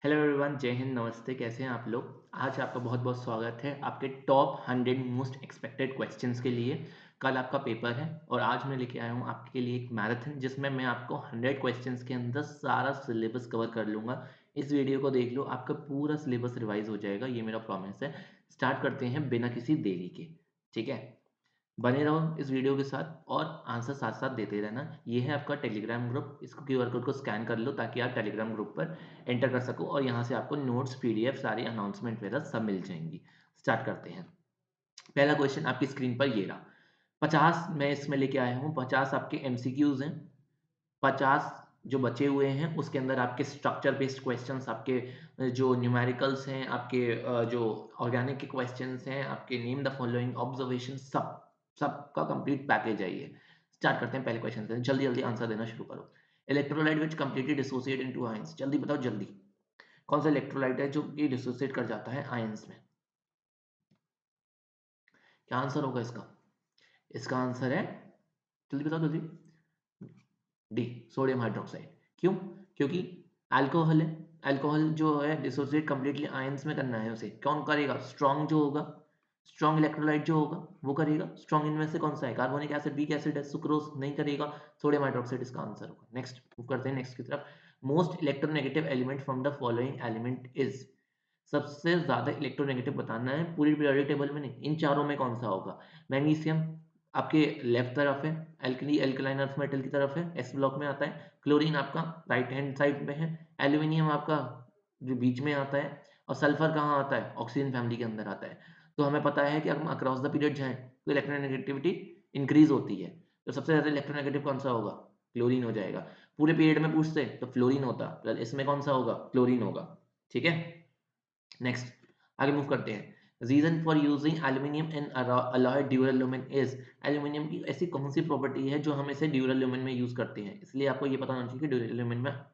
Hello everyone, जय हिंद, नमस्ते। कैसे हैं आप लोग? आज आपका बहुत-बहुत स्वागत है आपके टॉप 100 मोस्ट एक्सपेक्टेड क्वेश्चंस के लिए। कल आपका पेपर है और आज मैं लेके आया हूँ आपके लिए एक मैराथन जिसमें मैं आपको 100 क्वेश्चंस के अंदर सारा सिलेबस कवर कर लूँगा। इस वीडियो को देख लो, आपका पूरा सिलेबस रिवाइज़ हो जाएगा, ये मेरा प्रॉमिस है। स्टार्ट करते हैं बिना किसी देरी के, ठीक है? बने रहो इस वीडियो के साथ और आंसर साथ-साथ देते रहना। ये है आपका टेलीग्राम ग्रुप, इसको क्यूआर कोड को स्कैन कर लो ताकि आप टेलीग्राम ग्रुप पर एंटर कर सको और यहाँ से आपको नोट्स, पीडीएफ, सारी अनाउंसमेंट वगैरह सब मिल जाएँगी। स्टार्ट करते हैं। पहला क्वेश्चन आपकी स्क्रीन पर ये रहा। 50 मैं इसमें लेके आया हूँ, 50 आपके एमसीक्यूज़ हैं। 50 जो बचे हुए हैं उसके अंदर आपके स्ट्रक्चर बेस्ड क्वेश्चंस, आपके जो न्यूमेरिकल्स हैं, आपके जो ऑर्गेनिक के क्वेश्चंस हैं, आपके नेम द फॉलोइंग ऑब्जर्वेशन, सबका कंप्लीट पैकेज है ये। स्टार्ट करते हैं पहले क्वेश्चन से। जल्दी-जल्दी आंसर देना शुरू करो। Electrolyte which completely dissociate into ions. जल्दी बताओ जल्दी। कौन सा इलेक्ट्रोलाइट है जो कि डिसोसिएट कर जाता है आयंस में? क्या आंसर होगा इसका? इसका आंसर है, जल्दी बताओ जल्दी। D, sodium hydroxide. क्यों? क्योंकि अल्कोहल है। अल्कोहल जो है डिसोसिएट कंप्लीटली आयंस में करना है उसे। कौन करेगा? स्ट्रॉन्ग जो होगा, स्ट्रॉन्ग इलेक्ट्रोलाइट जो होगा वो करेगा। स्ट्रॉन्ग इनमें से कौन सा है? कार्बोनिक एसिड, वीक एसिड है, सुक्रोज नहीं करेगा। सोडियम हाइड्रोक्साइड इसका आंसर होगा। नेक्स्ट मूव करते हैं नेक्स्ट की तरफ। Most electronegative element from the following element is. सबसे ज्यादा इलेक्ट्रोनेगेटिव बताना है, पूरी पीरियोडिक टेबल में नहीं, इन चारों में कौन सा होगा? मैग्नीशियम आपके लेफ्ट तरफ है, एल्कली एल्कलाइन अर्थ मेटल की तरफ है, एस ब्लॉक में आता है। क्लोरीन आपका राइट हैंड साइड में है। एल्यूमिनियम आपका जो बीच में आता है। और सल्फर कहाँ आता है? ऑक्सीजन फैमिली के अंदर आता है। तो हमें पता है कि अगर हम अक्रॉस द पीरियड जाएं तो इलेक्ट्रोनेगेटिविटी इंक्रीज होती है। तो सबसे ज्यादा इलेक्ट्रोनेगेटिव कौन सा होगा? क्लोरीन हो जाएगा। पूरे पीरियड में पूछते तो फ्लोरीन होता, पर इसमें कौन सा होगा? क्लोरीन होगा। ठीक है, नेक्स्ट आगे मूव करते हैं। Reason for using aluminium in alloy duralumin is. Aluminium की ऐसी कौन सी प्रॉपर्टी है जो हम इसे ड्यूरेलुमिन में यूज करते हैं? इसलिए आपको ये पता होना चाहिए कि ड्यूरेलुमिन में,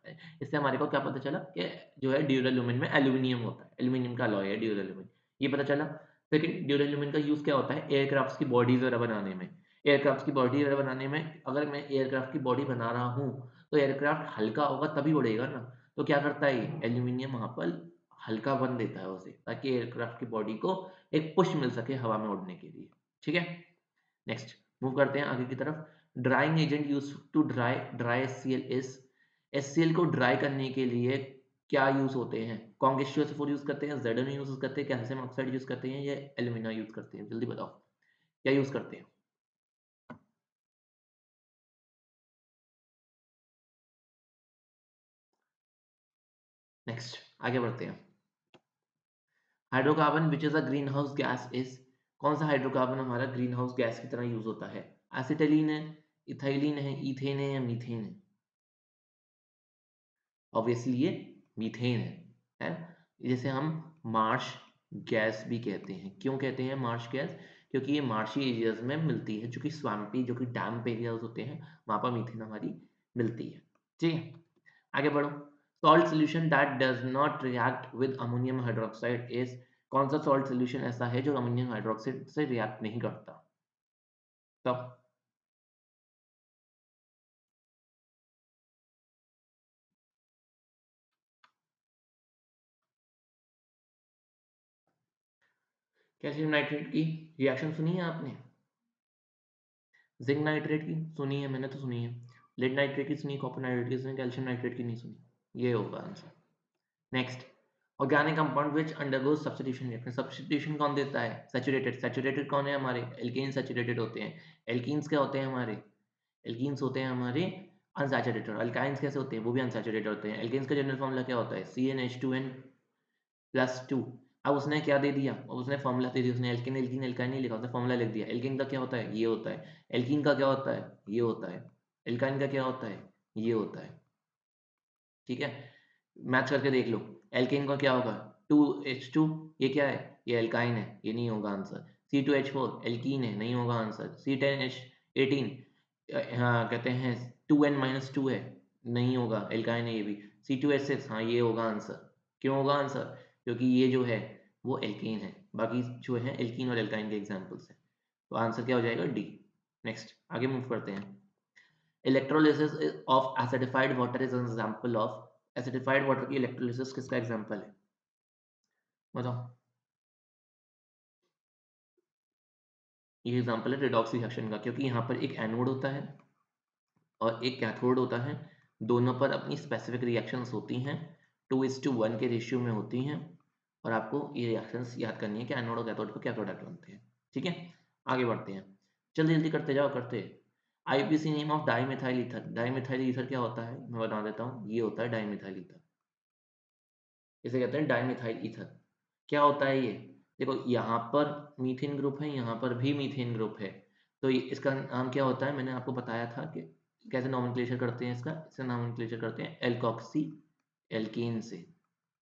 इससे हमारे को क्या पता चला कि जो है ड्यूरेलुमिन में एल्यूमिनियम होता है, एल्यूमिनियम का अलॉय है ड्यूरेलुमिन, ये पता चला। सेकंड, ड्यूरेलुमिन का यूज क्या होता है? एयरक्राफ्ट की बॉडीज वगैरह बनाने में। एयरक्राफ्ट की बॉडी वगैरह बनाने में, अगर मैं एयरक्राफ्ट की बॉडी बना रहा हूँ तो एयरक्राफ्ट हल्का होगा तभी उड़ेगा ना। तो क्या करता है ये एल्यूमिनियम, वहां पर हल्का बन देता है उसे, ताकि एयरक्राफ्ट की बॉडी को एक पुश मिल सके हवा में उड़ने के लिए। ठीक है, नेक्स्ट मूव करते हैं आगे की तरफ। Drying agent use to dry dry HCl is. HCl को ड्राई करने के लिए क्या यूज होते हैं? कौन गैस फोर यूज करते हैं, जेडन यूज करते हैं, कैल्शियम ऑक्साइड यूज करते हैं, या एल्यूमिना यूज करते हैं? जल्दी बताओ क्या यूज करते हैं। नेक्स्ट आगे बढ़ते हैं। Hydrocarbon which is a green house gas is. कौन सा हाइड्रोकार्बन हमारा ग्रीन हाउस गैस की तरह यूज होता है? एसिटिलीन है, इथाइलिन है, ईथेन है, या मीथेन है? ऑब्वियसली ये मीथेन है। जैसे हम मार्श गैस भी कहते हैं। क्यों कहते हैं मार्श गैस? क्योंकि ये मार्शी एरियाज में मिलती है, जो कि स्वाम्पी, जो कि डैम्प एरियाज होते हैं, वहां पर मीथेन हमारी मिलती है। ठीक है, आगे बढ़ो। Salt solution that does not react with ammonium hydroxide is. कौन सा सॉल्ट सोल्यूशन ऐसा है जो अमोनियम हाइड्रोक्साइड से रिएक्ट नहीं करता? तब कैल्शियम नाइट्रेट की रिएक्शन सुनी है आपने? जिंक नाइट्रेट की सुनी है? मैंने तो सुनी है। लेड नाइट्रेट की सुनी, कॉपर नाइट्रेट की सुनी, कैल्शियम नाइट्रेट की नहीं सुनी। ये होगा answer. Next, organic compound which undergoes substitution reaction. Substitution कौन देता है? सैचुरेटेड। सैचुरेटेड कौन है हमारे? एल्केन सैचुरेटेड होते हैं। एल्कीन्स क्या होते हैं हमारे? एल्कीन्स होते हैं हमारे अनसैचुरेटेड। अल्काइंस कैसे होते हैं? वो भी अनसैचुरेटेड होते हैं। एल्केन्स का जनरल फॉर्मूला क्या होता है? CnH2n plus two. अब उसने क्या दे दिया? अब उसने फॉर्मूला दे दिया, उसने एल्किन एल्किन एल्काइन नहीं लिखा, उसने फॉर्मूला लिख दिया। एल्किन का क्या होता है? ये होता है। एल्किन का क्या होता है? ये होता है। एल्काइन का क्या होता है? ये होता है। ठीक है, मैच करके देख लो। एल्किन का क्या होगा? 2H2। ये क्या है? ये एल्काइन है, ये नहीं होगा आंसर। C2H4 एल्कीन है, नहीं होगा आंसर। C10H18 हाँ कहते हैं 2n-2 है, नहीं होगा, एल्काइन है ये भी। C2H6 हाँ ये होगा आंसर। क्यों होगा आंसर? क्योंकि ये जो है वो एल्केन है, बाकी जो है एल्कीन और एल्काइन के एग्जाम्पल्स हैं। तो आंसर क्या हो जाएगा? डी। नेक्स्ट आगे मूव करते हैं। Electrolysis of acidified water is an example of। Acidified water की इलेक्ट्रोलिसिस किसका एग्जांपल है, बताओ। ये एग्जांपल है रेडॉक्स रिएक्शन का, क्योंकि यहाँ पर एक एनोड होता है और एक कैथोड होता है, दोनों पर अपनी स्पेसिफिक रिएक्शंस होती हैं, 2:1 के रेशियो में होती हैं, और आपको ये रिएक्शंस याद करनी है कि एनोड और कैथोड पर क्या प्रोडक्ट बनते हैं। ठीक है, आगे बढ़ते हैं, जल्दी जल्दी करते जाओ, करते। IPC name of dimethyl ether. Dimethyl ether क्या होता है, मैं बता देता हूँ, ये होता है डाईमिथाइल ईथर, इसे कहते हैं डाईमिथाइल ईथर। क्या होता है ये, देखो यहाँ पर मीथेन ग्रुप है, यहाँ पर भी मीथेन ग्रुप है, तो इसका नाम क्या होता है, मैंने आपको बताया था कि कैसे नॉमेनक्लेचर करते हैं इसका, इसे नॉमेनक्लेचर करते हैं एल्कोक्सी एल्केन से।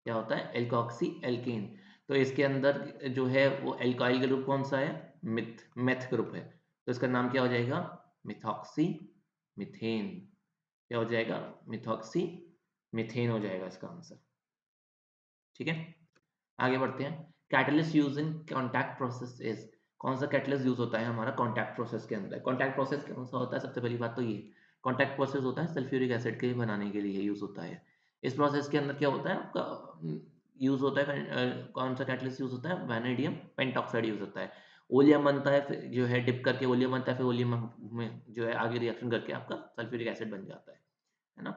क्या होता है, एल्कोक्सी एल्केन। तो इसके अंदर जो है वो एल्काइल ग्रुप कौन सा है, मेथ ग्रुप है, तो इसका नाम क्या हो जाएगा, मिथॉक्सी मिथेन। क्या हो जाएगा, मिथॉक्सी मिथेन हो जाएगा इसका आंसर। ठीक है, आगे बढ़ते हैं। Catalyst use in contact process is. कौन सा कैटलिस्ट यूज होता है हमारा कॉन्टैक्ट प्रोसेस के अंदर। कॉन्टैक्ट प्रोसेस कौन सा होता है, सबसे पहली बात तो ये, कॉन्टैक्ट प्रोसेस होता है सल्फ्यूरिक एसिड के बनाने के लिए यूज होता है। इस प्रोसेस के अंदर क्या होता है आपका, यूज होता है कौन सा कैटलिस्ट यूज होता है, वैनेडियम पेंटॉक्साइड यूज होता है। ओलियम बनता है, फिर जो है डिप करके ओलियम बनता है, फिर ओलियम में जो है आगे रिएक्शन करके आपका सल्फ्यूरिक एसिड बन जाता है ना।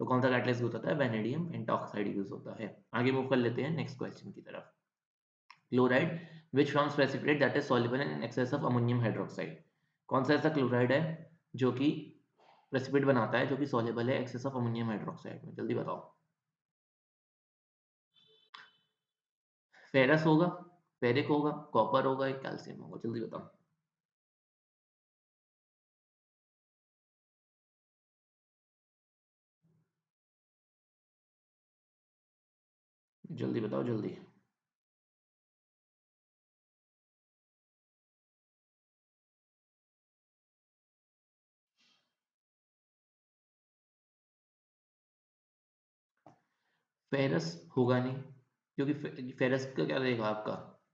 तो कौन सा कैटलिस्ट यूज होता है, वैनेडियम पेंटॉक्साइड यूज होता है। आगे मूव कर लेते हैं नेक्स्ट क्वेश्चन की तरफ। Chloride which forms precipitate that is soluble in excess of ammonium hydroxide. कौन सा ऐसा क्लोराइड है जो कि प्रेसिपिटेट बनाता है, जो कि सॉल्युबल है एक्सेस ऑफ अमोनियम हाइड्रोक्साइड में, जल्दी बताओ। फेरस होगा, फेरिक होगा, कॉपर होगा, या कैल्शियम होगा, जल्दी बताओ। जल्दी बताओ जल्दी। फेरस होगा नहीं, क्योंकि फेरस का क्या देगा आपका,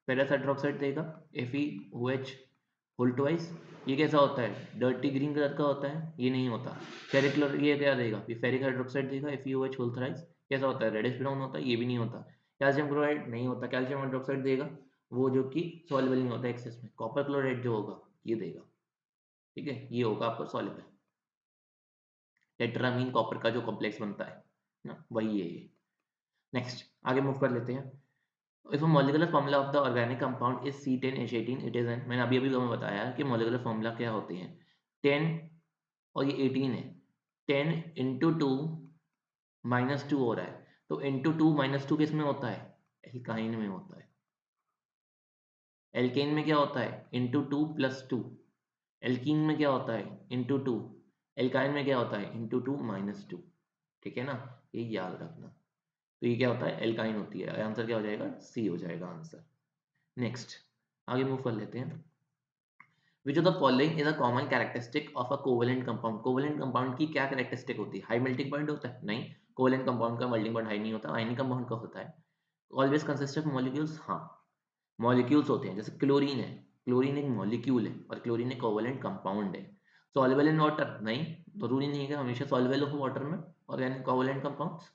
फेरस हाइड्रोक्साइड देगा, FeOH होल ट्वाइस। ये कैसा होता है, डर्टी ग्रीन कलर का होता है, ये नहीं होता। फेरिक कलर ये क्या देगा, ये फेरिक हाइड्रोक्साइड देगा, FeOH होल थ्राइस, कैसा होता है, रेडिश ब्राउन होता है, ये भी नहीं होता। कैल्शियम क्लोराइड नहीं होता, कैल्शियम हाइड्रोक्साइड देगा, वो जो कि सॉल्युबल नहीं होता एक्सेस में। कॉपर क्लोराइड जो होगा ये देगा, ठीक है, ये होगा आपका सॉल्युबल। टेट्रामीन कॉपर का जो कॉम्प्लेक्स बनता है ना, वही है ये। नेक्स्ट आगे मूव कर लेते हैं। If a molecular formula of the organic compound is C10H18 it is an, मैंने अभी अभी तुम्हें बताया कि मॉलिक्यूलर फॉर्मूला क्या होते हैं, 10 और ये 18 है, 10 इंटू टू -2 हो रहा है, तो इंटू टू माइनस टू किस में होता है, एल्काइन में होता है। एल्केन में क्या होता है, into two plus two. Alkene में क्या होता है, इंटू टू। एल्काइन में क्या होता है, इंटू टू माइनस टू। ठीक है ना, ये याद रखना। तो ये क्या होता है, एल्काइन होती है, आंसर क्या हो जाएगा, सी हो जाएगा आंसर। नेक्स्ट आगे मूव कर लेते हैं। Which of the following is a common characteristic of a covalent compound. Covalent compound की क्या कैरेक्टरिस्टिक होती है, हाई मेल्टिंग पॉइंट होता है, नहीं। कोवेलेंट कंपाउंड का मेल्टिंग पॉइंट हाई नहीं होता, आयनिक कंपाउंड का होता है। ऑलवेज कंसिस्ट ऑफ मॉलिक्यूल्स, हाँ, मॉलिक्यूल्स होते हैं, जैसे क्लोरीन है, क्लोरीन एक मॉलिक्यूल है और क्लोरीन एक कोवेलेंट कंपाउंड है। सॉल्युबल इन वाटर, नहीं, जरूरी नहीं है कि हमेशा सॉल्युबल हो वाटर में organic covalent compounds.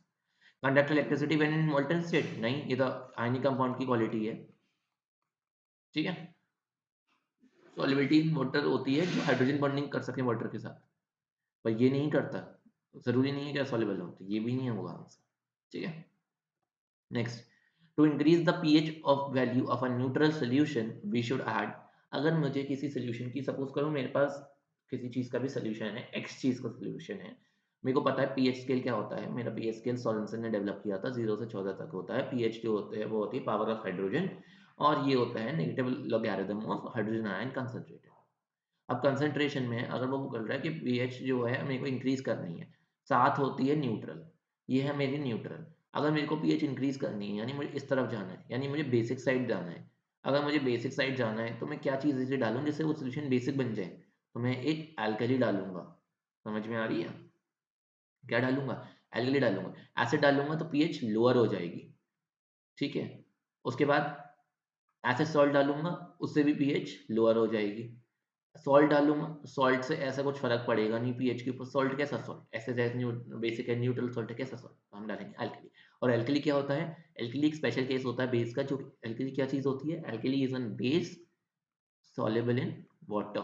Conduct electricity when in molten state, नहीं, ये तो आयनिक कंपाउंड की क्वालिटी है। ठीक है, सॉल्युबिलिटी इन वाटर होती है जो हाइड्रोजन बॉन्डिंग कर सके वाटर के साथ, पर ये नहीं करता, जरूरी नहीं है कि सॉल्युबल हो, तो ये भी नहीं होगा आंसर। ठीक है, next, to increase the pH of value of a neutral solution we should add. अगर मुझे किसी सोल्यूशन की, सपोज करो मेरे पास किसी चीज का भी सोल्यूशन है, एक्स चीज का सोल्यूशन है, मेरे को पता है pH स्केल क्या होता है, मेरा pH स्केल सॉरेंसन ने डेवलप किया था, 0 से 14 तक होता है। pH जो होते हैं वो होती है पावर ऑफ हाइड्रोजन, और ये होता है negative logarithm of hydrogen ion concentrated. अब कंसंट्रेशन में अगर वो बोल रहा है कि पीएच जो है मेरे को इंक्रीज करनी है, साथ होती है न्यूट्रल, ये है मेरी न्यूट्रल। अगर मेरे को पीएच इंक्रीज करनी है, यानी मुझे इस तरफ जाना है, यानी मुझे बेसिक साइड जाना है। अगर मुझे बेसिक साइड जाना है तो मैं क्या चीज़ इसे डालूँ जिससे वो सोल्यूशन बेसिक बन जाए, तो मैं एक एल्कली डालूंगा। समझ में आ रही है, क्या डालूंगा, एल्कली डालूंगा। एसिड डालूंगा तो पीएच लोअर हो जाएगी, ठीक है। उसके बाद एसिड सॉल्ट डालूंगा, उससे भी पीएच लोअर हो जाएगी। सॉल्ट डालूंगा, सॉल्ट से ऐसा कुछ फर्क पड़ेगा नहीं पीएच के ऊपर। सॉल्ट कैसा सॉल्ट, ऐसे जैसे बेसिक है न्यूट्रल सॉल्ट है, कैसा सॉल्ट हम डालेंगे एल्कली। और एल्कली क्या होता है, एल्कली एक स्पेशल केस होता है बेस का। जो एल्कली क्या चीज होती है, alkali is an base soluble in water,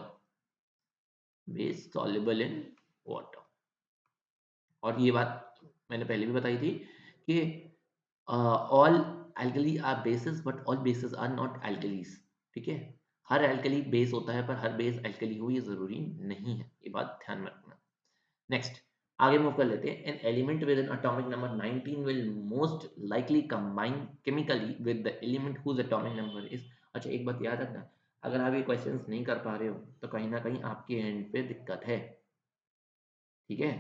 base soluble in water। और ये बात मैंने पहले भी बताई थी कि all alkali are bases but all bases are not alkalis. ठीक है, हर एल्कली बेस होता है पर हर बेस एल्कली हो ये जरूरी नहीं है, ये बात ध्यान में रखना। नेक्स्ट आगे मूव कर लेते हैं। An element with an atomic number 19 will most likely combine chemically with the element whose atomic number is. अच्छा एक बात याद रखना, अगर आप ये क्वेश्चंस नहीं कर पा रहे हो तो कहीं ना कहीं आपके एंड पे दिक्कत है। ठीक है,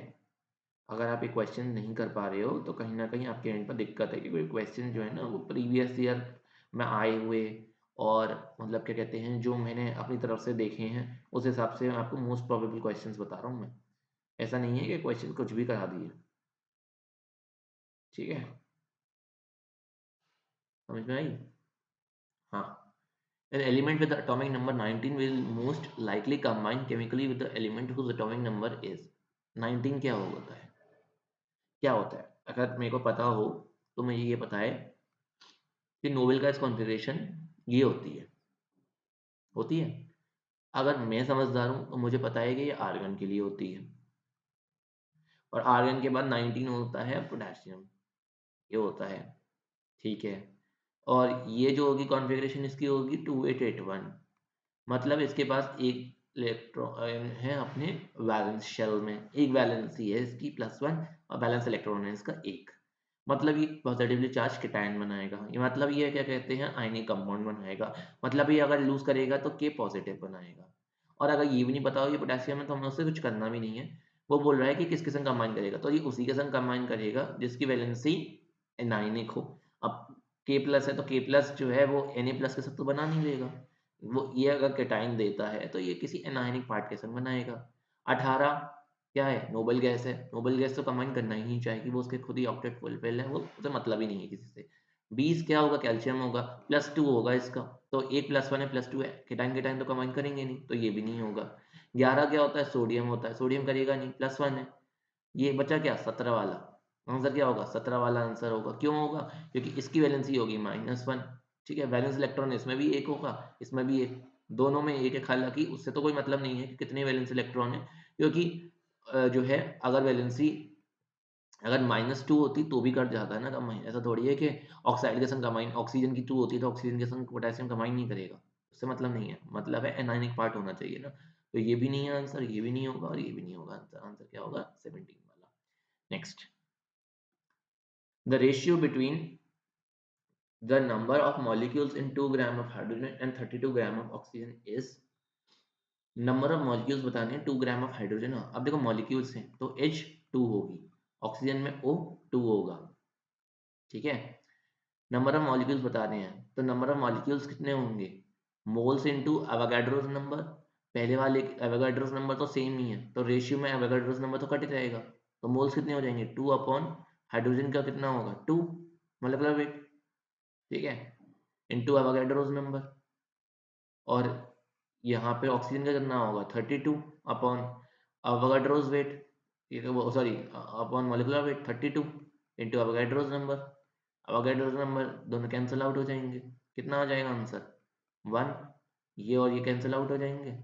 अगर आप ये क्वेश्चन नहीं कर पा रहे हो तो कहीं ना कहीं आपके एंड पर दिक्कत है, क्योंकि क्वेश्चन जो है ना वो प्रीवियस ईयर में आए हुए और मतलब क्या कहते हैं जो मैंने अपनी तरफ से देखे हैं उस हिसाब से मैं आपको मोस्ट प्रोबेबल क्वेश्चंस बता रहा हूँ मैं। ऐसा नहीं है कि क्वेश्चन कुछ भी करा दिए। ठीक है, समझ में आई। हाँ, an element with the atomic number 19 will most likely combine chemically with the element whose atomic number is 19। क्या होता है अगर मेरे को पता हो तो मुझे ये पता है कि नोबेल गैस कॉन्फ़िगरेशन ये होती है। अगर मैं समझदार हूँ तो मुझे पता है कि ये आर्गन के लिए होती है, और आर्गन के बाद 19 होता है पोटेशियम, ये होता है। ठीक है, और ये जो होगी कॉन्फ़िगरेशन इसकी होगी 2881। मतलब इसके पास एक इलेक्ट्रॉन है अपने वैलेंस शेल में, एक वैलेंसी है इसकी +1 और बैलेंस इलेक्ट्रॉन है इसका एक। मतलब ये पॉजिटिवली चार्ज केटायन बनाएगा, ये मतलब ये क्या कहते हैं आयनिक कंपाउंड बनाएगा। मतलब ये अगर लूज करेगा तो के पॉजिटिव बनाएगा। और अगर ये भी नहीं पता हो ये पोटेशियम है तो हमें उससे कुछ करना भी नहीं है। वो बोल रहा है कि किस के संग कंबाइन करेगा, तो ये उसी के संग कंबाइन करेगा जिसकी वैलेंसी एनायनिक हो। अब के प्लस है तो के प्लस जो है वो Na प्लस के साथ तो बना नहीं लेगा। वो ये अगर केटाइन देता है तो ये किसी एनायनिक पार्ट के संग बनाएगा। 18 क्या है, नोबल गैस है। नोबल गैस तो कंबाइन करना ही नहीं चाहेगी, वो उसके खुद ही ऑक्टेट फुलफिल है, वो उसे मतलब ही नहीं है किसी से। 20 क्या होगा, कैल्शियम होगा, +2 होगा इसका। तो एक +1 है +2 है, केटाइन केटाइन तो कंबाइन करेंगे नहीं तो ये भी नहीं होगा। 11 क्या होता है, सोडियम होता है, सोडियम करेगा नहीं, +1 है। ये बचा क्या, 17 वाला। आंसर क्या होगा, 17 वाला आंसर होगा। क्यों होगा, क्योंकि इसकी वैलेंसी होगी -1। ठीक है, वैलेंस इलेक्ट्रॉन इसमें भी एक होगा, इसमें भी एक, दोनों में एक एक। हालांकि उससे तो कोई मतलब नहीं है कि कितने वैलेंस इलेक्ट्रॉन है, क्योंकि जो है अगर वैलेंसी अगर -2 होती तो भी कट जाता है ना कंबाइन। ऐसा थोड़ी है कि ऑक्साइड के संग कंबाइन, ऑक्सीजन की 2 होती है तो ऑक्सीजन के संग पोटेशियम कंबाइन नहीं करेगा, उससे मतलब नहीं है। मतलब है एनायनिक पार्ट होना चाहिए ना। तो ये भी नहीं है आंसर, ये भी नहीं होगा और ये भी नहीं होगा आंसर। आंसर क्या होगा, 17 वाला। Next, the ratio between the number of molecules in 2 gram of hydrogen and 32 gram of oxygen is। Number of molecules बताने हैं 2 ग्राम ऑफ हाइड्रोजन। अब देखो मॉलिक्यूल्स हैं तो H2 होगी, ऑक्सीजन में O2 होगा। ठीक है, नंबर ऑफ मॉलिक्यूल्स बता रहे हैं तो नंबर ऑफ मॉलिक्यूल्स कितने होंगे, मोल्स इनटू एवोगाड्रोस नंबर। पहले वाले एवोगाड्रोस नंबर तो सेम ही है तो रेशियो में एवोगाड्रोस नंबर तो कट ही जाएगा। तो मोल्स कितने हो जाएंगे, 2 अपॉन हाइड्रोजन का कितना होगा 2 मोलेकुलर वेट। ठीक है, इनटू एवोगाड्रोस नंबर। और यहाँ पे ऑक्सीजन का कितना होगा 32 अपॉन एवोगाड्रोस वेट, ये वो sorry upon molecular weight 32 into Avogadro's number. Avogadro's number दोनों कैंसिल आउट हो जाएंगे, कितना आ जाएगा आंसर 1। ये और ये कैंसिल आउट हो जाएंगे,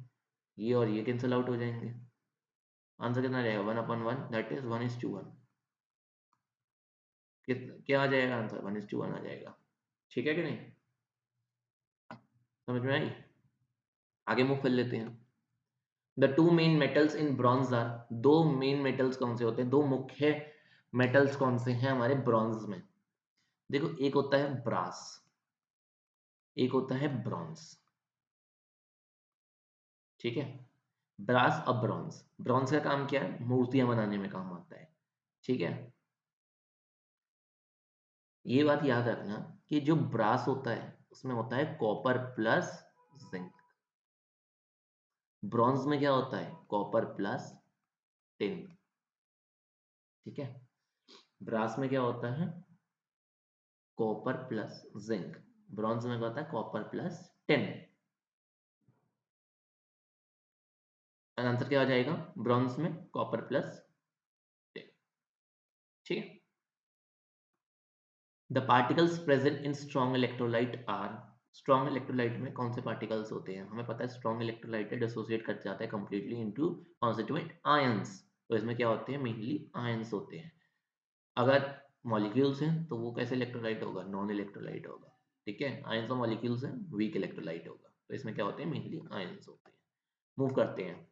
ये और ये कैंसिल आउट हो जाएंगे। आंसर कितना आ जाएगा 1/1, दैट इज 1:1। क्या आ जाएगा आंसर, 1:1 आ जाएगा। ठीक है कि नहीं, समझ में आई। आगे मूव कर लेते हैं। The two main metals in bronze are. दो मेन मेटल्स कौन से होते हैं, दो मुख्य मेटल्स कौन से हैं हमारे ब्रॉन्ज में। देखो एक होता है ब्रास, एक होता है ब्रॉन्ज। ठीक है, ब्रास और ब्रॉन्ज। ब्रॉन्ज का काम क्या है, मूर्तियां बनाने में काम आता है। ठीक है, ये बात याद रखना कि जो ब्रास होता है उसमें होता है कॉपर प्लस जिंक। ब्रॉन्ज में क्या होता है, कॉपर प्लस टिन। ठीक है, ब्रास में क्या होता है, कॉपर प्लस जिंक। ब्रॉन्ज में क्या होता है, कॉपर प्लस टिन। आंसर क्या आ जाएगा ब्रॉन्ज में कॉपर प्लस टिन। ठीक है। The particles present in strong electrolyte are, strong electrolyte में कौन से पार्टिकल्स होते हैं? हमें पता है स्ट्रॉन्ग इलेक्ट्रोलाइट है डिसोसिएट कर जाता है कंप्लीटली इनटू कॉन्स्टिट्यूएंट आयंस। तो इसमें क्या होते हैं? मेनली आयंस होते हैं। अगर मॉलिक्यूल्स हैं तो वो कैसे इलेक्ट्रोलाइट होगा? नॉन इलेक्ट्रोलाइट होगा। ठीक है, आयंस और मॉलिक्यूल्स हैं, वीक इलेक्ट्रोलाइट होगा। तो इसमें क्या होते हैं? मेनली आयंस होते हैं। मूव करते हैं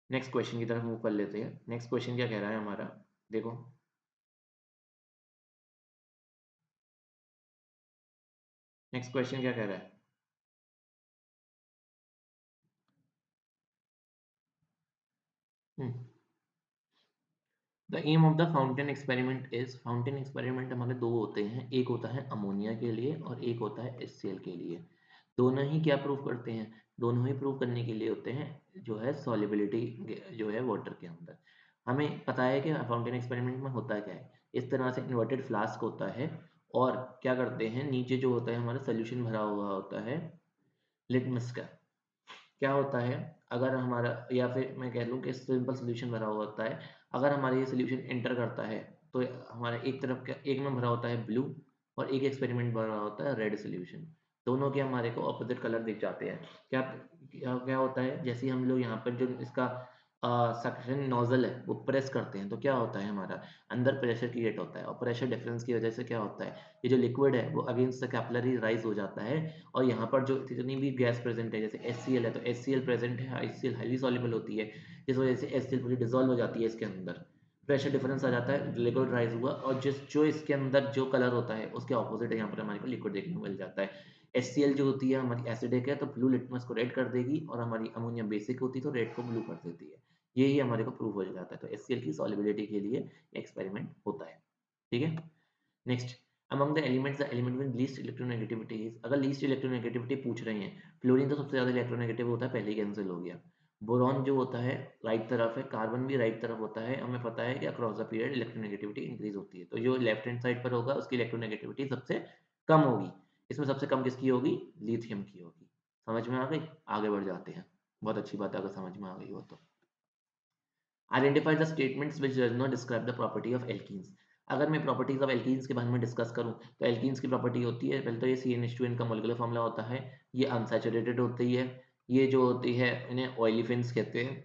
नेक्स्ट क्वेश्चन की तरफ, मूव कर लेते हैं। नेक्स्ट क्वेश्चन क्या कह रहा है हमारा, देखो। नेक्स्ट क्वेश्चन क्या कह रहा है? The aim of the fountain experiment is, fountain experiment हमारे दो होते हैं, एक होता है अमोनिया के लिए और एक होता है HCl के लिए। दोनों ही क्या प्रूव करते हैं? दोनों ही प्रूव करने के लिए होते हैं जो है सॉलिबिलिटी जो है वाटर के अंदर। हमें पता है कि फाउंटेन एक्सपेरिमेंट में होता क्या है। इस तरह से इन्वर्टेड फ्लास्क होता है और क्या करते हैं, नीचे जो होता है हमारा सोल्यूशन भरा हुआ होता है लिटमस का। क्या होता है अगर हमारा, या फिर मैं कह लूँ कि सिंपल सोल्यूशन भरा हुआ होता है, अगर हमारा ये सोल्यूशन एंटर करता है तो हमारा एक तरफ क्या, एक में भरा होता है ब्लू और एक एक्सपेरिमेंट भरा होता है रेड सोल्यूशन। दोनों के हमारे को ऑपोजिट कलर दिख जाते हैं। क्या क्या, क्या होता है, जैसे ही हम लोग यहाँ पर जो इसका सक्शन नोजल है वो प्रेस करते हैं तो क्या होता है, हमारा अंदर प्रेशर क्रिएट होता है और प्रेशर डिफरेंस की वजह से क्या होता है, ये जो लिक्विड है वो अगेंस्ट द कैपिलरी राइज हो जाता है। और यहाँ पर जो जितनी भी गैस प्रेजेंट है, जैसे HCl है तो HCl प्रेजेंट है, HCl हाईली सॉल्युबल होती है, जिस वजह से HCl पूरी डिजोल्व हो जाती है इसके अंदर। प्रेशर डिफरेंस आ जाता है, लिक्विड राइज हुआ, और जिस जो इसके अंदर जो कलर होता है उसके ऑपोजिट यहाँ पर हमारे को लिक्विड देखने को मिल जाता है। HCl जो होती है हमारी एसिडिक है तो ब्लू लिटमस को रेड कर देगी, और हमारी अमोनिया बेसिक होती है तो रेड को ब्लू कर देती है। यही हमारे को प्रूव हो जाता है। तो HCl की सॉलिबिलिटी के लिए एक्सपेरिमेंट होता है। ठीक है। Next, among the elements, the element with least electronegativity is, अगर लीस्ट इलेक्ट्रोनेगेटिविटी पूछ रहे हैं, फ्लोरीन तो सबसे ज्यादा इलेक्ट्रोनेगेटिव होता है, पहले ही कैंसिल हो गया। बोरॉन जो होता है राइट तरफ है, कार्बन भी राइट तरफ होता है, हमें पता है कि across the period electronegativity increase होती है, तो जो लेफ्ट हैंड साइड पर होगा उसकी इलेक्ट्रोनेगेटिविटी सबसे कम होगी। इसमें सबसे कम किसकी होगी? लिथियम की होगी। समझ में आ गई? आगे बढ़ जाते हैं। बहुत अच्छी बात है अगर समझ में आ गई हो तो। Identify the statements which does not describe the property of alkenes. अगर मैं प्रॉपर्टीज ऑफ एल्कीन्स के बारे में डिस्कस करूं तो एल्कीन्स की प्रॉपर्टी होती है, पहले तो ये CnH2n का मॉलिक्यूलर फॉर्मूला होता है, ये अनसैचुरेटेड होती है, ये जो होती है इन्हें ऑयलीफिन्स कहते हैं,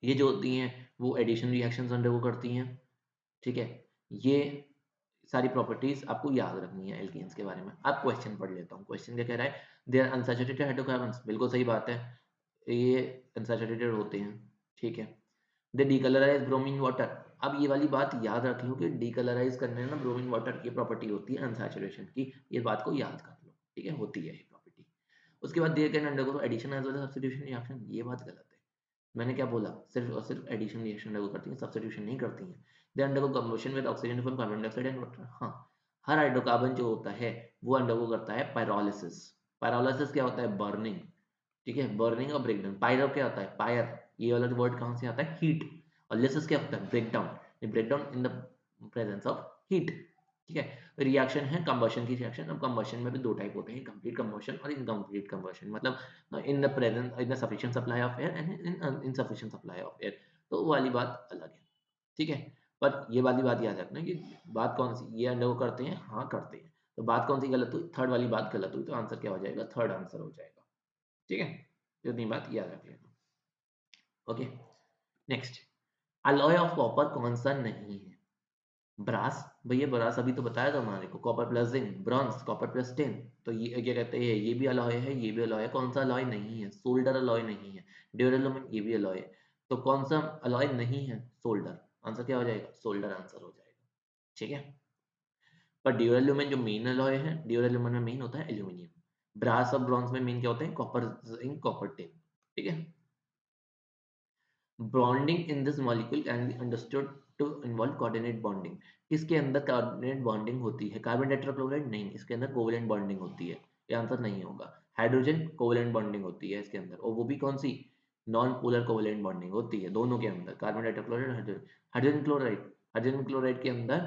ये जो होती हैं वो एडिशन रिएक्शंस अंडरगो करती हैं। ठीक है, ये सारी प्रॉपर्टीज आपको याद रखनी है एल्कीन्स के बारे में। अब क्वेश्चन पढ़ लेता हूँ। क्वेश्चन क्या कह रहा है? दे आर अनसैचुरेटेड हाइड्रोकार्बन्स, बिल्कुल सही बात है, ये अनसैचुरेटेड होते हैं। ठीक है। दे डीकलराइज ब्रोमीन वाटर। अब ये वाली बात याद रख लो कि डीकलराइज करने ना ब्रोमीन वाटर की प्रॉपर्टी होती है अनसैचुरेशन की, ये बात को याद कर लो। ठीक है, होती है ये प्रॉपर्टी। उसके बाद they can undergo addition as well as substitution reaction, ये बात गलत है। मैंने क्या बोला? सिर्फ और सिर्फ एडिशन रिएक्शन अंडरगो करती हैं, सब्स्टिट्यूशन नहीं करती हैं। They undergo combustion with oxygen from carbon dioxide and water. हाँ, हर हाइड्रोकार्बन जो होता है वो अंडरगो करता है पायरोलिसिस। पायरोलिसिस क्या होता है? बर्निंग। ठीक है, बर्निंग और ब्रेकडाउन। पायरो क्या होता है? फायर, ये वाला वर्ड कहाँ से आता है? हीट। और लिसिस क्या होता है? ब्रेकडाउन। ये breakdown in the presence of heat. ठीक है। रिएक्शन है कंबशन की रिएक्शन। अब कंबशन में भी दो टाइप होते हैं, कंप्लीट कंबशन और इनकम्प्लीट कंबशन। मतलब इन the presence, in the sufficient supply of air and in insufficient supply of air, तो वो वाली बात अलग है। ठीक है, पर ये वाली बात याद रखना कि बात कौन सी, ये अंडरगो करते हैं, हाँ करते हैं, तो बात कौन सी गलत हुई? थर्ड वाली बात गलत हुई, तो आंसर क्या हो जाएगा? थर्ड आंसर हो जाएगा। ठीक है, इतनी बात याद रख लेना। Okay. Next, alloy of copper कौन सा नहीं है? ब्रास। भैया ब्रास अभी तो बताया था हमारे को, copper plus zinc, bronze, copper plus tin. तो ये क्या कहते हैं, ये भी अलॉय है, ये भी अलॉय है। कौन सा अलॉय नहीं है? सोल्डर अलॉय नहीं है। ड्यूरेलुमन, ये भी अलॉय है। तो कौन सा अलॉय नहीं है? सोल्डर। आंसर क्या हो जाएगा? सोल्डर आंसर हो जाएगा। ठीक है। पर ड्यूरेलुमन जो मेन अलॉय है, ड्यूरेलुमन में मेन होता है एल्यूमिनियम। ब्रास और ब्रॉन्ज में मेन क्या होते हैं? Copper zinc, copper tin. ठीक है। Bonding in this molecule can be understood to involve coordinate bonding. किसके अंदर कोऑर्डिनेट बॉन्डिंग होती है? कार्बन टेट्राक्लोराइड नहीं, इसके अंदर कोवेलेंट बॉन्डिंग होती है। ये आंसर नहीं होगा। हाइड्रोजन कोवेलेंट बॉन्डिंग होती है इसके अंदर, और वो भी कौन सी? नॉन पोलर कोवेलेंट बॉन्डिंग होती है दोनों के अंदर, carbon tetrachloride, hydrogen. Hydrogen chloride, hydrogen chloride के अंदर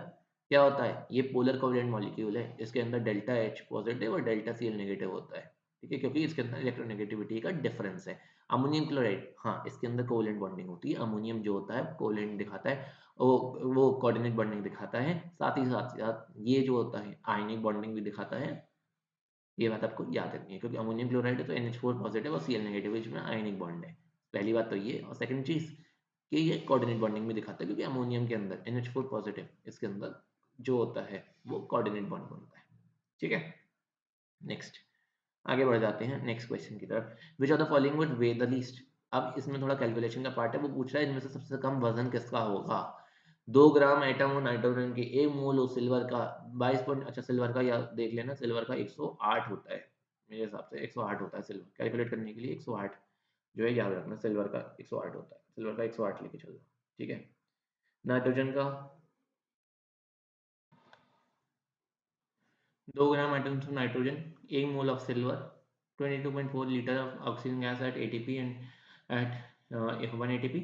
क्या होता है? ये पोलर कोवेलेंट मॉलिक्यूल है, इसके अंदर डेल्टा H पॉजिटिव और डेल्टा Cl नेगेटिव होता है। ठीक है, क्योंकि इसके अंदर इलेक्ट्रोनेगेटिविटी का डिफरेंस है। अमोनियम क्लोराइड, हाँ इसके अंदर कोवेलेंट बॉन्डिंग होती है। अमोनियम जो होता है कोवेलेंट दिखाता है, वो कोऑर्डिनेट बॉन्डिंग दिखाता है, साथ ही साथ ये जो होता है आयनिक बॉन्डिंग भी दिखाता है। ये बात आपको याद रखनी है, क्योंकि अमोनियम क्लोराइड है तो NH4 पॉजिटिव और Cl नेगेटिव इसमें आयनिक बॉन्ड है। पहली बात तो ये, और सेकंड चीज कि ये कोऑर्डिनेट बॉन्डिंग भी दिखाता है, क्योंकि अमोनियम के अंदर NH4 पॉजिटिव इसके अंदर जो होता है वो कोऑर्डिनेट बॉन्ड बनता है। ठीक है, नेक्स्ट आगे बढ़ जाते हैं नेक्स्ट क्वेश्चन की तरफ। Which are the following would weight the least. अब इसमें थोड़ा कैलकुलेशन का पार्ट है, वो पूछ रहा है इनमें से सबसे कम वजन किसका होगा। 2 ग्राम एटम हो नाइट्रोजन के, 1 मोल हो सिल्वर का, 22 पॉइंट, अच्छा सिल्वर का या देख लेना, सिल्वर का 108 होता है मेरे हिसाब से, 108 होता है सिल्वर, कैलकुलेट करने के लिए 108 जो है याद रखना, सिल्वर का 108 होता है, सिल्वर का 108 लेके चलो। ठीक है, नाइट्रोजन का 2 gram atoms of nitrogen, 1 mole of silver, 22.4 litre of oxygen gas at ATP and at 1 ATP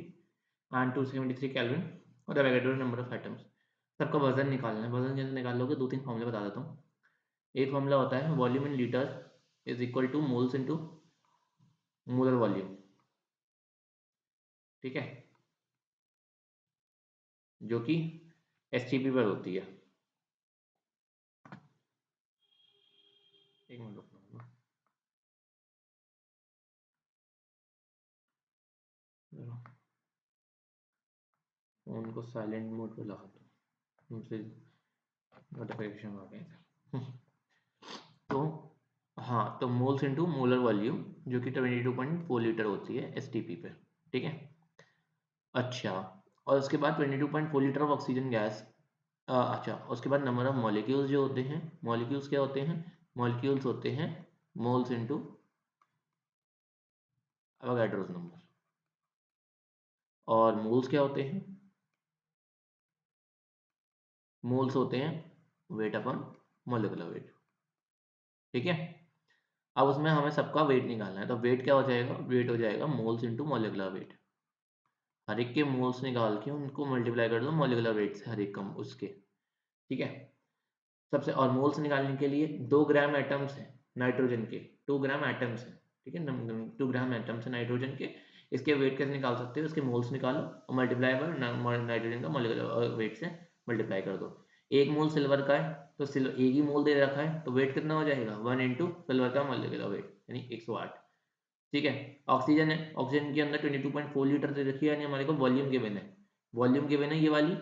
and 273 kelvin और the Avogadro number of atoms. सबका वजन निकालना है। वजन कैसे निकाल लोगे, 2-3 फॉर्मूले बता देता हूँ। एक फॉर्मूला होता है volume in litre is equal two moles into molar volume. ठीक है, जो कि STP पर होती है। एक मिनट रुकना, फोन को साइलेंट मोड पे लगा दो, मुझसे नोटिफिकेशन आ गए थे। तो हाँ, तो मोल्स इनटू मोलर वॉल्यूम जो कि 22.4 लीटर होती है STP पे। ठीक है, अच्छा, और उसके बाद 22.4 लीटर ऑफ ऑक्सीजन गैस। अच्छा, उसके बाद नंबर ऑफ मॉलिक्यूल्स जो होते हैं, मॉलिक्यूल्स क्या होते हैं, मॉलिक्यूल्स होते हैं मोल्स इनटू एवोगैड्रोस नंबर। और मोल्स क्या होते हैं, मोल्स होते हैं वेट अपॉन मॉलिक्यूलर वेट। ठीक है, अब उसमें हमें सबका वेट निकालना है, तो वेट क्या हो जाएगा, वेट हो जाएगा मोल्स इनटू मॉलिक्यूलर वेट। हर एक के मोल्स निकाल के उनको मल्टीप्लाई कर दो मॉलिक्यूलर वेट से, हर एक कम उसके। ठीक है, सबसे, और मोल्स निकालने के लिए 2 ग्राम एटम्स हैं नाइट्रोजन के, 2 ग्राम एटम्स हैं। ठीक है, 2 ग्राम एटम्स हैं नाइट्रोजन के, इसके वेट कैसे निकाल सकते हो, इसके मोल्स निकालो और मल्टीप्लाई पर नाइट्रोजन का मॉलिक्यूलर वेट से मल्टीप्लाई कर दो। 1 मोल सिल्वर का है तो सिल्वर एक ही मोल दे रखा है, तो वेट कितना हो जाएगा 1 इंटू सिल्वर का मॉलिक्यूलर वेट यानी 108। ठीक है, ऑक्सीजन है, ऑक्सीजन के अंदर 22.4 लीटर दे रखी है, यानी हमारे को वॉल्यूम गिवन है, वॉल्यूम गिवन है ये वाली।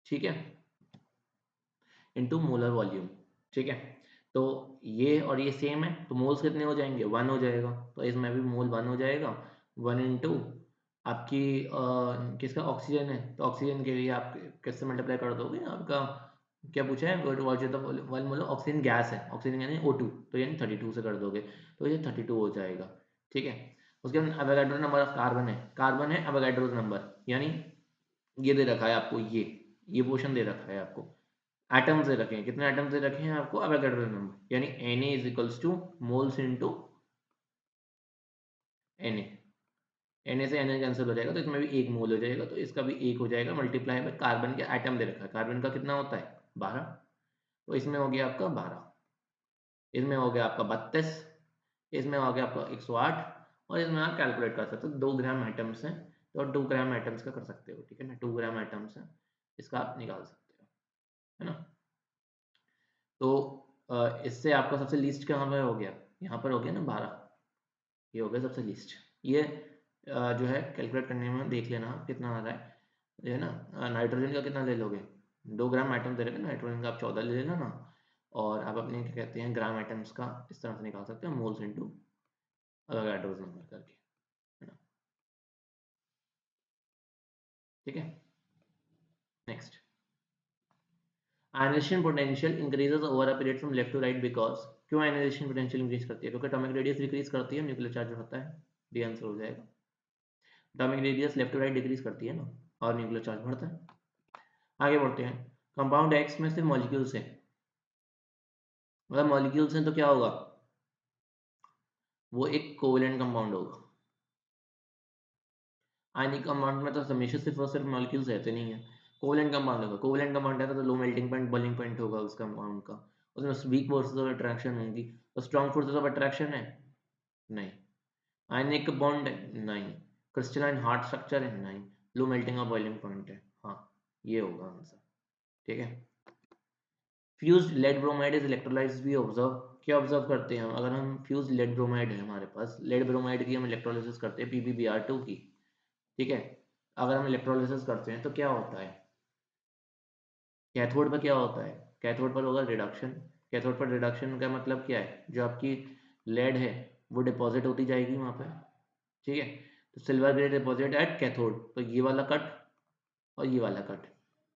ठीक है, इनटू मोलर वॉल्यूम। ठीक है, तो ये और ये सेम है, तो मोल्स कितने हो जाएंगे 1 हो जाएगा, तो इसमें भी मोल 1 हो जाएगा। 1 इंटू आपकी किसका ऑक्सीजन है, तो ऑक्सीजन के लिए आप किससे मल्टीप्लाई कर दोगे, आपका क्या पूछा है, वन मोल ऑक्सीजन गैस है, ऑक्सीजन यानी O2, तो यानी 32 से कर दोगे तो ये 32 हो जाएगा। ठीक है, उसके बाद एवोगैड्रो नंबर ऑफ कार्बन है, कार्बन है एवोगैड्रो नंबर, यानी ये दे रखा है आपको, ये पोर्शन दे रखा है आपको, एटम्स दे रखे हैं, कितने एटम्स दे रखे हैं आपको, एवोगैड्रो नंबर, यानी Na is equals two moles into Na, Na से Na कैंसिल हो जाएगा तो इसमें भी 1 मोल हो जाएगा, तो इसका भी 1 हो जाएगा, मल्टीप्लाई में कार्बन के एटम दे रखा है, कार्बन का कितना होता है 12, तो इसमें हो गया आपका 12, इसमें हो गया आपका 32, इसमें हो गया आपका 108, और इसमें आप कैलकुलेट कर सकते हो 2 ग्राम एटम्स हैं, तो 2 ग्राम एटम्स का कर सकते हो। ठीक है ना, 2 ग्राम एटम्स हैं, इसका आप निकाल सकते हो, है ना। तो इससे आपका सबसे लीस्ट कहाँ पर हो गया, यहाँ पर हो गया ना 12, ये हो गया सबसे लीस्ट। ये जो है कैलकुलेट करने में देख लेना कितना आ रहा है, जो है ना। नाइट्रोजन का कितना ले लोगे, 2 ग्राम एटम दे रहे हैं नाइट्रोजन का, आप 14 ले लेना ना, और आप अपने क्या कहते हैं ग्राम एटम्स का इस तरह से निकाल सकते हैं, मोल्स इनटू एवोगैड्रोस नंबर करके, है ना। ठीक है, next, ionisation potential increases over a period from left to right because, क्यों आयनाइजेशन पोटेंशियल इंक्रीज करती है, क्योंकि एटॉमिक रेडियस डिक्रीज करती है, न्यूक्लियर चार्ज बढ़ता है, डी आंसर हो जाएगा। Atomic radius left to right decrease करती है ना, और न्यूक्लियर चार्ज बढ़ता है। आगे बढ़ते हैं, कंपाउंड एक्स में सिर्फ मॉलिक्यूल्स है, अगर मॉलिक्यूल्स हैं तो क्या होगा, वो एक कोवेलेंट कंपाउंड होगा। आयनिक कंपाउंड में तो हमेशा सिर्फ और सिर्फ मॉलिक्यूल्स रहते नहीं है, कोवेलेंट कंपाउंड होगा, कोवेलेंट कंपाउंड है तो low melting point boiling point होगा उस कंपाउंड का, उसमें वीक फोर्सेस ऑफ अट्रैक्शन होंगी, तो स्ट्रॉन्ग फोर्सेस ऑफ अट्रैक्शन है नहीं, आयनिक बॉन्ड है नहीं, क्रिस्टलाइन हार्ड स्ट्रक्चर है नहीं, लो मेल्टिंग और बॉइलिंग पॉइंट है, हाँ ये होगा आंसर। ठीक है, fused lead bromide is electrolytes भी ऑब्जर्व, क्या ऑब्जर्व करते हैं हम, अगर हम फ्यूज लेड ब्रोमाइड है हमारे पास, लेड ब्रोमाइड की हम इलेक्ट्रोलाइसिस करते हैं PbBr2 की, ठीक है, अगर हम इलेक्ट्रोलाइसिस करते हैं तो क्या होता है, कैथोड पर क्या होता है, कैथोड पर होगा रिडक्शन, कैथोड पर रिडक्शन का मतलब क्या है, जो आपकी लेड है वो डिपॉजिट होती जाएगी वहाँ पे, ठीक है, तो silver grade deposit at cathode, तो ये वाला कट और ये वाला कट,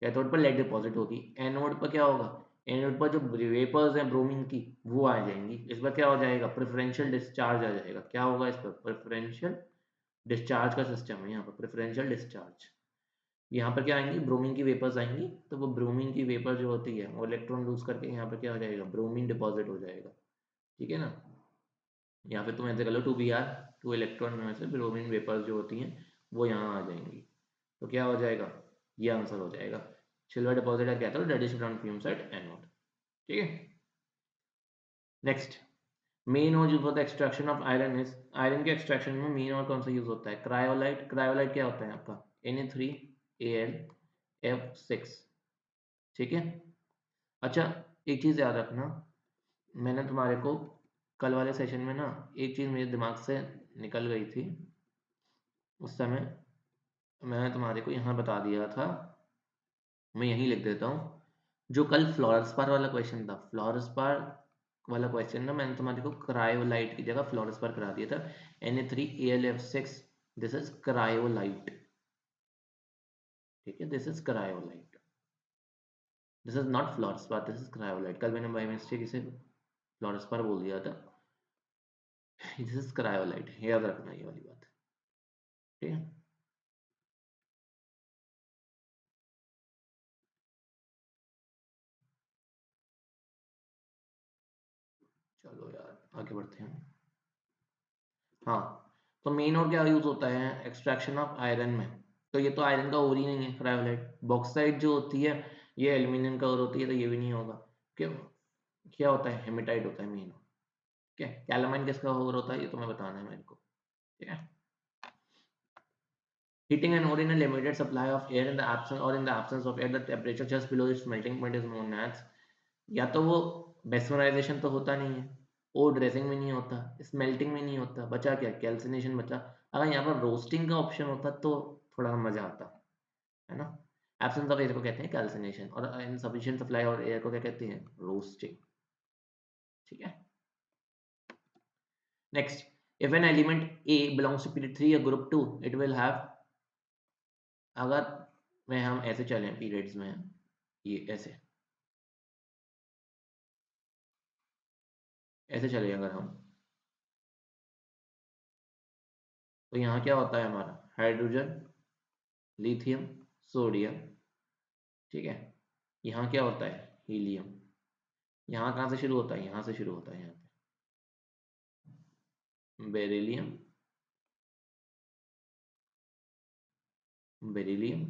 कैथोड पर लेड डिपॉजिट होगी, एनोड पर क्या होगा, एनोड पर जो वेपर्स हैं ब्रोमीन की वो आ जाएंगी, इस पर क्या हो जाएगा, प्रेफरेंशियल डिस्चार्ज आ जाएगा, क्या होगा इस पर, प्रेफरेंशियल डिस्चार्ज का सिस्टम है यहाँ पर, प्रेफरेंशियल डिस्चार्ज, यहाँ पर क्या आएंगी, ब्रोमीन की वेपर्स आएंगी, तो वो ब्रोमीन की वेपर जो होती है वो इलेक्ट्रॉन लूज करके यहाँ पर क्या हो जाएगा, ब्रोमीन डिपॉजिट हो जाएगा, ठीक है ना, या फिर तुम ऐसे कर लो 2Br, 2 इलेक्ट्रॉन में से ब्रोमीन वेपर्स जो होती हैं वो यहाँ आ जाएंगी, तो क्या हो जाएगा, ये आंसर हो जाएगा, सिल्वर डिपॉजिट है cathode, reddish brown fumes at anode, ठीक है। Next, main ore use for the extraction of iron is, iron के एक्सट्रैक्शन में मेन और कौन सा यूज होता है, क्रायोलाइट, क्रायोलाइट क्या होता है आपका, Na3Al F6, ठीक है। अच्छा, एक चीज याद रखना, मैंने तुम्हारे को कल वाले सेशन में ना एक चीज मेरे दिमाग से निकल गई थी, उस समय मैंने तुम्हारे को यहाँ बता दिया था, मैं यहीं लिख देता हूँ, जो कल फ्लोरस्पार वाला क्वेश्चन था, फ्लोरस्पार वाला क्वेश्चन ना मैंने तुम्हारे को क्रायोलाइट की जगह फ्लोरस्पार करा दिया था, Na3Al F6, this is cryolite, ठीक है, this is cryolite, this is not fluorspar, this is cryolite, कल मैंने बाय मिस्टेक इसे फ्लोरस्पार बोल दिया था, दिस इज क्रायोलाइट, याद रखना ये वाली बात, ठीक है। चलो यार आगे बढ़ते हैं, हाँ, तो मेन और क्या यूज होता है एक्सट्रैक्शन ऑफ आयरन में, तो ये तो आयरन का और ही नहीं है क्रायोलाइट, बॉक्साइट जो होती है ये एल्यूमिनियम का और होती है, तो ये भी नहीं होगा, क्यों, क्या होता है, हेमेटाइट होता है मेन, ठीक है, कैलामाइन किसका और होता है ये तुम्हें बताना है मेरे को, ठीक है। Heating an ore in a limited supply of air in the absence or in the absence of air, the temperature just below its melting point is known as, या तो वो बेस्मराइजेशन तो होता नहीं है, और ड्रेसिंग में नहीं होता, स्मेल्टिंग में नहीं होता, बचा क्या, कैल्सिनेशन बचा, अगर यहाँ पर रोस्टिंग का ऑप्शन होता तो थोड़ा मजा आता है ना, एब्सेंस ऑफ एयर को कहते हैं कैल्सिनेशन, और इनसफिशिएंट सप्लाई और एयर को क्या कहते हैं, रोस्टिंग, ठीक है। Next, if an element A belongs to period 3 or group 2, it will have, अगर मैं हम ऐसे चलें पीरियड्स में, ये ऐसे ऐसे चले अगर हम, तो यहाँ क्या होता है हमारा, हाइड्रोजन, लिथियम, सोडियम, ठीक है, यहाँ क्या होता है, हीलियम, यहाँ कहाँ से शुरू होता है, यहाँ से शुरू होता है, यहाँ पे बेरिलियम, बेरिलियम,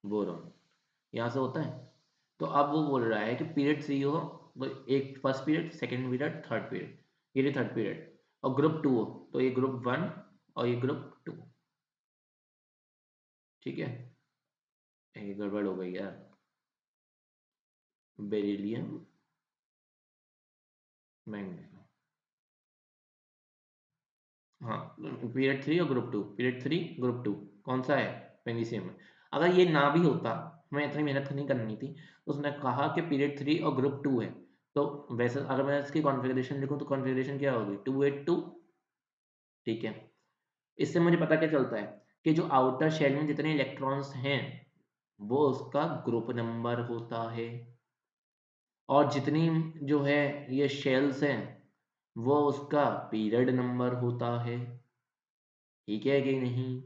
बोरॉन, यहाँ से होता है, तो अब वो बोल रहा है कि पीरियड 3 हो, तो एक first period, second period, third period, ये थर्ड पीरियड, और ग्रुप 2 हो तो ये ग्रुप 1 और ये ग्रुप 2, ठीक है, ये गड़बड़ हो गई यार, बेरिलियम, मैग्नीशियम, हाँ, पीरियड 3 और ग्रुप 2, पीरियड 3 ग्रुप 2 कौन सा है, मैग्नीशियम है, अगर ये ना भी होता, हमें इतनी मेहनत नहीं करनी थी, उसने कहा कि पीरियड 3 और ग्रुप 2 है, तो वैसे अगर मैं इसकी कॉन्फ़िगरेशन लिखूं तो कॉन्फ़िगरेशन क्या होगी, 282, ठीक है, इससे मुझे पता क्या चलता है कि जो आउटर शेल में जितने इलेक्ट्रॉन्स हैं वो उसका ग्रुप नंबर होता है, और जितनी जो है ये शेल्स हैं वो उसका पीरियड नंबर होता है, ठीक है कि नहीं,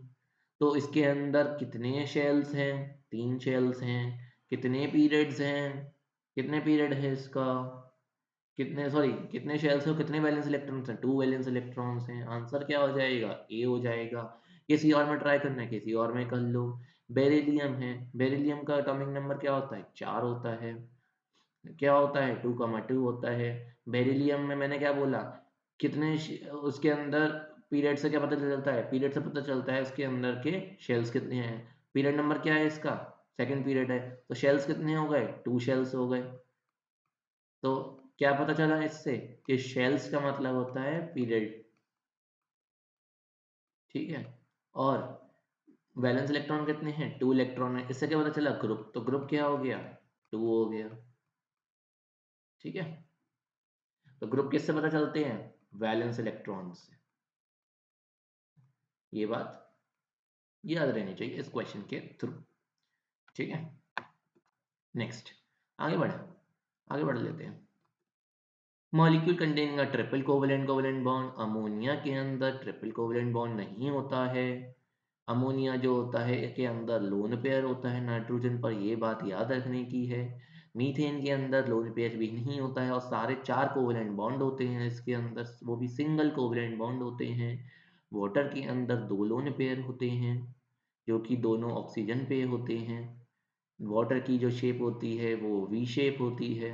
तो इसके अंदर कितने शेल्स हैं, 3 शेल्स हैं, कितने पीरियड्स हैं, कितने पीरियड है इसका, कितने सॉरी कितने शेल्स हैं, कितने वैलेंस इलेक्ट्रॉन्स हैं, 2 वैलेंस इलेक्ट्रॉन्स हैं, आंसर क्या हो जाएगा, ए हो जाएगा। किसी और में ट्राई करना है किसी और में कर लो, बेरिलियम है, बेरिलियम का एटॉमिक नंबर क्या होता है, 4 होता है, क्या होता है 2,2 होता है। बेरिलियम में मैंने क्या बोला, कितने उसके अंदर पीरियड से क्या पता चलता है, पीरियड से पता चलता है उसके अंदर के शेल्स कितने हैं। पीरियड नंबर क्या है इसका, सेकंड पीरियड है, तो शेल्स कितने हो गए, 2 शेल्स हो गए। तो क्या पता चला इससे कि शेल्स का मतलब होता है पीरियड, ठीक है। और वैलेंस इलेक्ट्रॉन कितने हैं, 2 इलेक्ट्रॉन है। इससे क्या पता चला, ग्रुप, तो ग्रुप क्या हो गया, 2 हो गया, ठीक है। तो ग्रुप किससे पता चलते हैं, वैलेंस इलेक्ट्रॉन से। ये बात याद रहनी चाहिए इस क्वेश्चन के थ्रू, ठीक है। नेक्स्ट, आगे बढ़े, आगे बढ़ लेते हैं। Molecule containing a triple covalent covalent bond, ammonia के अंदर ट्रिपल कोवेलेंट बॉन्ड नहीं होता है। अमोनिया जो होता है के अंदर लोन पेयर होता है नाइट्रोजन पर, ये बात याद रखने की है। मीथेन के अंदर लोन पेयर भी नहीं होता है और सारे 4 कोवेलेंट बॉन्ड होते हैं इसके अंदर, वो भी सिंगल कोवेलेंट बॉन्ड होते हैं। वाटर के अंदर 2 लोन पेयर होते हैं जो कि दोनों ऑक्सीजन पे होते हैं। वाटर की जो शेप होती है वो वी शेप होती है।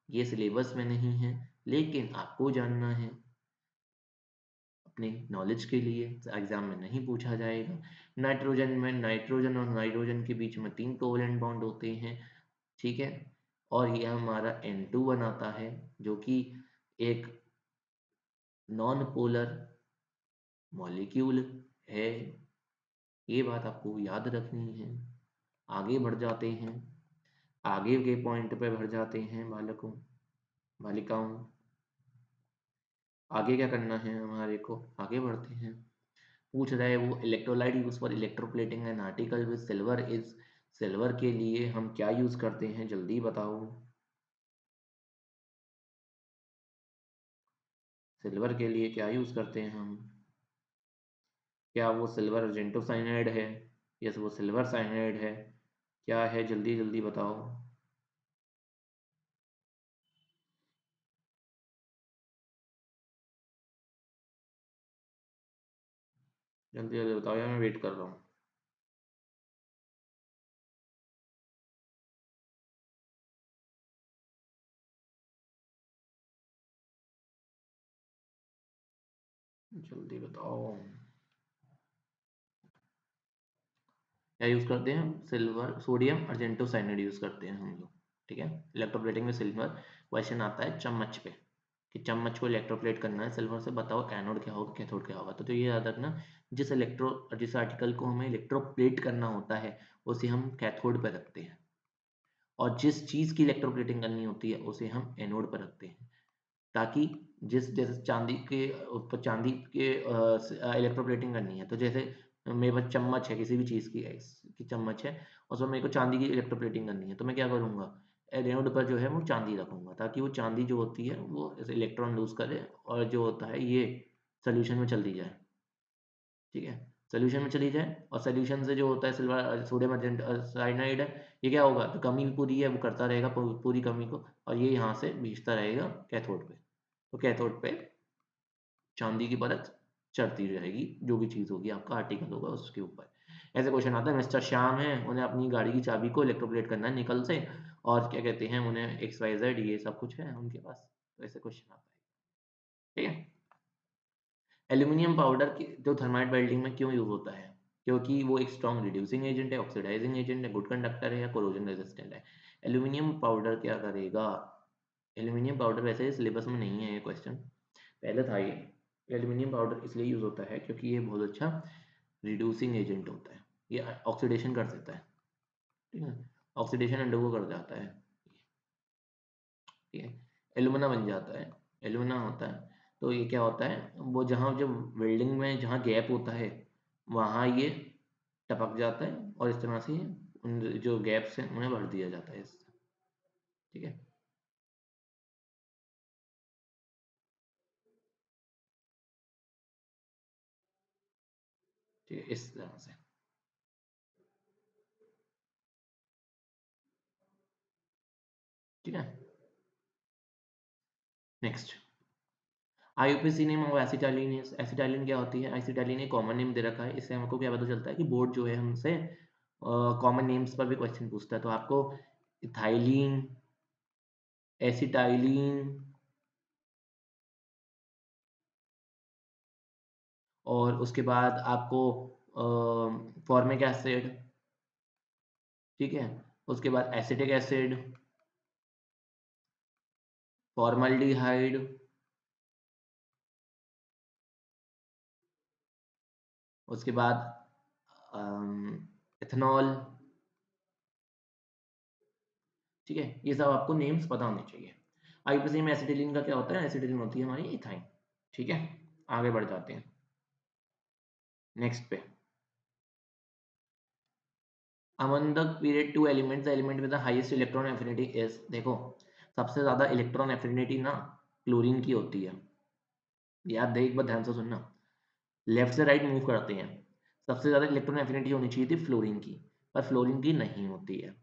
ये सिलेबस में नहीं है लेकिन आपको जानना है अपने नॉलेज के लिए, एग्जाम में नहीं पूछा जाएगा। नाइट्रोजन में नाइट्रोजन और नाइट्रोजन के बीच में 3 कोवेलेंट बॉन्ड होते हैं, ठीक है। और ये हमारा N2 बनाता है जो कि एक नॉन पोलर मॉलिक्यूल है। ये बात आपको याद रखनी है। आगे बढ़ जाते हैं, आगे के पॉइंट पे बढ़ जाते हैं बालकों बालिकाओं। आगे क्या करना है हमारे को, आगे बढ़ते हैं। पूछ रहा है वो electrolyte use for electroplating an article with silver is, silver के लिए हम क्या यूज करते हैं, जल्दी बताओ। सिल्वर के लिए क्या यूज करते हैं हम, क्या वो सिल्वर अर्जेंटो साइनाइड है, यस वो सिल्वर साइनाइड है, क्या है जल्दी जल्दी बताओ। जल्दी जल्दी बताओ यार, मैं वेट कर रहा हूँ। जल्दी बताओ, क्या यूज करते हैं हम, silver sodium argento cyanide use करते हैं हम लोग, ठीक है। इलेक्ट्रोप्लेटिंग में सिल्वर, क्वेश्चन आता है चम्मच पे कि चम्मच को इलेक्ट्रोप्लेट करना है सिल्वर से, बताओ एनोड क्या होगा कैथोड क्या होगा। तो ये याद रखना, जिस आर्टिकल को हमें इलेक्ट्रोप्लेट करना होता है उसे हम कैथोड पे रखते हैं, और जिस चीज़ की इलेक्ट्रोप्लेटिंग करनी होती है उसे हम एनोड पर रखते हैं। ताकि जिस जैसे चांदी के ऊपर चांदी के इलेक्ट्रोप्लेटिंग करनी है, तो जैसे मेरे पास चम्मच है किसी भी चीज़ की चम्मच है, उसमें मेरे को चांदी की इलेक्ट्रोप्लेटिंग करनी है, तो मैं क्या करूँगा, एनोड पर जो है वो चांदी रखूंगा ताकि वो चांदी जो होती है वो इलेक्ट्रॉन लूज करे और जो होता है ये सोल्यूशन में चली जाए, ठीक है। सोल्यूशन में चली जाए और सोल्यूशन से जो होता है सिल्वर सोडियम साइनाइड है, ये क्या होगा, तो कमी पूरी है वो करता रहेगा पूरी कमी को, और ये यहाँ से भेजता रहेगा कैथोड पे। तो कैथोड पे चांदी की परत चढ़ती रहेगी, जो भी चीज़ होगी आपका आर्टिकल होगा उसके ऊपर। ऐसे क्वेश्चन आता है, मिस्टर श्याम है, उन्हें अपनी गाड़ी की चाबी को इलेक्ट्रोप्लेट करना है निकल से, और क्या कहते हैं उन्हें एक्स वाई जेड ये सब कुछ है उनके पास, तो ऐसे क्वेश्चन आता है, ठीक है। एल्यूमिनियम पाउडर की जो थर्माइट वेल्डिंग में क्यों यूज होता है, क्योंकि वो एक स्ट्रॉन्ग रिड्यूसिंग एजेंट है, ऑक्सीडाइजिंग एजेंट है, गुड कंडक्टर है या कोरोजन रेजिस्टेंट है। एल्यूमिनियम पाउडर क्या करेगा, एल्यूमिनियम पाउडर वैसे सिलेबस में नहीं है ये क्वेश्चन, पहले था ये। एल्यूमिनियम पाउडर इसलिए यूज होता है क्योंकि ये बहुत अच्छा रिड्यूसिंग एजेंट होता है, ये ऑक्सीडेशन कर देता है, ठीक है, ऑक्सीडेशन अंडरगो कर जाता है, ठीक है, एलुमिना बन जाता है, एलुमिना होता है। तो ये क्या होता है, वो जहाँ जब वेल्डिंग में जहाँ गैप होता है वहाँ ये टपक जाता है और इस तरह से उन जो गैप्स हैं उन्हें भर दिया जाता है इससे, ठीक है, ठीक है, इस तरह से, ठीक है। Next, IUPAC name of acetylene, acetylene क्या होती है, एसिटाइलिन एक कॉमन नेम दे रखा है, इससे हमको क्या पता चलता है कि बोर्ड जो है हमसे कॉमन नेम्स पर भी क्वेश्चन पूछता है, तो आपको इथाइलिन एसिटाइलिन और उसके बाद आपको फॉर्मिक एसिड, ठीक है, उसके बाद एसिटिक एसिड, फॉर्मल्डिहाइड, उसके बाद इथेनॉल, ठीक है, ये सब आपको नेम्स पता होने चाहिए। आईपीसी में एसिटिलीन का क्या होता है, एसिटिलीन होती है हमारी इथाइन, ठीक है। आगे बढ़ जाते हैं नेक्स्ट पे। among the period two elements, the element with the highest electron affinity is, देखो सबसे ज्यादा इलेक्ट्रॉन एफिनिटी ना क्लोरीन की होती है, याद दे एक बार ध्यान से सुनना, लेफ्ट से राइट मूव करते हैं, सबसे ज्यादा इलेक्ट्रॉन एफिनिटी होनी चाहिए थी फ्लोरीन की, पर फ्लोरीन की नहीं होती है,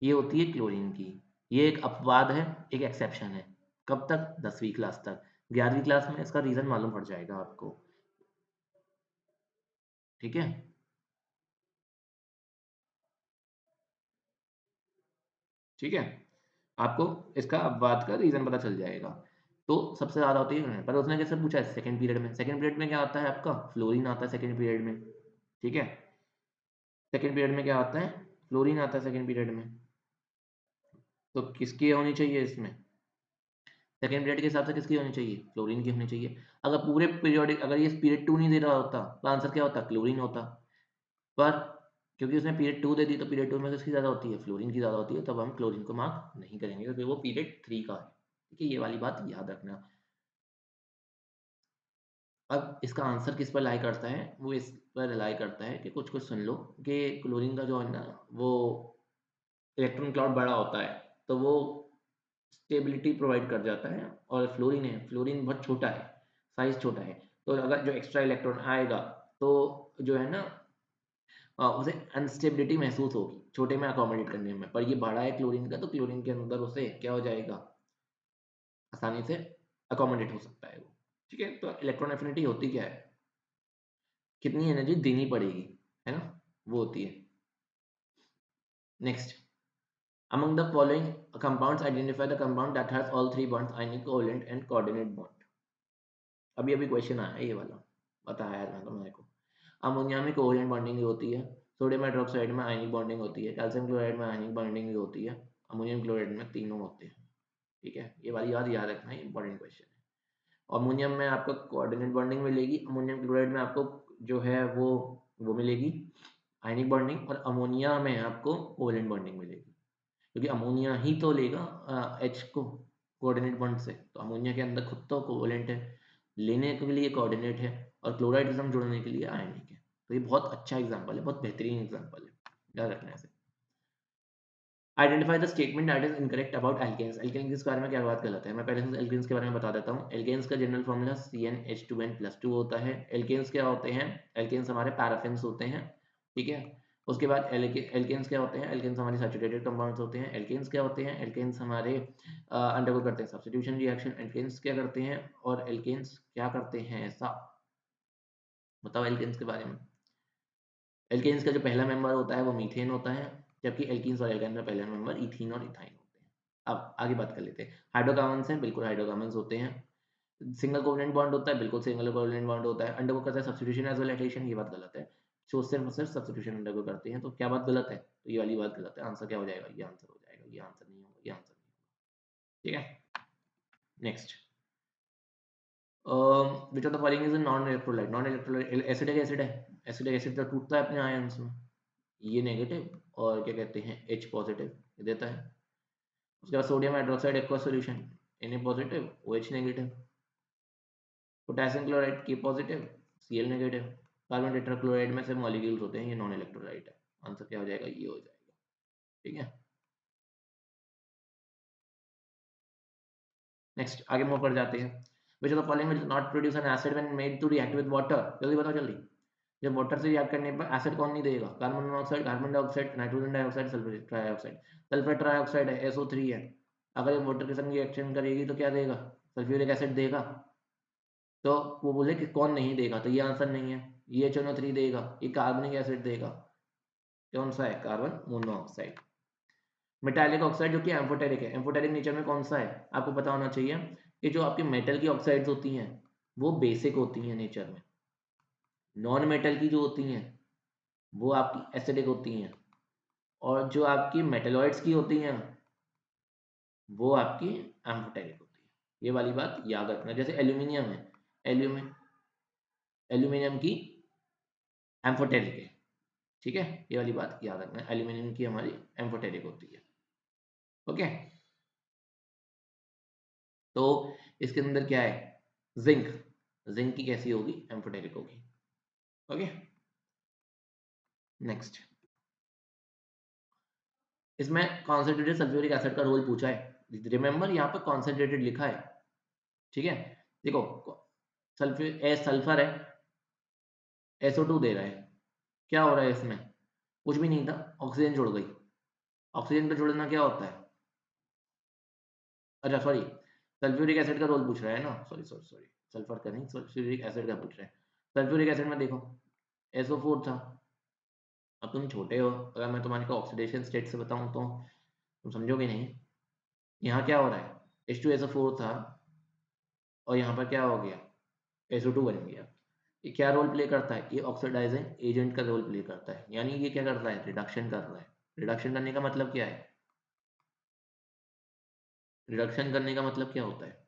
ये होती है क्लोरीन की। ये एक अपवाद है, एक एक्सेप्शन है। कब तक? 10वीं क्लास तक। 11वीं क्लास में इसका रीजन मालूम पड़ जाएगा आपको, ठीक है। ठीक है, आपको इसका अपवाद का रीजन पता चल जाएगा। तो सबसे ज्यादा होती है, पर उसने कैसे पूछा है? सेकंड पीरियड में। सेकंड पीरियड में क्या आता है आपका? फ्लोरीन आता है सेकंड पीरियड में, ठीक है। सेकंड पीरियड में क्या आता है? फ्लोरीन आता है सेकंड पीरियड में। तो किसकी होनी चाहिए इसमें? सेकंड पीरियड के हिसाब से किसकी होनी चाहिए? फ्लोरीन की होनी चाहिए। अगर पूरे पीरियोडिक, अगर ये पीरियड 2 नहीं दे रहा होता तो आंसर क्या होता? क्लोरीन होता। पर क्योंकि उसने पीरियड 2 दे दी, तो पीरियड 2 में किसकी ज़्यादा होती है? फ्लोरीन की ज़्यादा होती है, तब हम क्लोरीन को मार्क नहीं करेंगे क्योंकि वो पीरियड 3 का है, ठीक है। ये वाली बात याद रखना। अब इसका आंसर किस पर लाई करता है? वो इस पर लाई करता है कि कुछ कुछ सुन लो, कि क्लोरीन का जो है ना वो इलेक्ट्रॉन क्लाउड बड़ा होता है, तो वो स्टेबिलिटी प्रोवाइड कर जाता है। और फ्लोरीन है, फ्लोरीन बहुत छोटा है, साइज छोटा है, तो अगर जो एक्स्ट्रा इलेक्ट्रॉन आएगा तो जो है ना उसे अनस्टेबिलिटी महसूस होगी छोटे में अकोमोडेट करने में। पर ये बड़ा है क्लोरीन का, तो क्लोरीन के अंदर उसे क्या हो जाएगा? आसानी से अकोमोडेट हो सकता है वो, ठीक है। तो इलेक्ट्रॉन एफिनिटी होती क्या है? कितनी एनर्जी देनी पड़ेगी, है ना, वो होती है। Next, among the following compounds identify the compound that has all three bonds, ionic, covalent and coordinate bond। अभी अभी क्वेश्चन आया ये वाला, बताया यार मैं तो मेरे को। अमोनिया में कोवेलेंट बॉन्डिंग होती है, सोडियम हाइड्रोक्साइड में आयनिक बॉन्डिंग होती है, कैल्शियम क्लोराइड में आयनिक बॉन्डिंग होती है, अमोनियम क्लोराइड में तीनों होते हैं, ठीक है। ये वाली याद रखना है, इंपॉर्टेंट क्वेश्चन है। अमोनियम में आपको कोऑर्डिनेट बॉन्डिंग मिलेगी, अमोनियम क्लोराइड में आपको जो है वो मिलेगी आयनिक बॉन्डिंग, और अमोनिया में आपको कोवेलेंट बॉन्डिंग मिलेगी, क्योंकि अमोनिया ही तो लेगा H को कोऑर्डिनेट बॉन्ड से। तो अमोनिया के अंदर खुद तो कोवेलेंट है, लेने के लिए कोऑर्डिनेट है, और क्लोराइड एटम जोड़ने के लिए आयनिक है। तो ये बहुत अच्छा एग्जांपल है, बहुत बेहतरीन एग्जांपल है, याद रखना है इसे। Identify the statement that is incorrect about alkanes. Alkanes के बारे में क्या बात गलत है? मैं पहले से एल्केन्स के बारे में बता देता हूँ। एल्केन्स का जनरल फॉर्मूला CnH2n+2 होता है। एल्केन्स क्या होते हैं? एल्केन्स हमारे पैराफिन्स होते हैं, ठीक है। उसके बाद एल्केन्स क्या होते हैं? एल्केन्स हमारे सैचुरेटेड कंपाउंड्स होते हैं। एल्केन्स क्या होते हैं? एल्केन्स हमारे अंडरगो करते हैं सब्स्टिट्यूशन रिएक्शन। एल्केन्स क्या करते हैं और एल्केन्स क्या करते हैं, ऐसा बताओ एल्केन्स के बारे में। एल्केन्स का जो पहला मेंबर होता है वो मीथेन होता है, जबकि एल्कीन्स और एल्काइन में पहला मेंबर इथीन और इथाइन होते हैं। अब आगे बात कर लेते हैं। हाइड्रोकार्बन्स हैं, बिल्कुल हाइड्रोकार्बन्स होते हैं। सिंगल कोवलेंट बॉन्ड होता है, बिल्कुल सिंगल कोवलेंट बॉन्ड होता है। अंडरगो करता है सब्स्टिट्यूशन एज वेल एडिशन, ये बात गलत है। जो सिर्फ और सिर्फ सब्स्टिट्यूशन अंडरगो करते हैं, तो क्या बात गलत है? तो ये वाली बात गलत है। आंसर क्या हो जाएगा? ये आंसर हो जाएगा, ये आंसर नहीं होगा, ये आंसर नहीं होगा, ठीक है। Next, which of the following is a non electrolyte. Non electrolyte acidic acid है, एसिडिक एसिड तो टूटता है अपने आयंस में, ये नेगेटिव और क्या कहते हैं H पॉजिटिव देता है। उसके बाद sodium hydroxide aqueous solution, Na positive OH negative, potassium chloride K positive Cl negative. Carbon tetrachloride में से मॉलिक्यूल्स होते हैं, ये नॉन इलेक्ट्रोलाइट है। आंसर क्या हो जाएगा? ये हो जाएगा, ठीक है। नेक्स्ट आगे मूव कर जाते हैं। Which of the following will not produce an acid when made to react with water. जल्दी बताओ जल्दी। जब वाटर से रिएक्ट करने पर एसिड कौन नहीं देगा? Carbon monoxide, carbon dioxide, nitrogen dioxide, sulphur trioxide. Sulphur trioxide है, SO3 है। अगर ये वाटर के संग रिएक्शन करेगी तो क्या देगा? सल्फ्यूरिक एसिड देगा। तो वो बोले कि कौन नहीं देगा, तो ये आंसर नहीं है। ये HNO3 देगा, ये कार्बनिक एसिड देगा। कौन सा है? Carbon monoxide. मेटालिक ऑक्साइड जो कि एम्फोटेरिक है। एम्फोटेरिक नेचर में कौन सा है आपको पता होना चाहिए कि जो आपकी मेटल की ऑक्साइड्स होती हैं वो बेसिक होती हैं नेचर में, नॉन मेटल की जो होती हैं वो आपकी एसिडिक होती हैं, और जो आपकी मेटलॉइड्स की होती हैं वो आपकी एम्फोटेरिक होती है। ये वाली बात याद रखना। जैसे एल्यूमिनियम है, एल्यूमिनियम एल्यूमिनियम की एम्फोटेरिक है, ठीक है, ये वाली बात याद रखना, एल्यूमिनियम की हमारी एम्फोटेरिक होती है। ओके, तो इसके अंदर क्या है, जिंक, जिंक की कैसी होगी, एम्फोटेरिक होगी। ओके, नेक्स्ट, इसमें कॉन्सेंट्रेटेड सल्फ्यूरिक एसिड का रोल पूछा है। रिमेंबर यहाँ पर कॉन्सेंट्रेटेड लिखा है, ठीक है। देखो सल्फर है, SO2 दे रहा है, क्या हो रहा है इसमें, कुछ भी नहीं था, ऑक्सीजन जुड़ गई। ऑक्सीजन का जुड़ना क्या होता है, अच्छा सॉरी, सल्फ्यूरिक एसिड का रोल पूछ रहा है ना, सॉरी सॉरी सॉरी, सल्फर का नहीं, सल्फ्यूरिक एसिड का पूछ रहा है। सल्फ्यूरिक एसिड में देखो SO4 था। अब तुम छोटे हो, अगर मैं तुम्हारे को ऑक्सीडेशन स्टेट से बताऊं तो तुम समझोगे नहीं। यहाँ क्या हो रहा है, H2SO4 था और यहाँ पर क्या हो गया, SO2 बन गया। ये क्या रोल प्ले करता है, ये ऑक्सीडाइजिंग एजेंट का रोल प्ले करता है, यानी ये क्या कर रहा है, रिडक्शन कर रहा है। रिडक्शन करने का मतलब क्या है, रिडक्शन करने का मतलब क्या होता है,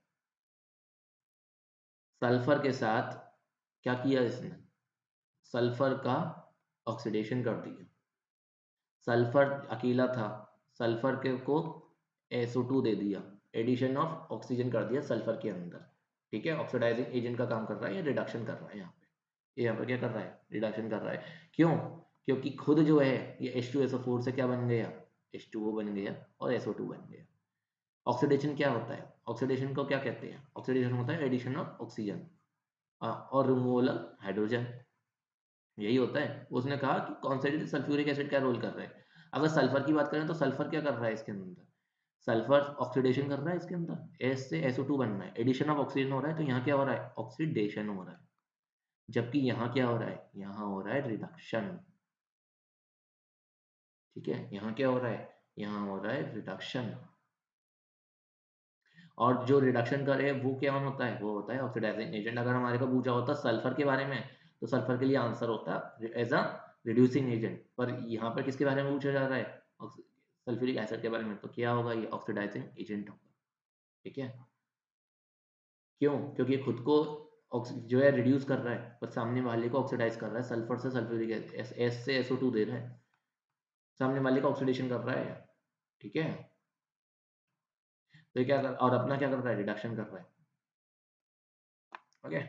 सल्फर के साथ क्या किया इसने, सल्फर का ऑक्सीडेशन कर दिया। सल्फर अकेला था, सल्फर के को SO2 दे दिया, एडिशन ऑफ ऑक्सीजन कर दिया सल्फर के अंदर, ठीक है। ऑक्सीडाइजिंग एजेंट का काम कर रहा है, या रिडक्शन कर रहा है यहाँ पे, ये यहाँ पर क्या कर रहा है, रिडक्शन कर रहा है। क्यों, क्योंकि खुद जो है ये H2SO4 से क्या बन गया, H2O बन गया और SO2 बन गया। ऑक्सीडेशन क्या होता है, ऑक्सीडेशन को क्या कहते हैं, ऑक्सीडेशन होता है एडिशन ऑफ ऑक्सीजन और रिमूवल ऑफ हाइड्रोजन, यही होता है। उसने कहा कि कॉन्सेंट्रेटेड सल्फ्यूरिक एसिड क्या रोल कर रहा है। अगर सल्फर की बात करें तो सल्फर क्या कर रहा है इसके अंदर, सल्फर ऑक्सीडेशन कर रहा है इसके अंदर, S से SO2 बन रहा है, एडिशन ऑफ ऑक्सीजन हो रहा है, तो यहाँ क्या हो रहा है, ऑक्सीडेशन हो रहा है। जबकि यहाँ क्या हो रहा है, यहाँ हो रहा है रिडक्शन, ठीक है। यहाँ क्या हो रहा है, यहाँ हो रहा है रिडक्शन, और जो रिडक्शन करे वो क्या होता है, वो होता है ऑक्सीडाइजिंग एजेंट। अगर हमारे को पूछा होता सल्फर के बारे में तो सल्फर के लिए आंसर होता एज अ रिड्यूसिंग एजेंट, पर यहाँ पर किसके बारे में पूछा जा रहा है, सल्फ्यूरिक एसिड के बारे में, तो क्या होगा, ये ऑक्सीडाइजिंग एजेंट होगा, ठीक है। क्यों, क्योंकि खुद को जो है रिड्यूस कर रहा है, पर सामने वाले को ऑक्सीडाइज कर रहा है, सल्फर से सल्फ्यूरिक एस से SO2 दे रहा है, सामने वाले का ऑक्सीडेशन कर रहा है, ठीक है। तो ये क्या कर, और अपना क्या कर रहा है, रिडक्शन कर रहा है। Okay,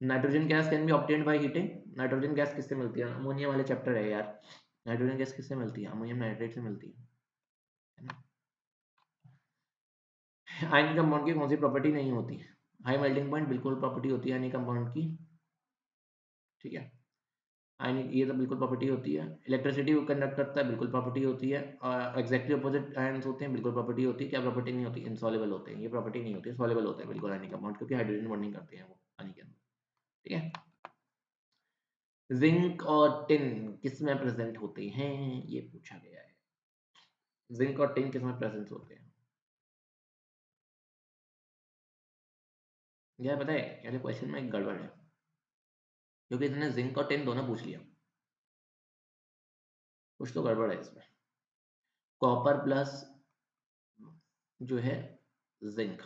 nitrogen gas can be obtained by heating. Nitrogen gas किससे मिलती है, अमोनिया वाले चैप्टर है यार। नाइट्रोजन गैस किससे मिलती है, अमोनियम नाइट्रेट से मिलती है ना। आयनिक कंपाउंड की कौन सी प्रॉपर्टी नहीं होती है, हाई मेल्टिंग पॉइंट बिल्कुल प्रॉपर्टी होती है आयनिक कंपाउंड की, ठीक है। आयनिक ये तो बिल्कुल प्रॉपर्टी होती है। इलेक्ट्रिसिटी को कंडक्ट करता है, बिल्कुल प्रॉपर्टी होती है। एग्जैक्टली अपोजिट आयंस होते हैं, बिल्कुल प्रॉपर्टी होती है। क्या प्रॉपर्टी नहीं होती, इनसॉल्युबल होते हैं, ये प्रॉपर्टी नहीं होती, सॉल्युबल होता है बिल्कुल आयनिक कंपाउंड, क्योंकि हाइड्रोजन बॉन्डिंग करते हैं वो पानी के अंदर, ठीक है। जिंक और टिन किस में प्रेजेंट होते हैं, ये पूछा गया है। जिंक और टिन किस में प्रेजेंट होते हैं, यह पता है, यार क्वेश्चन में एक गड़बड़ है, क्योंकि इसने जिंक और टिन दोनों पूछ लिया, कुछ तो गड़बड़ है इसमें। कॉपर प्लस जो है जिंक,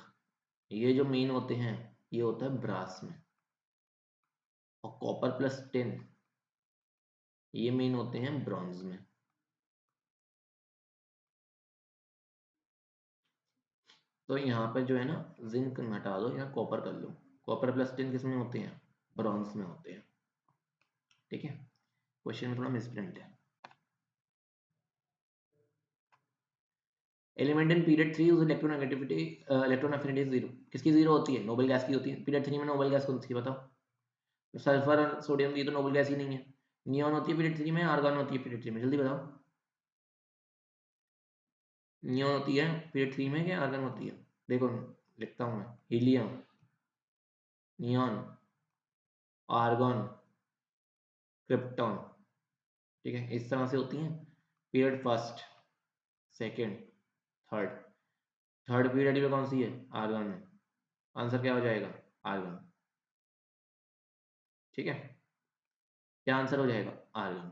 ये जो मेन होते हैं, ये होता है ब्रास में, और कॉपर प्लस टिन ये मेन होते हैं ब्रॉन्ज में। तो यहाँ पे जो है ना, जिंक हटा दो, यहाँ कॉपर कर लो। कॉपर प्लस टिन किस में होते हैं, ब्रॉन्ज में होते हैं, ठीक है। क्वेश्चन में थोड़ा मिसप्रिंट है। एलिमेंट इन पीरियड 3 उस इलेक्ट्रोनेगेटिविटी, इलेक्ट्रॉन एफिनिटी 0, किसकी 0 होती है, नोबल गैस की होती है। पीरियड 3 में नोबल गैस कौन सी बताओ, सल्फर और सोडियम की तो नोबल गैस ही नहीं है। नियॉन होती है पीरियड 3 में, आर्गन होती है पीरियड 3 में, जल्दी बताओ। नियॉन होती है पीरियड 3 में, क्या आर्गन होती है, देखो लिखता हूँ मैं, हीलियम, नियॉन, आर्गन, क्रिप्टॉन, ठीक है, इस तरह से होती हैं period first. Second, third. Third period में कौन सी है? आर्गन। आंसर क्या हो जाएगा? आर्गन। ठीक है, क्या आंसर हो जाएगा? आर्गन।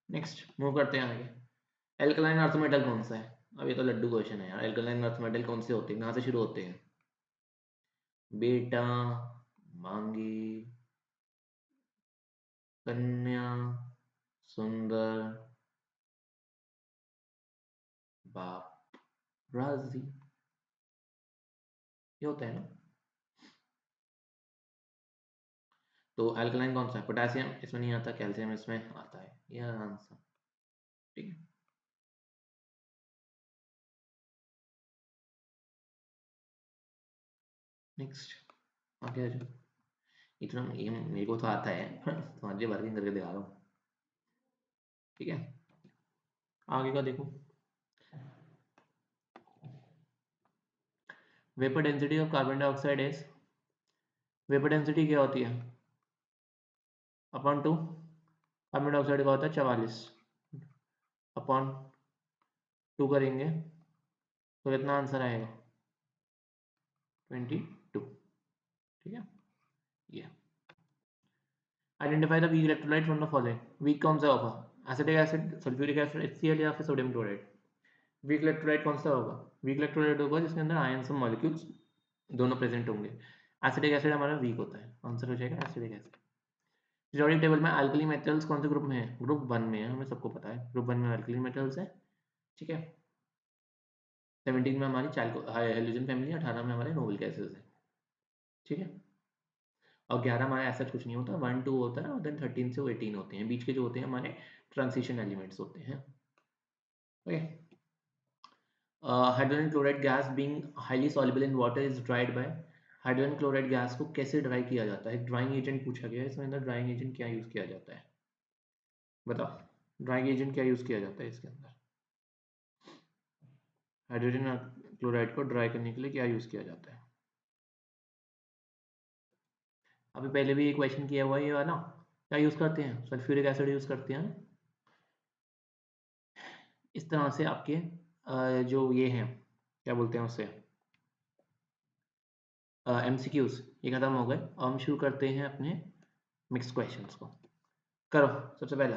नेक्स्ट मूव करते हैं आगे। एल्कलाइन अर्थ मेटल कौन सा है? अब ये तो लड्डू क्वेश्चन है यार। एल्कलाइन अर्थ मेटल कौन से होते हैं, कहाँ से शुरू होते हैं? बेटा, मांगी, कन्या, सुंदर, बाप, राजी। ये होता है ना। तो एल्कलाइन कौन सा है? पोटेशियम इसमें नहीं आता, कैल्शियम इसमें आता है। ये आंसर। ठीक है, नेक्स्ट आगे आ जाओ। इतना ये मेरे को तो आता है तुम्हारे वर्किंग करके दिखा रहा हूँ। ठीक है, आगे का देखो। Vapour density of carbon dioxide is, vapour density क्या होती है? Upon two. कार्बन डाइऑक्साइड का होता है 44, अपॉन टू करेंगे तो कितना आंसर आएगा? 22। ठीक है, ये identify the weak electrolyte from the following. Weak कौन सा होगा? Acetic acid, sulphuric acid, HCl या फिर सोडियम क्लोराइड? वीक इलेक्ट्रोलाइट कौन सा होगा? वीक इलेक्ट्रोलाइट होगा जिसके अंदर आयंस और मॉलिक्यूल्स दोनों प्रेजेंट होंगे। एसिटिक एसिड हमारा वीक होता है, आंसर हो जाएगा एसिटिक एसिड। पीरियोडिक टेबल में अल्कली मेटल्स कौन से ग्रुप में है? ग्रुप 1 में है, हमें सबको पता है ग्रुप 1 में अल्कली मेटल्स है। ठीक है, 17 में हमारी हाइड्रोजन फैमिली, 18 में हमारे नोबल गैसेस है। ठीक है, और 11 हमारा ऐसा कुछ नहीं होता, 1 2 होता है और देन 13 से वो 18 होते हैं, बीच के जो होते हैं हमारे ट्रांजिशन एलिमेंट्स होते हैं। Okay, hydrogen chloride gas being highly soluble in water is dried by. Hydrogen chloride gas को कैसे ड्राई किया जाता है? ड्राइंग एजेंट पूछा गया है, इसमें अंदर ड्राइंग एजेंट क्या यूज किया जाता है? बताओ, ड्राइंग एजेंट क्या यूज किया जाता है इसके अंदर? हाइड्रोजन क्लोराइड को ड्राई करने के लिए क्या यूज किया जाता है? अभी पहले भी एक क्वेश्चन किया हुआ है ये वाला। क्या यूज करते हैं? सल्फ्यूरिक एसिड यूज करते हैं। इस तरह से आपके जो ये हैं, क्या बोलते हैं उसे, MCQs ये खत्म हो गए। अब हम शुरू करते हैं अपने मिक्स क्वेश्चंस को। करो, सबसे पहला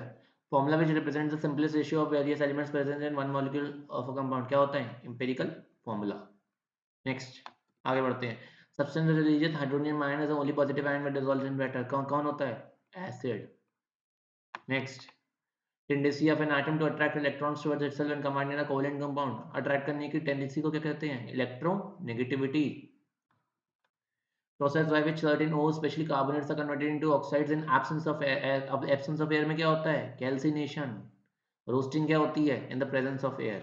formula which represent the simplest ratio of various elements present in one molecule of a compound. क्या होता है? Empirical formula. नेक्स्ट आगे बढ़ते हैं। Substance releases hydronium ion is only positive ion when dissolved in water. कौन कौन होता है? Acid. Next, tendency of an atom to attract electrons towards itself when combined in a covalent compound. Attract करने की tendency को क्या कहते हैं? Electronegativity. Process by which certain ores, especially carbonates, are converted into oxides in absence of air. अब absence of air में क्या होता है? Calcination. Roasting क्या होती है? In the presence of air.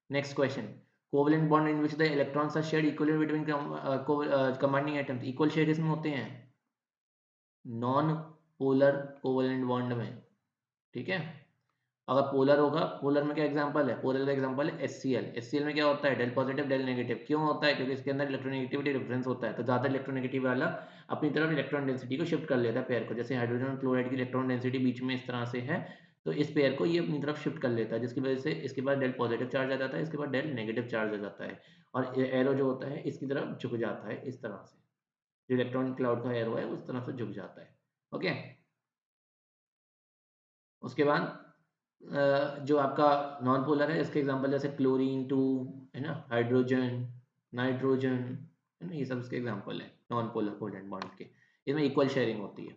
Next question. Covalent bond in which the electrons are shared equally between combining atoms. Equal share इसमें होते हैं नॉन पोलर कोवेलेंट बॉन्ड में। ठीक है, अगर पोलर होगा, पोलर में क्या एग्जांपल है? पोलर का एग्जांपल है HCl। HCl में क्या होता है? Del positive del negative. क्यों होता है? क्योंकि इसके अंदर इलेक्ट्रोनेगेटिविटी डिफरेंस होता है, तो ज़्यादा इलेक्ट्रोनेगेटिव वाला अपनी तरफ इलेक्ट्रॉन डेंसिटी को शिफ्ट कर लेता है पेयर को। जैसे हाइड्रोजन और क्लोराइड की इलेक्ट्रॉन डेंसिटी बीच में इस तरह से है, तो इस पेयर को ये अपनी तरफ शिफ्ट कर लेता है, जिसकी वजह से इसके बाद डेल पॉजिटिव चार्ज आ जाता है, इसके बाद डेल नेगेटिव चार्ज आ जाता है, और एरो जो होता है इसकी तरफ झुक जाता है इस तरह से। जो इलेक्ट्रॉन क्लाउड का एरो है उस तरह से झुक जाता है। ओके, उसके बाद जो आपका नॉन पोलर है, इसके एग्जांपल जैसे क्लोरीन 2 है ना, हाइड्रोजन, नाइट्रोजन, है ना, ये सब इसके एग्जांपल है नॉन पोलर कोवेलेंट बॉन्ड के। इसमें इक्वल शेयरिंग होती है।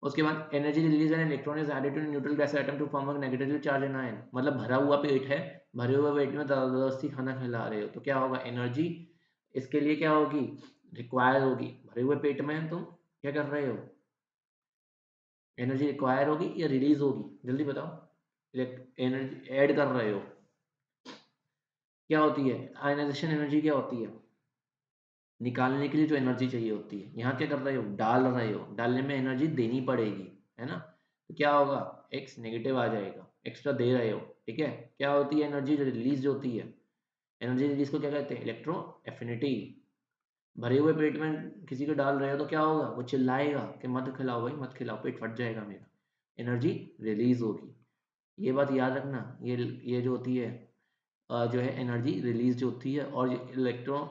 उसके बाद energy release and electron is added to neutral gas atom to form a negatively charge anion. मतलब भरा हुआ पेट है, भरे हुए पेट में जबरदस्ती खाना खिला रहे हो तो क्या होगा? एनर्जी इसके लिए क्या होगी? रिक्वायर होगी। भरे हुए पेट में तुम क्या कर रहे हो? एनर्जी रिक्वायर होगी या रिलीज होगी? जल्दी बताओ। एनर्जी ऐड कर रहे हो, क्या होती है? आयनाइजेशन एनर्जी क्या होती है? निकालने के लिए जो एनर्जी चाहिए होती है। यहाँ क्या कर रहे हो? डाल रहे हो, डालने में एनर्जी देनी पड़ेगी, है ना। तो क्या होगा? एक्स नेगेटिव आ जाएगा, एक्स्ट्रा दे रहे हो। ठीक है, क्या होती है एनर्जी जो रिलीज होती है? एनर्जी रिलीज को क्या कहते हैं? Electro affinity. भरे हुए पेट में किसी को डाल रहे हो तो क्या होगा? वो चिल्लाएगा कि मत खिलाओ भाई, मत खिलाओ, पेट फट जाएगा मेरा। एनर्जी रिलीज होगी। ये बात याद रखना, ये जो होती है जो है एनर्जी रिलीज जो होती है, और इलेक्ट्रॉन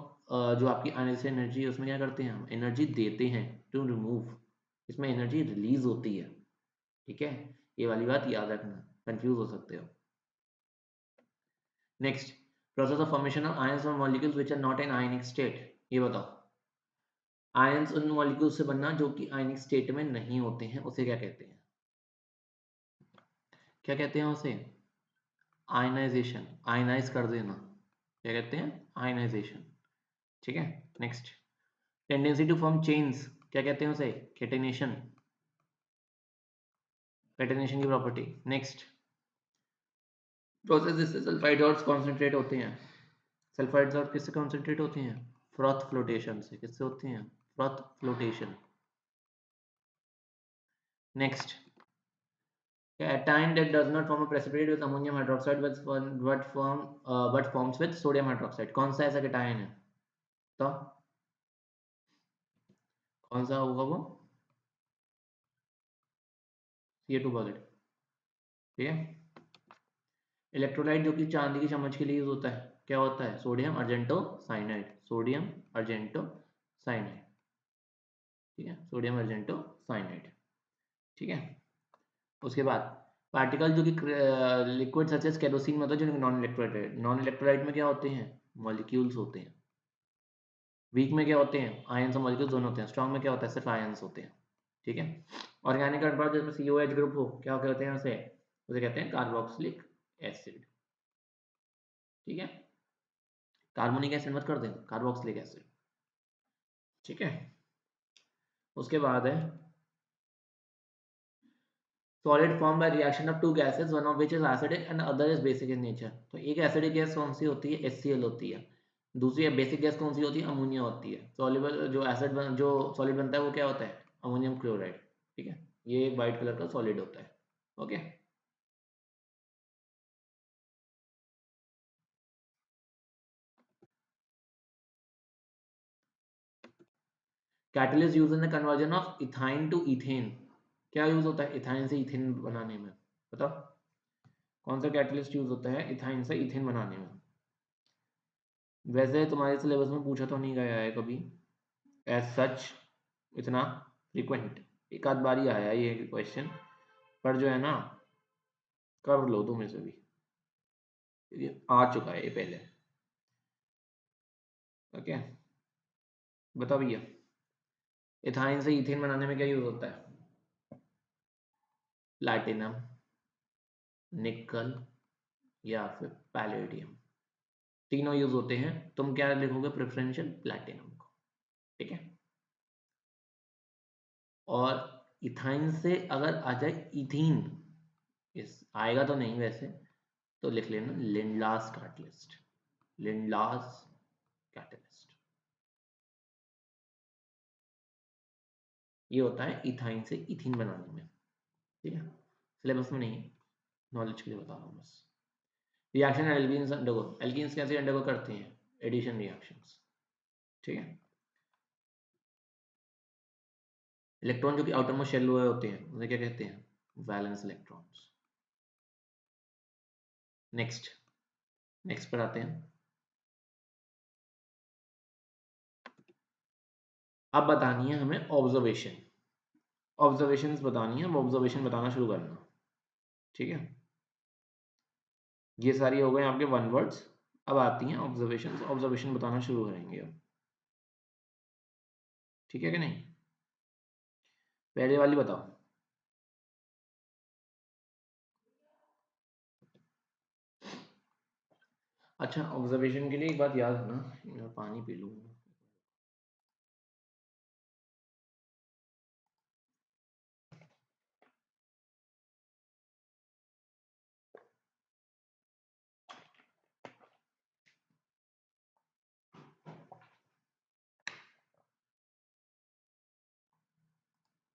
जो आपकी आने से एनर्जी है उसमें क्या करते हैं हम, एनर्जी देते हैं टू रिमूव, इसमें एनर्जी रिलीज होती है। ठीक है, ये वाली बात याद रखना, कंफ्यूज हो सकते हो। Next, process of formation of ions और molecules which are not in ionic state. ये बताओ, आयंस उन मॉलिक्यूल से बनना जो कि आयनिक स्टेट में नहीं होते हैं, उसे क्या कहते हैं? क्या कहते हैं उसे? आयनाइजेशन, आयनाइज कर देना, क्या कहते हैं? आयनाइजेशन। ठीक है, next, tendency to form chains, क्या कहते हैं उसे? केटेनेशन, केटेनेशन की प्रॉपर्टी। नेक्स्ट, प्रोसेस जिससे सल्फाइड और कॉन्सेंट्रेट होते हैं, सल्फाइड्स और किससे कॉन्सेंट्रेट होते हैं? फ्रॉथ फ्लोटेशन से। किससे होते हैं? Froth flotation. Next, cation that does not form a precipitate with ammonium hydroxide but forms with sodium hydroxide। कौन सा ऐसा cation है? तो कौन सा होगा वो? C2 bouquet. ठीक है, इलेक्ट्रोलाइट जो कि चांदी की चम्मच के लिए यूज होता है, क्या होता है? Sodium argento cyanide, sodium argento cyanide. ठीक है, सोडियम अर्जेंटो साइनाइड। ठीक है, उसके बाद पार्टिकल जो कि लिक्विड सच एज केरोसिन में होता है, जो नॉन इलेक्ट्रोलाइट, नॉन इलेक्ट्रोलाइट में क्या होते हैं? मॉलिक्यूल्स होते हैं। वीक में क्या होते हैं? आयंस और मॉलिक्यूल्स दोनों होते हैं। स्ट्रॉन्ग में क्या होता है? सिर्फ आयंस होते हैं। ठीक है, ऑर्गेनिक कंपाउंड जिसमें COH ग्रुप हो, क्या कहते हैं उसे? उसे कहते हैं कार्बोक्सिलिक एसिड। ठीक है, कार्बोनिक एसिड मत कर दें, कार्बोक्सिलिक एसिड। ठीक है, उसके बाद है solid form by reaction of two gases, one of which is acidic and other is basic in nature. तो एक एसिडिक गैस कौन सी होती है? HCl होती है। दूसरी बेसिक गैस कौन सी होती है? अमोनिया होती है। सॉल्युबल जो जो सॉलिड बनता है वो क्या होता है? Ammonium chloride. ठीक है, ये एक वाइट कलर का सॉलिड होता है। Okay, catalyst use in the conversion of ethyne to ethane. क्या यूज होता है इथाइन से इथेन बनाने में? बताओ, कौन सा कैटलिस्ट यूज होता है इथाइन से इथेन बनाने में? वैसे तुम्हारे सिलेबस में पूछा तो नहीं गया है कभी एज सच, इतना फ्रीक्वेंट, एक आध बार ही आया ये क्वेश्चन, पर जो है ना, कर लो तुम इसे भी, ये आ चुका है ये पहले। ओके, बताओ भैया, इथाइन से इथेन बनाने में क्या यूज होता है? प्लैटिनम, निकल, या फिर पैलेडियम, तीनों यूज होते हैं। तुम क्या लिखोगे? प्रेफरेंशियल प्लैटिनम को। ठीक है, और इथाइन से अगर आ जाए इथीन, इस आएगा तो नहीं वैसे, तो लिख लेना लिंडलास कैटलिस्ट, लिंडलास कैटलिस्ट। ये होता है इथाइन से इथीन बनाने में। ठीक है, सिलेबस में नहीं, नॉलेज के लिए बता रहा हूँ बस। रिएक्शन एल्कीन्स अंडरगो, एल्कीन्स कैसे अंडरगो करते हैं? Addition reactions. ठीक है, इलेक्ट्रॉन जो कि आउटर मोस्ट शेल हुए होते हैं उन्हें क्या कहते हैं? Valence electrons. नेक्स्ट, नेक्स्ट पर आते हैं। अब बतानी है हमें ऑब्जर्वेशन, ऑब्जर्वेशंस बतानी है, वो ऑब्जर्वेशन बताना शुरू करना। ठीक है, ये सारी हो गए आपके वन वर्ड्स। अब आती हैं ऑब्जर्वेशंस, ऑब्जर्वेशन बताना शुरू करेंगे अब। ठीक है कि नहीं? पहले वाली बताओ। अच्छा, ऑब्जर्वेशन के लिए एक बात याद रखना, मैं पानी पी लूंगा।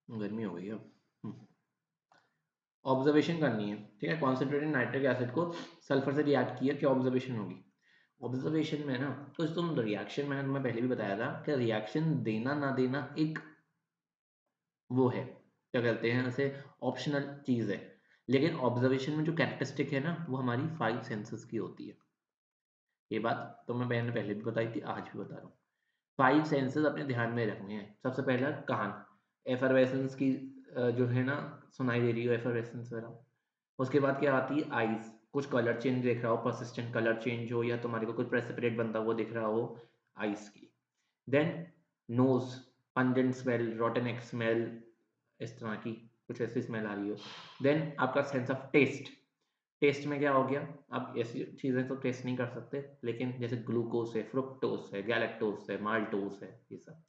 गर्मी हो गई अब। ऑब्जर्वेशन करनी है। ठीक है, कॉन्सेंट्रेटेड नाइट्रिक एसिड को सल्फर से रिएक्ट किया, क्या ऑब्जर्वेशन होगी? ऑब्जर्वेशन में ना, तो तुम रिएक्शन, मैंने तुम्हें पहले भी बताया था कि रिएक्शन देना ना देना एक वो है, क्या कहते हैं उसे, ऑप्शनल चीज़ है, लेकिन ऑब्जर्वेशन में जो कैरेक्टरिस्टिक है ना वो हमारी 5 सेंसेस की होती है। ये बात तो मैंने पहले भी बताई थी, आज भी बता रहा हूँ। 5 सेंसेस अपने ध्यान में रखने हैं। सबसे पहला कान, एफरवेसेंस की जो है ना सुनाई दे रही हो एफरवेसेंस वगैरह। उसके बाद क्या आती है आईज, कुछ कलर चेंज देख रहा हो, परसिस्टेंट कलर चेंज हो या तुम्हारे को कुछ प्रेसिपिटेट बनता हुआ दिख रहा हो आईज की। Then nose, pungent smell, rotten eggs smell, इस तरह की कुछ ऐसी स्मेल आ रही हो। देन आपका सेंस ऑफ टेस्ट, टेस्ट में क्या हो गया, आप ऐसी चीज़ें तो टेस्ट नहीं कर सकते, लेकिन जैसे ग्लूकोज है, फ्रुक्टोज है, गैलेक्टोज है, माल्टोज है, ये सब।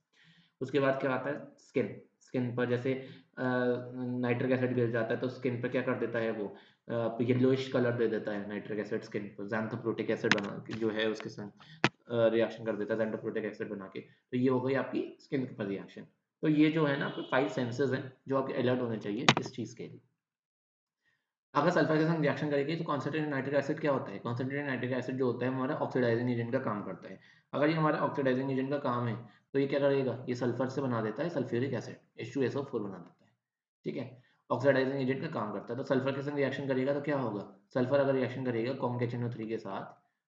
उसके बाद क्या आता है स्किन, स्किन पर जैसे नाइट्रिक एसिड गिर जाता है तो स्किन पर क्या कर देता है वो येलोइश कलर दे देता है नाइट्रिक एसिड स्किन पर, ज़ैंथोप्रोटिक एसिड बना जो है उसके साथ रिएक्शन कर देता है ज़ैंथोप्रोटिक एसिड बना के। तो ये हो गई आपकी स्किन पर रिएक्शन। तो ये जो है ना आपके 5 सेंसेस हैं जो आपके अलर्ट होने चाहिए इस चीज़ के लिए। अगर सल्फर के संग रिएक्शन करेगी तो कॉन्सन्ट्रेटेड नाइट्रिक एसिड क्या होता है, कॉन्सन्ट्रेटेड नाइट्रिक एसिड जो होता है हमारा ऑक्सीडाइजिंग एजेंट का काम करता है। अगर ये हमारा ऑक्सीडाइजिंग एजेंट का काम है तो ये क्या करेगा, ये सल्फर से बना देता है सल्फ्यूरिक एसिड, H2SO4 बना देता है। ठीक है, ऑक्सीडाइजिंग एजेंट का काम करता है। तो सल्फर के संग रिएक्शन करेगा तो क्या होगा, सल्फर अगर रिएक्शन करेगा कॉन्क HNO3 के साथ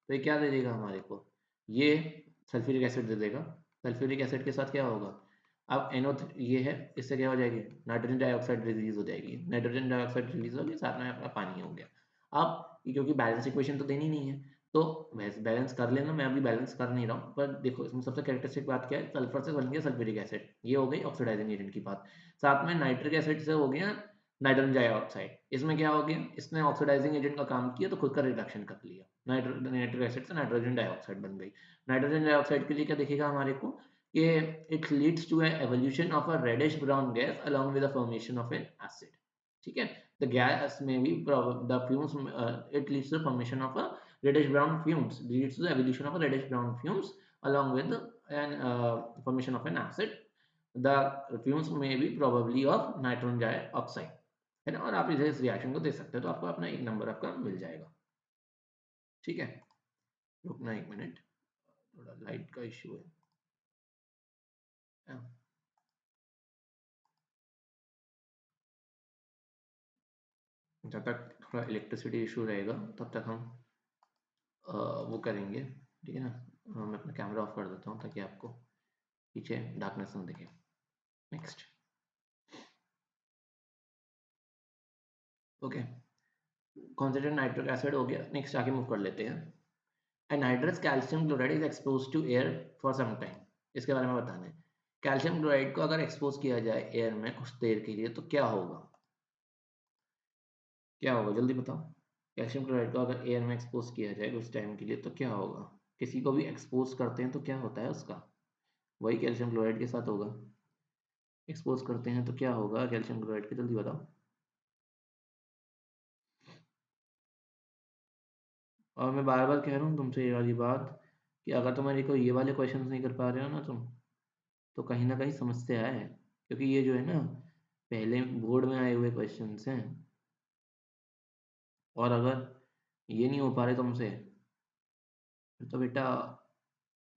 तो ये क्या दे देगा हमारे को, ये सल्फ्यूरिक एसिड दे देगा। सल्फ्यूरिक एसिड के साथ क्या होगा, अब NO3 ये है, इससे क्या हो जाएगी, नाइट्रोजन डाइऑक्साइड रिलीज हो जाएगी, नाइट्रोजन डाइऑक्साइड रिलीज होगी, साथ में आपका पानी हो गया। अब क्योंकि बैलेंस इक्वेशन तो देनी नहीं है तो बैलेंस कर लेना, मैं अभी बैलेंस कर नहीं रहा हूँ, पर देखो इसमें सबसे कैरेक्टरिस्टिक बात क्या है, सल्फर से बन गया सल्फ्यूरिक एसिड, ये हो गई ऑक्सीडाइजिंग एजेंट की बात। साथ में नाइट्रिक एसिड से हो गया नाइट्रोजन डाइऑक्साइड, इसमें क्या हो गया, इसने ऑक्सीडाइजिंग एजेंट का काम किया तो खुद का रिडक्शन कर लिया, नाइट्रिक एसिड से नाइट्रोजन डाइऑक्साइड बन गई। नाइट्रोजन डाइऑक्साइड के लिए क्या दिखेगा हमारे को, it leads to an evolution of a reddish brown gas along with the formation of an acid. ठीक है, the gas may be the fumes it leads to the formation of a reddish brown fumes, leads to the evolution of a reddish brown fumes along with an formation of an acid. The fumes may be probably of nitrogen dioxide, है ना, और आप इस reaction को दे सकते हो तो आपको अपना एक नंबर आपका मिल जाएगा। ठीक है, रुकना एक मिनट, थोड़ा लाइट का इश्यू है। जब तक थोड़ा इलेक्ट्रिसिटी इशू रहेगा तब तक हम वो करेंगे, ठीक है ना। मैं अपना कैमरा ऑफ कर देता हूँ ताकि आपको पीछे डार्कनेस ना दिखे। Next, okay, concentrated nitric acid हो गया। नेक्स्ट आगे मूव कर लेते हैं। Anhydrous calcium chloride is expose to air for some time, इसके बारे में बताना है। कैल्शियम क्लोराइड को अगर एक्सपोज किया जाए एयर में कुछ देर के लिए तो क्या होगा, क्या होगा जल्दी बताओ। कैल्शियम क्लोराइड को अगर एयर में एक्सपोज किया जाए कुछ टाइम के लिए तो क्या होगा, किसी को भी एक्सपोज करते हैं तो क्या होता है उसका, वही कैल्शियम क्लोराइड के साथ होगा। एक्सपोज करते हैं तो क्या होगा कैल्शियम क्लोराइड के, जल्दी बताओ। और मैं बार बार कह रहा हूँ तुमसे ये वाली बात कि अगर तुम्हारे को ये वाले क्वेश्चन नहीं कर पा रहे हो ना तुम, तो कहीं ना कहीं समस्या है, क्योंकि ये जो है ना पहले बोर्ड में आए हुए क्वेश्चन हैं, और अगर ये नहीं हो पा रहे तुमसे फिर तो बेटा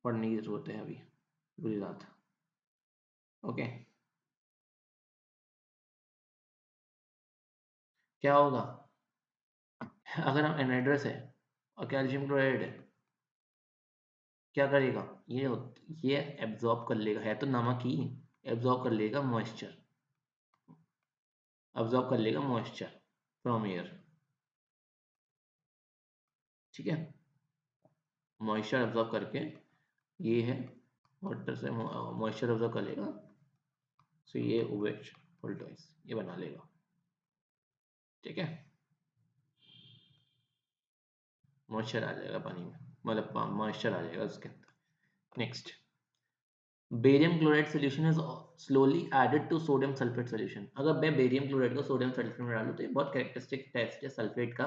पढ़ने की जरूरत है अभी, बुरी रात। ओके, क्या होगा अगर हम एनहाइड्रस है और कैल्शियम क्लोराइड है, क्या करेगा, ये एब्जॉर्ब कर लेगा, है तो नमक ही, एब्जॉर्ब कर लेगा मॉइस्चर, अब्जॉर्ब कर लेगा मॉइस्चर फ्रॉम एयर। ठीक है, मॉइस्चर अब्जॉर्ब करके, ये है वाटर से मॉइस्चर अब्जॉर्ब कर लेगा, सो ये OH वोल्टोइस ये बना लेगा। ठीक है, मॉइस्चर आ जाएगा पानी में, मतलब मॉइस्चर आ जाएगा उसके अंदर। Next, barium chloride solution is slowly added to sodium sulphate solution. अगर मैं बेरियम क्लोराइड को सोडियम सल्फेट में डालूँ तो ये बहुत कैरेक्टरिस्टिक टेस्ट है सल्फेट का।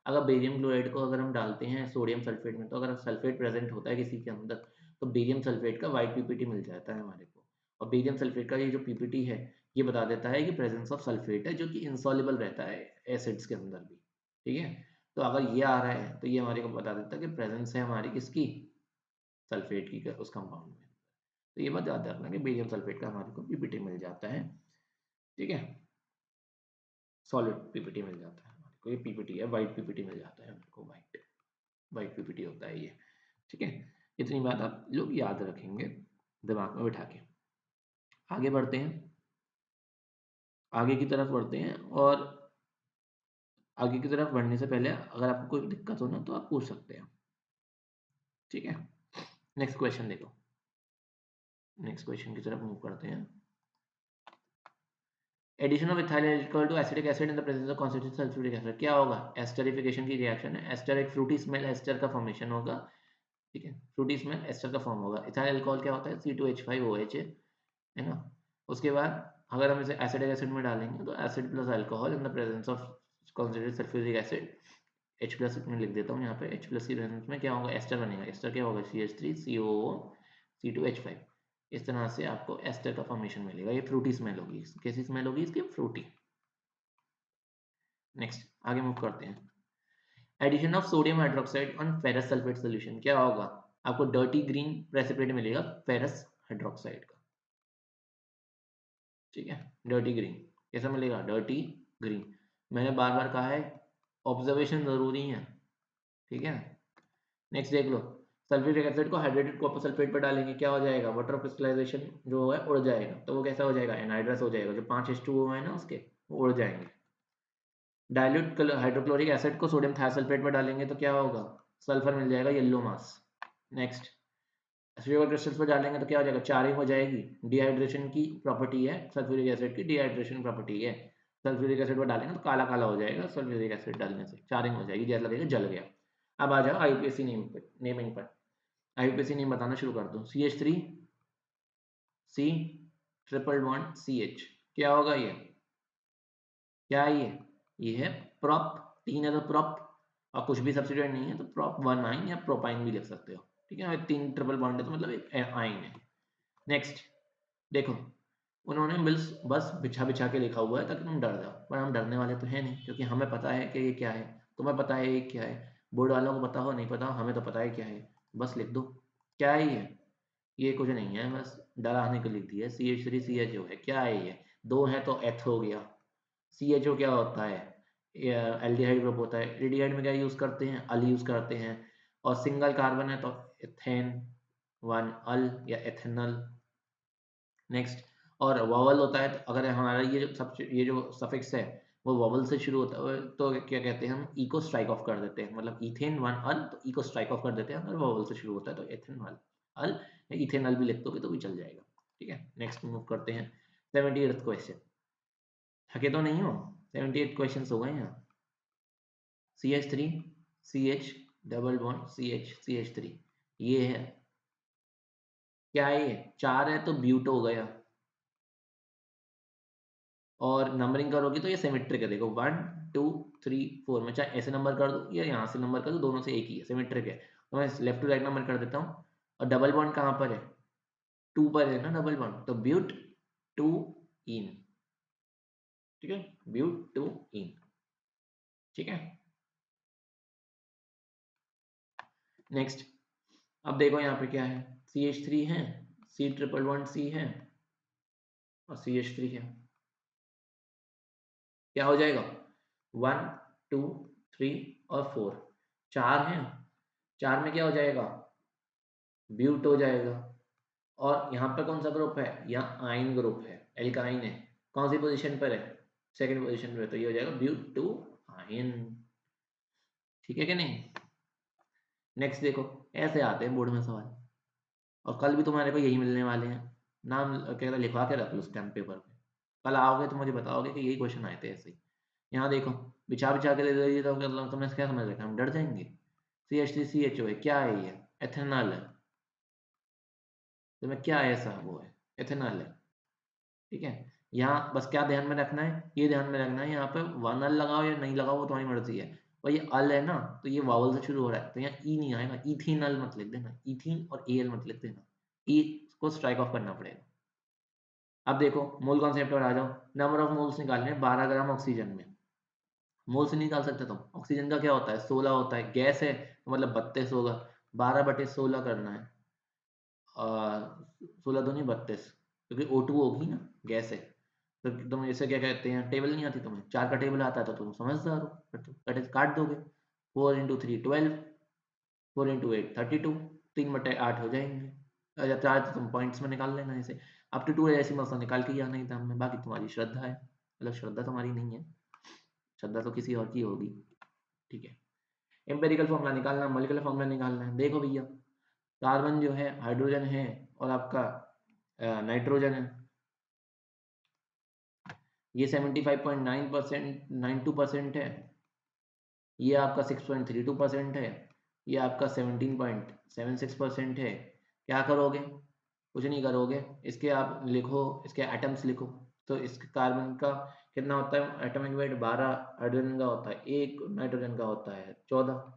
अगर बेरियम क्लोराइड को अगर हम डालते हैं सोडियम सल्फेट में तो अगर सल्फेट प्रेजेंट होता है किसी के अंदर तो बेरियम सल्फेट का वाइट पीपीटी मिल जाता है हमारे को। और बेरियम सल्फेट का ये जो पीपीटी है ये बता देता है कि प्रेजेंस ऑफ सल्फेट है, जो कि इनसॉल्युबल रहता है एसिड्स के अंदर भी। ठीक है, तो अगर ये आ रहा है तो ये हमारे को बता देता है कि प्रेजेंस है हमारी किसकी, सल्फेट की उस कंपाउंड में। तो ये बात याद रखना कि बेरियम सल्फेट का हमारे को पीपीटी मिल जाता है। ठीक है, सॉलिड पीपीटी मिल जाता है, कोई पीपीटी है, वाइट पीपीटी मिल जाता है हमारे को, वाइट पीपीटी होता है ये। ठीक है, इतनी बात आप लोग याद रखेंगे दिमाग में बिठा के। आगे बढ़ते हैं, आगे की तरफ बढ़ते हैं, और आगे की तरफ बढ़ने से पहले अगर आपको कोई दिक्कत हो ना तो आप पूछ सकते हैं। ठीक है, नेक्स्ट क्वेश्चन देखो, नेक्स्ट क्वेश्चन की तरफ मूव करते हैं। Addition of ethyl alcohol to acetic acid in the presence of concentrated sulphuric acid, क्या होगा? एस्टरिफिकेशन की रिएक्शन है, एस्टर एक फ्रूटी स्मेल एस्टर का फॉर्मेशन होगा। ठीक है, फ्रूटी स्मेल एस्टर का फॉर्म होगा। इथाइल अल्कोहल क्या होता है? C2H5OH है ना। उसके बाद अगर हम इसे एसिडिक एसिड में डालेंगे तो acid plus alcohol in the presence of concentrated sulphuric acid, H plus में लिख देता हूँ यहाँ पे, H प्लस की प्रेजेंस में क्या होगा? एस्टर बनेगा। एस्टर क्या होगा? CH3COO C2H5। इस तरह से आपको एस्टर का फॉर्मेशन मिलेगा। ये फ्रूटी स्मेल होगी। कैसी स्मेल होगी इसकी? फ्रूटी। नेक्स्ट आगे मूव करते हैं। Addition of sodium hydroxide on ferrous sulphate solution, क्या होगा? आपको डर्टी ग्रीन प्रेसिपिटेट मिलेगा फेरस हाइड्रोक्साइड का। ठीक है, डर्टी ग्रीन कैसा मिलेगा? Dirty green. मैंने बार बार कहा है ऑब्जर्वेशन जरूरी है। ठीक है, नेक्स्ट देख लो, सल्फ्यूरिक एसिड को हाइड्रेटेड कॉपर सल्फेट पर डालेंगे, क्या हो जाएगा? वाटर क्रिस्टलाइजेशन जो है उड़ जाएगा, तो वो कैसा हो जाएगा? एनहाइड्रस हो जाएगा। जो 5 H2O है ना उसके, वो उड़ जाएंगे। डाइल्यूट हाइड्रोक्लोरिक एसिड को सोडियम थायोसल्फेट पर डालेंगे तो क्या होगा? सल्फर मिल जाएगा, येलो मास। नेक्स्ट शुगर क्रिस्टल्स पर डालेंगे तो क्या हो जाएगा? चारिंग हो जाएगी। डिहाइड्रेशन की प्रॉपर्टी है सल्फ्यूरिक एसिड की, डिहाइड्रेशन प्रॉपर्टी है। सल्फ्यूरिक एसिड पर डालेंगे तो काला काला हो जाएगा, सल्फ्यूरिक एसिड डालने से चारिंग हो जाएगी, जैसा लगेगा जल गया। अब आ जाओ आईयूपीएसी नेमिंग पर। आईयूपीएसी नेम बताना शुरू कर दो। CH3C ट्रिपल बॉन्ड CH, क्या होगा ये? क्या है ये है प्रोप। 3 है तो प्रोप, और कुछ भी सब्स्टिट्यूट नहीं है तो prop 1 आइन या प्रोपाइन भी लिख सकते हो। ठीक है, 3 ट्रिपल बॉन्ड है तो मतलब एक आइन है। नेक्स्ट देखो, उन्होंने बस बिछा बिछा के लिखा हुआ है ताकि तुम डर जाओ, पर हम डरने वाले तो है नहीं, क्योंकि हमें पता है कि ये क्या है। तुम्हें पता है ये क्या है, बोर्ड वालों को पता हो नहीं पता हो, हमें तो पता है क्या है। बस लिख दो क्या है ये कुछ नहीं है, बस डराने को लिख दिया। CH3CHO है, क्या है ये? 2 है तो एथ हो गया। CHO क्या होता है? एल्डिहाइड ग्रुप होता है। एल्डिहाइड में क्या यूज करते हैं? अल यूज करते हैं। और सिंगल कार्बन है तो एथेन 1 अल या एथेनल। नेक्स्ट, और वॉवल होता है तो अगर हमारा ये जो सफिक्स है वो वॉवल से शुरू होता है तो क्या कहते हैं? हम ई को स्ट्राइक ऑफ कर देते हैं, मतलब इथेन 1 अल, तो ई को स्ट्राइक ऑफ कर देते हैं अगर वॉवल से शुरू होता है तो एथेनॉल अल या इथेनॉल भी लिख दोगे तो भी चल जाएगा। ठीक है, नेक्स्ट मूव करते हैं। 78th क्वेश्चन, थके तो नहीं हो? 78 क्वेश्चन हो गए यहाँ। CH3CH डबल बॉन्ड CH3, ये है, क्या है ये? 4 है तो ब्यूट हो गया, और नंबरिंग करोगे तो ये सिमेट्रिक है। देखो 1 2 3 4, मैं चाहे ऐसे नंबर कर दूं या यहाँ से नंबर कर दूं, दोनों से एक ही है, सिमेट्रिक है। तो मैं लेफ्ट टू राइट नंबर कर देता हूँ। और डबल बॉन्ड कहाँ पर है? 2 पर है ना डबल बॉन्ड, तो ब्यूट 2 इन। ठीक है, ब्यूट 2 इन। ठीक है, नेक्स्ट अब देखो यहाँ पे क्या है। CH3 है, C ट्रिपल बॉन्ड C है, और CH3 है, क्या हो जाएगा? 1 2 3 और 4, 4 है। 4 में क्या हो जाएगा? ब्यूट हो जाएगा। और यहाँ पे कौन सा ग्रुप है? यहाँ आइन ग्रुप है, एल्काइन है। कौन सी पोजीशन पर है? सेकंड पोजीशन पर, तो ये हो जाएगा ब्यूट 2 आइन। ठीक है कि नहीं? नेक्स्ट देखो, ऐसे आते हैं बोर्ड में सवाल, और कल भी तुम्हारे को यही मिलने वाले हैं। नाम क्या लिखवा के रख लो स्टैम्प पेपर पे, कल आओगे तो मुझे बताओगे कि यही क्वेश्चन आए थे ऐसे ही। यहाँ देखो, बिछा बिछा के दे दीजिए तो तुमने क्या समझ रखा? हम डर जाएंगे। CH3CHO है, क्या है ये? एथेनॉल है। तो मैं क्या है? ऐसा वो है, एथेनॉल है। ठीक है, यहाँ बस क्या ध्यान में रखना है? ये ध्यान में रखना है यहाँ पे 1 अल लगाओ या नहीं लगाओ वो तुम्हारी मर्जी है। और ये अल है ना, तो ये वावल से शुरू हो रहा है तो यहाँ ई नहीं आएगा, इथेनॉल मत लिख देना, इथीन और एल मत लिख देना, ई को स्ट्राइक ऑफ करना पड़ेगा। अब देखो मोल कॉन्सेप्ट पर आ जाओ। नंबर ऑफ मोल्स निकालने हैं 12 ग्राम ऑक्सीजन में। मोल से निकाल सकते तुम। ऑक्सीजन का क्या होता है? 16 होता है, गैस है तो मतलब 32 होगा। 12/16 करना है, 16 दूनी 32, क्योंकि O2 होगी ना, गैस है। तो तुम इसे क्या कहते हैं, टेबल नहीं आती तुम्हें, 4 का टेबल आता है तो तुम समझदार हो, फिर तो काट दोगे। 4 इंटू 3 12, 4 इंटू 8 32, 3/8 हो जाएंगे। अच्छा चाहे तो तुम पॉइंट्स में निकाल लेना इसे, अप टू 2 ऐसी मसला निकाल के ही आना एग्जाम में, बाकी तुम्हारी श्रद्धा है, मतलब श्रद्धा तुम्हारी नहीं है, श्रद्धा तो किसी और की होगी। ठीक है, एम्पेरिकल फॉर्मूला निकालना, मॉलिक्यूलर फॉर्मूला निकालना है। देखो भैया, कार्बन जो है हाइड्रोजन है और आपका नाइट्रोजन है, ये 75.9% 92% है, ये आपका 6.32% है, ये आपका 17.76% है। क्या करोगे, कुछ नहीं करोगे, इसके आप लिखो, इसके एटम्स लिखो। तो इसके कार्बन का कितना होता है एटॉमिक वेट, 12, हाइड्रोजन का होता है 1, नाइट्रोजन का होता है 14।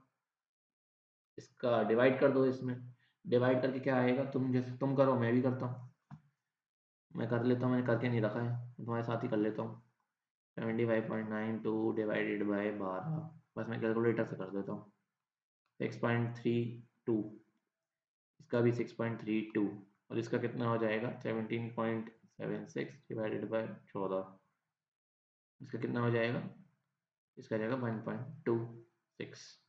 इसका डिवाइड कर दो, इसमें डिवाइड करके क्या आएगा, तुम जैसे तुम करो मैं भी करता हूँ, मैं कर लेता हूँ, मैंने करके नहीं रखा है, तुम्हारे साथ ही कर लेता हूँ। 75.92 डिवाइडेड बाई 12, बस मैं कैलकुलेटर से कर देता हूँ, 6.32, इसका भी 6.32, और इसका कितना हो जाएगा 17.76 डिवाइडेड बाई 14, इसका कितना हो जाएगा, इसका जाएगा 1.26।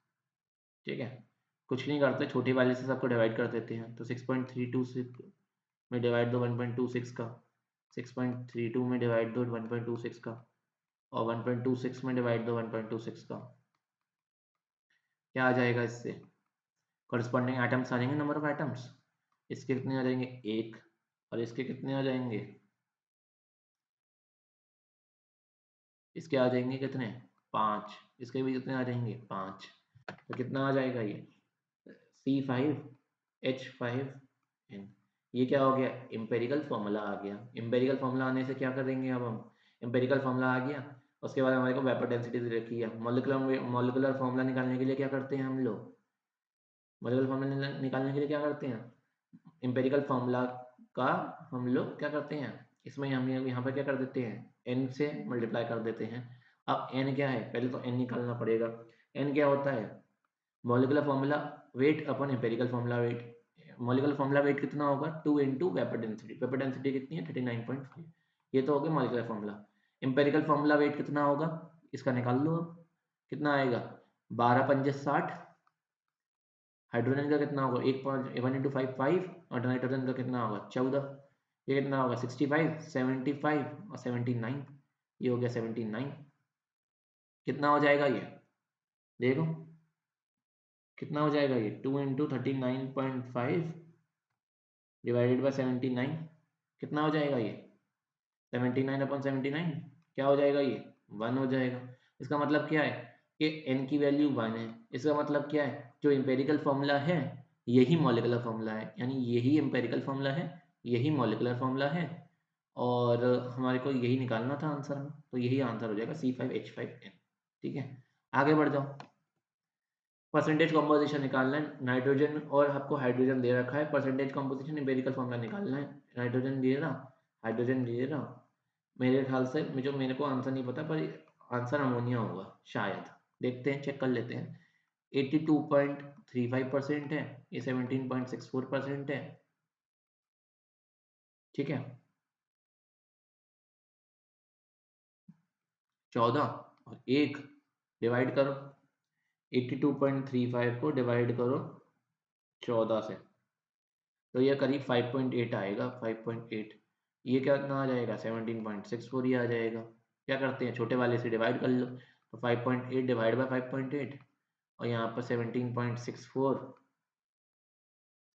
ठीक है, कुछ नहीं करते, छोटी वाले से सबको डिवाइड कर देते हैं, तो 6.32 से में डिवाइड दो 1.26 का, 6.32 में डिवाइड दो 1.26 का, और 1.26 में डिवाइड दो 1.26 का, क्या आ जाएगा इससे, कॉरस्पॉन्डिंग एटम्स आ जाएंगे, नंबर ऑफ एटम्स, इसके कितने आ जाएंगे 1, और इसके कितने आ जाएंगे, इसके आ जाएंगे कितने 5, इसके भी कितने आ जाएंगे 5, तो कितना आ जाएगा ये C5H5N। ये क्या हो गया, एम्पेरिकल फॉर्मूला आ गया। एम्पेरिकल फॉर्मूला आने से क्या करेंगे अब हम, एम्पेरिकल फॉर्मूला आ गया, उसके बाद हमारे को वेपर डेंसिटी दे रखी है, मॉलिक्यूलर फॉर्मूला निकालने के लिए क्या करते हैं हम लोग, मॉलिक्यूलर फॉर्मूला निकालने के लिए क्या करते हैं, एम्पेरिकल फॉर्मूला का हम लोग क्या करते हैं, इसमें हम यहाँ पर क्या कर देते हैं, n से मल्टीप्लाई कर देते हैं। अब n क्या है, पहले तो n निकालना पड़ेगा। n क्या होता है, मॉलिक्यूलर फॉर्मूला वेट अपन empirical formula weight, molecular formula weight कितना होगा 2 into vapour density, vapour density कितनी है 39.5, ये तो हो गया molecular formula. Empirical formula weight कितना होगा, इसका निकाल लो अब, कितना आएगा 12 पंजे 60, हाइड्रोजन का कितना होगा 1 × 5 और नाइट्रोजन का कितना होगा 14, ये कितना होगा 65 75 और 79, ये हो गया 79। कितना हो जाएगा ये, देखो कितना हो जाएगा ये 2 इंटू 39.5 डिवाइडेड बाई 79, कितना हो जाएगा ये 79/79, क्या हो जाएगा ये 1 हो जाएगा। इसका मतलब क्या है कि n की वैल्यू 1 है, इसका मतलब क्या है जो एम्पेरिकल फॉर्मूला है यही मॉलिक्यूलर फॉर्मूला है, यानी यही एम्पेरिकल फॉर्मूला है, यही मॉलिक्यूलर फॉर्मूला है, और हमारे को यही निकालना था आंसर में, तो यही आंसर हो जाएगा C5H5N। ठीक है, आगे बढ़ जाओ, परसेंटेज कॉम्पोजिशन निकालना है, नाइट्रोजन और आपको हाइड्रोजन दे रखा है, परसेंटेज कॉम्पोजिशन एम्पेरिकल फॉर्मूला निकालना है, नाइट्रोजन दे रहा, हाइड्रोजन दे रहा, मेरे ख्याल से मुझे मेरे को आंसर नहीं पता, पर आंसर अमोनिया होगा शायद, देखते हैं चेक कर लेते हैं। 82.35% है, ये 17.64% है। ठीक है, 14 और 1 डिवाइड करो, 82.35 को डिवाइड करो 14 से, तो ये करीब 5.8 आएगा, 5.8, ये क्या कितना आ जाएगा 17.64 ही आ जाएगा। क्या करते हैं, छोटे वाले से डिवाइड कर लो, तो 5.8 डिवाइड बाई 5.8, और यहाँ पर 17.64,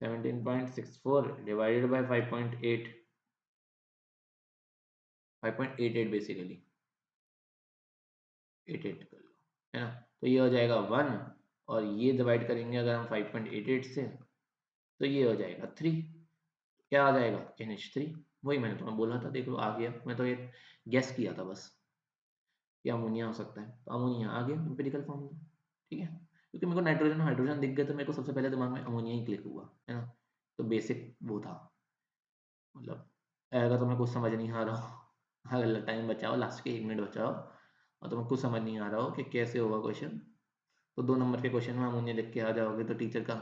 17.64 डिवाइडेड बाई 5.8, 5.88 बेसिकली 88 कर लो, है ना, तो ये हो जाएगा 1, और ये डिवाइड करेंगे अगर हम 5.88 से, तो ये हो जाएगा 3, क्या आ जाएगा NH3, वही मैंने तुम्हें बोला था, देख लो आ गया, मैं तो ये गेस किया था बस कि अमोनिया हो सकता है, तो अमोनिया आ गया एम्पिरिकल फॉर्मूला। ठीक है, क्योंकि मेरे को नाइट्रोजन हाइड्रोजन दिख गए तो मेरे को सबसे पहले दिमाग में अमोनिया ही क्लिक हुआ, है ना, तो बेसिक वो था, मतलब अगर तुम्हें कुछ समझ नहीं आ रहा हो, अगर टाइम बचाओ, लास्ट के 1 मिनट बचाओ, और तुम्हें कुछ समझ नहीं आ रहा हो कि कैसे होगा क्वेश्चन, तो 2 नंबर के क्वेश्चन में अमोनिया लिख के आ जाओगे, तो टीचर का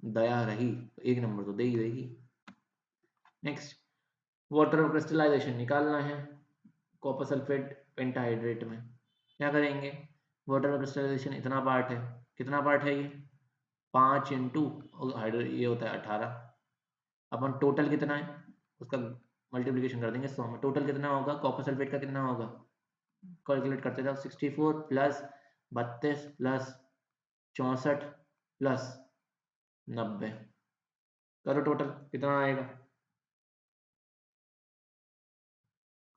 दया रही तो 1 नंबर तो दे ही देगी। नेक्स्ट, वाटर क्रिस्टलाइजेशन निकालना है, कॉपर सल्फेट पेंटाहाइड्रेट में क्या करेंगे, वाटर का क्रिस्टलाइजेशन इतना पार्ट है, कितना पार्ट है ये 5 इंटू ये होता है 18, अपन टोटल कितना है उसका मल्टीप्लिकेशन कर देंगे 100 में, टोटल कितना होगा कॉपर सल्फेट का कितना होगा, कैलकुलेट करते जाओ 64 प्लस 32 प्लस 64 प्लस 90, करो टोटल कितना आएगा,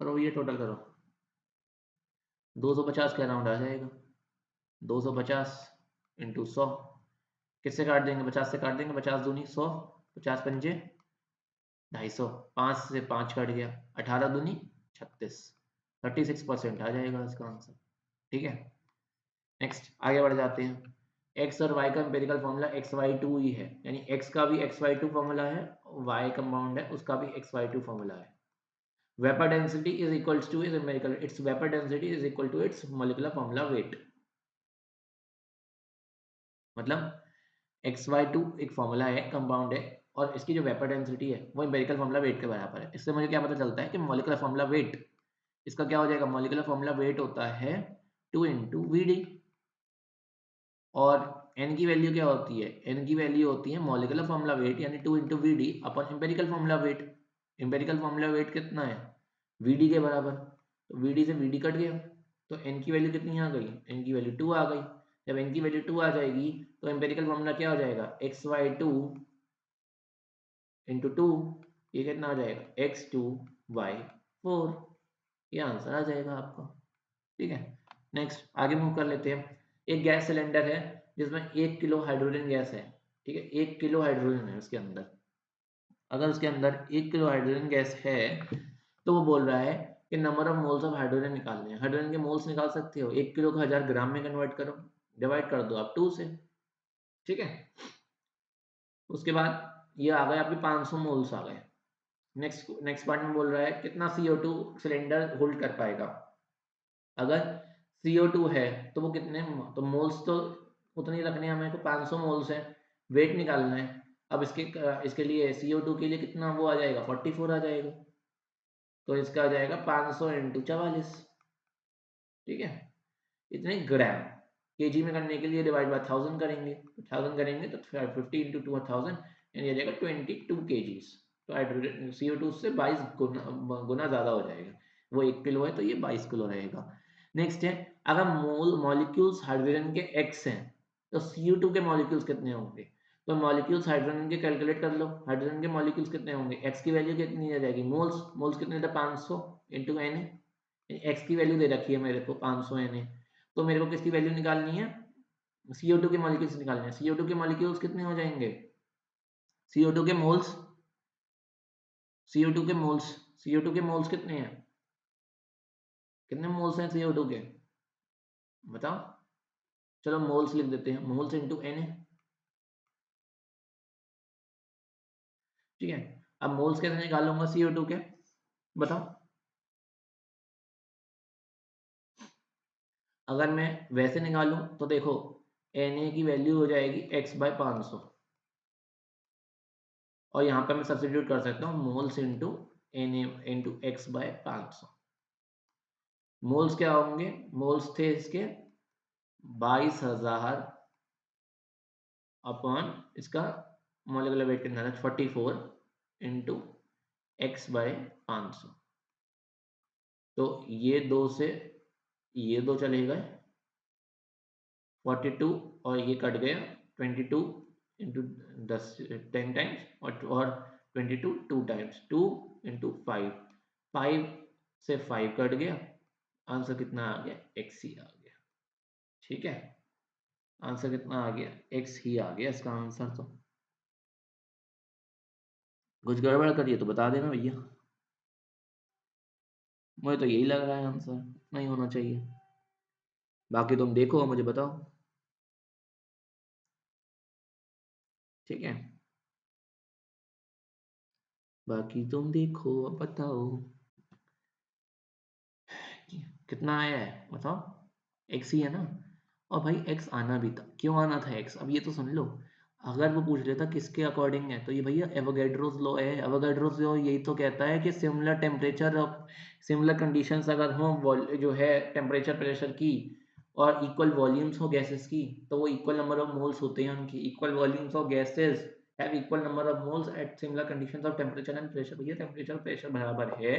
करो ये टोटल करो, 250 के अराउंड आ जाएगा, 250 इंटू 100, किससे काट देंगे 50 से काट देंगे, 50 दूनी 100, 50 पंजे 250, 5 से 5 कट गया, 18 दूनी 36, 36% आ जाएगा इसका आंसर। ठीक है, नेक्स्ट आगे बढ़ जाते हैं। एक्स और वाई का एम्पेरिकल फॉर्मूला XY2 ही है, यानी एक्स का भी XY2 फॉर्मूला है, वाई कंपाउंड है उसका भी XY2 फॉर्मूला है। Vapour density is equals to is empirical, its vapour density is equal to its molecular formula weight, मतलब XY2 एक फॉर्मूला है, कंपाउंड है, और इसकी जो वेपर डेंसिटी है वो एम्पेरिकल फॉर्मूला वेट के बराबर है। इससे मुझे क्या पता चलता है कि मॉलिक्यूलर फॉर्मूला वेट इसका क्या हो जाएगा, मॉलिक्यूलर फॉर्मूला वेट होता है 2 इंटू वी, और n की वैल्यू क्या होती है, n की वैल्यू होती है मॉलिक्यूलर फॉर्मूला वेट यानी 2 into V D upon empirical formula weight. Empirical formula weight कितना है वी के बराबर, तो वी से वी कट गया, तो n की वैल्यू कितनी आ गई, n की वैल्यू 2 आ गई। जब n की वैल्यू 2 आ जाएगी तो एम्पेरिकल फॉर्मूला क्या हो जाएगा XY2 इंटू 2, ये कितना आ जाएगा X2Y4, ये आंसर आ जाएगा आपका। ठीक है, नेक्स्ट आगे मूव कर लेते हैं। एक गैस सिलेंडर है जिसमें 1 किलो हाइड्रोजन गैस है, ठीक है 1 किलो हाइड्रोजन है उसके अंदर, अगर उसके अंदर 1 किलो हाइड्रोजन गैस है तो वो बोल रहा है कि number of moles of hydrogen निकालने हैं। हाइड्रोजन के मोल्स निकाल सकते हो, 1 किलो को 1000 ग्राम में कन्वर्ट करो, डिवाइड कर दो आप 2 से, ठीक है। उसके बाद ये आ गए आपके 500 मोल्स आ गए। नेक्स्ट नेक्स्ट पार्ट में बोल रहा है कितना CO2 सिलेंडर होल्ड कर पाएगा। अगर CO2 है तो वो कितने, तो मोल्स तो उतनी रखने हमें को 500 मोल्स है, वेट निकालना है। अब इसके लिए CO2 के लिए कितना वो आ जाएगा 44 आ जाएगा, तो इसका आ जाएगा 500 इंटू 44, ठीक है, इतने ग्राम। केजी में करने के लिए डिवाइड बाय 1000 करेंगे, 1000 करेंगे तो 50 इंटू 2000 यानी आ जाएगा 22 kgs। तो हाइड्रोजन CO2 से 22 गुना ज़्यादा हो जाएगा, वो 1 किलो है तो ये 22 किलो रहेगा। नेक्स्ट है अगर मॉलिक्यूल्स हाइड्रोजन के x हैं तो CO2 के मॉलिक्यूल्स कितने होंगे, तो मॉलिक्यूल्स हाइड्रोजन के कैलकुलेट कर लो, हाइड्रोजन के मॉलिक्यूल्स कितने होंगे, x की वैल्यू कितनी आ जाएगी, मोल्स, मोल्स कितने थे 500 इंटू Na, x की वैल्यू दे रखी है मेरे को 500 Na, तो मेरे को किसकी वैल्यू निकालनी है, CO2 के मॉलिक्यूल्स निकालने हैं। CO2 के मॉलिक्यूल्स कितने हो जाएंगे, CO2 के मोल्स, CO2 के मोल्स, CO2 के मोल्स कितने हैं, कितने मोल्स हैं CO2 के बताओ, चलो मोल्स लिख देते हैं, मोल्स इंटू Na, ठीक है। अब मोल्स कैसे निकालूंगा CO2 के बताओ, अगर मैं वैसे निकालूं तो देखो Na की वैल्यू हो जाएगी x/500, और यहाँ पे मैं सब्स्टिट्यूट कर सकता हूँ moles into Na into x/500। Moles क्या होंगे, मोल्स थे इसके 22,000 अपॉन इसका मॉलिक्यूलर वेट कितना था 44 इंटू x/500, तो ये दो से ये दो चले गए 42 और ये कट गया 22 इंटू 10 टाइम्स और 22 2 टाइम्स 2 इंटू 5, 5 से 5 कट गया, आंसर कितना आ गया x ही आ गया, ठीक है। आंसर कितना आ गया x ही आ गया इसका आंसर। तो कुछ गड़बड़ करिए तो बता देना भैया, मुझे तो यही लग रहा है आंसर नहीं होना चाहिए, बाकी तुम देखो मुझे बताओ, ठीक है, बाकी तुम देखो अब बताओ कितना आया है बताओ, x ही है ना, और भाई x आना भी था, क्यों आना था x, अब ये तो सुन लो। अगर वो पूछ लेता किसके अकॉर्डिंग है, तो ये भैया एवोगैड्रोस लॉ है। एवोगैड्रोस लॉ यही तो कहता है कि similar temperature of similar conditions अगर हो जो है टेम्परेचर प्रेशर की, और इक्वल वॉल्यूम्स हो गैसेस की, तो वो इक्वल नंबर ऑफ मोल्स होते हैं उनकी। Equal volumes of gases have equal number of moles at similar conditions of temperature and pressure. भैया टेम्परेचर प्रेशर बराबर है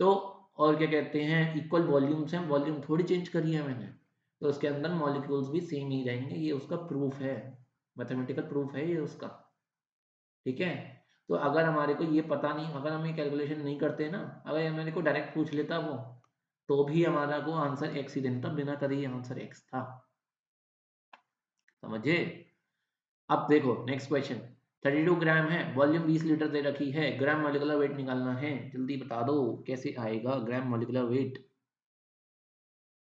तो, और क्या कहते हैं, इक्वल वॉल्यूम्स हैं, वॉल्यूम थोड़ी चेंज करी है मैंने, तो उसके अंदर मॉलिक्यूल्स भी सेम ही रहेंगे। ये उसका प्रूफ है, मैथमेटिकल प्रूफ है ये उसका। ठीक है, तो अगर हमारे को ये पता नहीं, अगर हम ये कैलकुलेशन नहीं करते ना, अगर हमारे को डायरेक्ट पूछ लेता वो, तो भी हमारा को आंसर एक्स ही देना था, बिना करे आंसर एक्स था। समझे? अब देखो नेक्स्ट क्वेश्चन। 32 ग्राम है, वॉल्यूम 20 लीटर दे रखी है, ग्राम मॉलिक्यूलर वेट निकालना है। जल्दी बता दो कैसे आएगा ग्राम मॉलिक्यूलर वेट,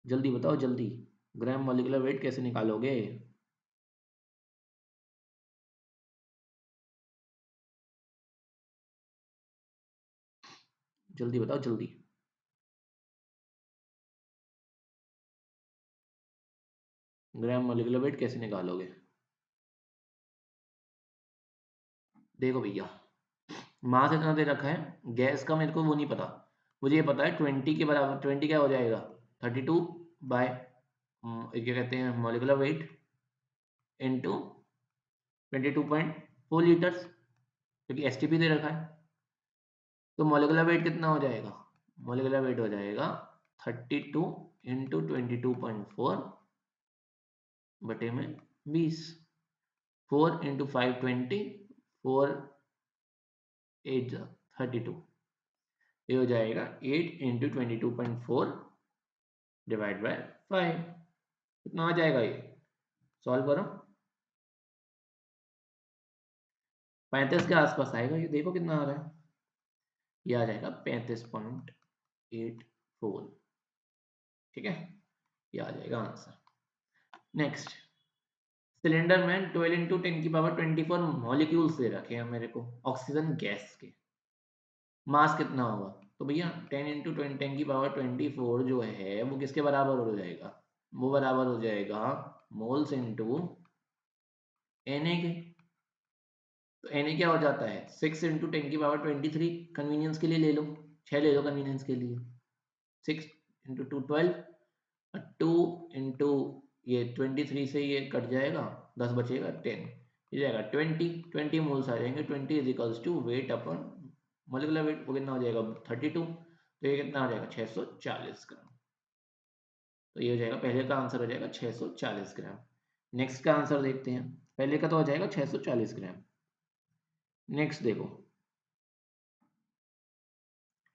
जल्दी बताओ जल्दी। ग्राम मॉलिक्यूलर वेट कैसे निकालोगे? जल्दी बताओ जल्दी। ग्राम मॉलिक्यूलर वेट कैसे निकालोगे? देखो भैया, मास इतना दे रखा है, गैस का मेरे को वो नहीं पता, मुझे ये पता है 20 के बराबर, 20 क्या हो जाएगा, 32 बाय क्या कहते हैं मॉलिक्यूलर वेट इंटू 22.4 लीटर्स, क्योंकि एसटीपी दे रखा है। तो मॉलिक्यूलर वेट कितना हो जाएगा? मॉलिक्यूलर वेट हो जाएगा 32 इंटू 22.4 बटे में 20, 4 इंटू 520, 4 8 32, ये हो जाएगा 8 इंटू 22.4 डिवाइड बाय 5। कितना आ जाएगा ये? सॉल्व करो, 35 के आसपास आएगा ये। देखो कितना आ रहा है, ये आ जाएगा 35.84। ठीक है, ये आ जाएगा आंसर। नेक्स्ट, सिलेंडर में 12 इंटू 10 की पावर 24 मॉलिक्यूल्स दे रखे हैं मेरे को ऑक्सीजन गैस के। मास कितना होगा? तो भैया 10 इंटू 10 की पावर 24 जो है वो किसके बराबर हो जाएगा? वो बराबर हो जाएगा मोल्स इंटू Na के। तो Na क्या हो जाता है? 6 इंटू 10 की पावर 23, कन्वीनियंस के लिए ले लो, 6 ले लो कन्वीनियंस के लिए। 6 इंटू 2 12, 2 इंटू ये 23 से ये कट जाएगा, 10 बचेगा 10, ये जाएगा 20 मोल्स आ जाएंगे। 20 is equals to weight upon molecular weight, वो कितना हो जाएगा 32, तो ये कितना हो जाएगा 640 ग्राम। तो ये हो जाएगा, पहले का आंसर हो जाएगा 640 ग्राम। नेक्स्ट का आंसर देखते हैं, पहले का तो हो जाएगा 640 ग्राम। नेक्स्ट देखो,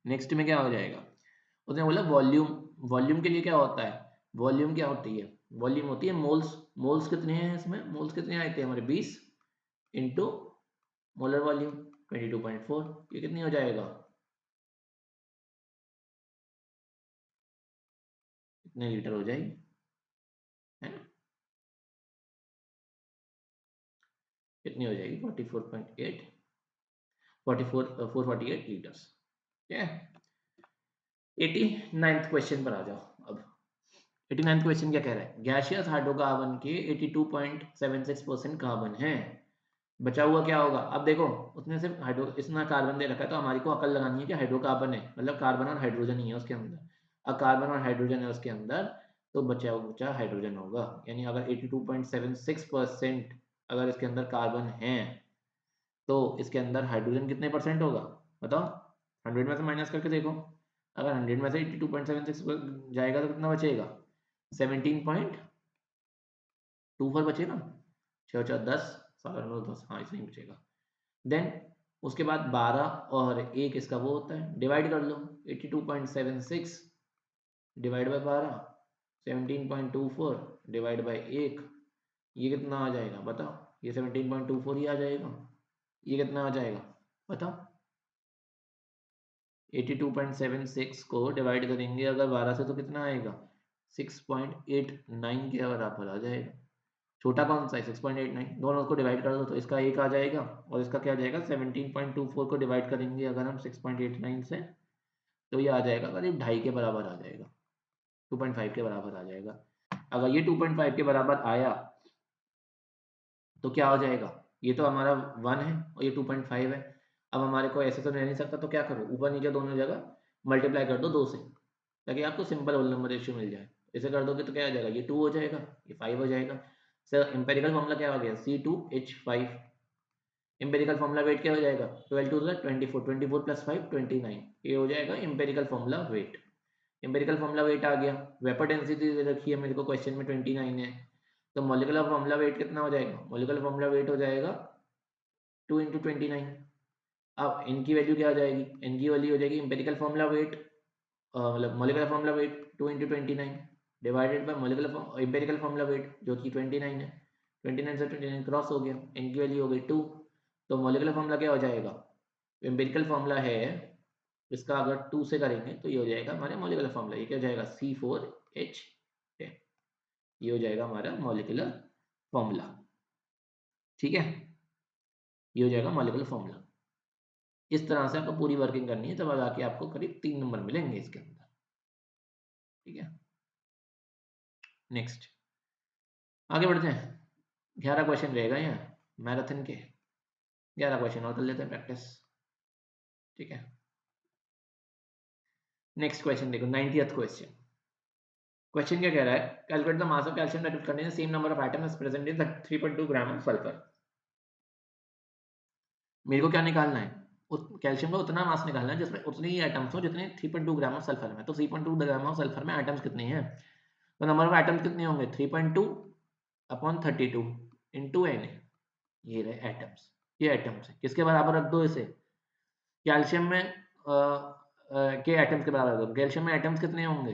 नेक्स्ट में क्या हो जाएगा, उसने बोला वॉल्यूम। वॉल्यूम के लिए क्या होता है, वॉल्यूम क्या होती है, वॉल्यूम होती है मोल्स। मोल्स कितने हैं इसमें, मोल्स कितने आए थे हमारे 20 इंटू मोलर वॉल्यूम 22.4, ये कितनी हो जाएगा, कितने लीटर हो जाएगी, है ना? कितनी हो जाएगी 44.8, 448 लीटर्स। ठीक है, 89th क्वेश्चन पर आ जाओ अब। 89th क्वेश्चन क्या कह रहा है, गैसियस हाइड्रोकार्बन के 82.76% कार्बन है, बचा हुआ क्या होगा? अब देखो, उसने सिर्फ हाइड्रो इसमें कार्बन दे रखा है, तो हमारी को अकल लगानी है कि हाइड्रोकार्बन है, मतलब कार्बन और हाइड्रोजन ही है उसके अंदर। अब कार्बन और हाइड्रोजन है उसके अंदर, तो बचा बचा हाइड्रोजन होगा। यानी अगर 82.76% अगर इसके अंदर कार्बन है, तो इसके अंदर हाइड्रोजन कितने परसेंट होगा बताओ? 100 में से माइनस करके देखो, अगर 100 में से 82.76 जाएगा तो कितना बचेगा? 17.24 बचेगा। 6 4 10, 7 9 10, हाँ इतना ही बचेगा। देन उसके बाद 12 और 1 इसका वो होता है, डिवाइड कर लो। 82.76 डिवाइड बाय 12, 17.24 डिवाइड बाय 1, ये कितना आ जाएगा बताओ? ये 17.24 ही आ जाएगा। ये कितना आ जाएगा बताओ? 82.76 को डिवाइड करेंगे अगर 12 से, तो कितना आएगा? 6.89 के बराबर आ जाएगा। छोटा कौन सा है? 6.89। दोनों को डिवाइड कर दो तो इसका 1 आ जाएगा, और इसका क्या आ जाएगा? 17.24 को डिवाइड करेंगे अगर हम 6.89 से, तो ये आ जाएगा करीब 2.5 के बराबर आ जाएगा, 2.5 के बराबर आ जाएगा। अगर ये 2.5 के बराबर आया, तो क्या हो जाएगा, ये तो हमारा 1 है और ये 2.5 है। अब हमारे को ऐसे तो रह नहीं सकता, तो क्या करो, ऊपर नीचे दोनों जगह मल्टीप्लाई कर दो 2 से, ताकि आपको सिंपल होल नंबर रेशियो मिल जाए। ऐसे कर दोगे तो क्या हो जाएगा, ये 2 हो जाएगा, ये 5 हो जाएगा। सर एम्पेरिकल फॉर्मूला क्या हो गया, C2H5। एम्पेरिकल फॉर्मूला वेट क्या हो जाएगा, 12 टू 24, 24 प्लस 5 29, ये हो जाएगा empirical formula weight. Empirical formula weight आ गया। वेपर डेंसिटी दे रखी है मेरे को क्वेश्चन में 29 है, तो मॉलिक्यूलर फॉर्मूला वेट कितना हो जाएगा, मॉलिक्यूलर फॉर्मूला वेट हो जाएगा 2 इंटू 29। अब n की वैल्यू क्या हो जाएगी, n की वैल्यू हो जाएगी एम्पेरिकल फॉर्मूला वेट, मतलब molecular formula wait 2 into 29 divided by molecular empirical formula wait जो कि 29 है। 29 से 29 क्रॉस हो गया, n की वैल्यू हो गई 2। तो मॉलिक्यूलर फॉर्मूला क्या हो जाएगा, एम्पेरिकल फॉर्मूला है इसका, अगर 2 से करेंगे तो ये हो जाएगा हमारे मॉलिक्यूलर फॉर्मूला, ये क्या हो जाएगा C4H10, ये हो जाएगा हमारा मॉलिक्यूलर फॉर्मूला। ठीक है, ये हो जाएगा मॉलिक्यूलर फॉर्मूला। इस तरह से आपको पूरी वर्किंग करनी है, तब आके आपको करीब 3 नंबर मिलेंगे इसके अंदर। ठीक है, नेक्स्ट आगे बढ़ते हैं। 11 क्वेश्चन रहेगा यहाँ मैराथन के, 11 क्वेश्चन और कर लेते हैं प्रैक्टिस। ठीक है, नेक्स्ट क्वेश्चन देखो, 90th क्वेश्चन। क्वेश्चन क्या कह रहा है, calculate the mass of calcium that will contain the same number of atoms as present in 3.2 gram of sulphur. मेरे को क्या निकालना है, कैल्शियम का उतना मास निकालना है जिसमें उतने ही एटम्स हो जितने 3.2 ग्राम ऑफ सल्फर में। तो 3.2 ग्राम ऑफ सल्फर में एटम्स कितने हैं, तो नंबर ऑफ एटम्स कितने होंगे, 3.2 अपॉन 32 इंटू एन। ये रहे एटम्स, ये एटम्स है, किसके बराबर रख दो इसे, कैल्शियम में के एटम्स के बराबर रख दो। कैल्शियम में एटम्स कितने होंगे,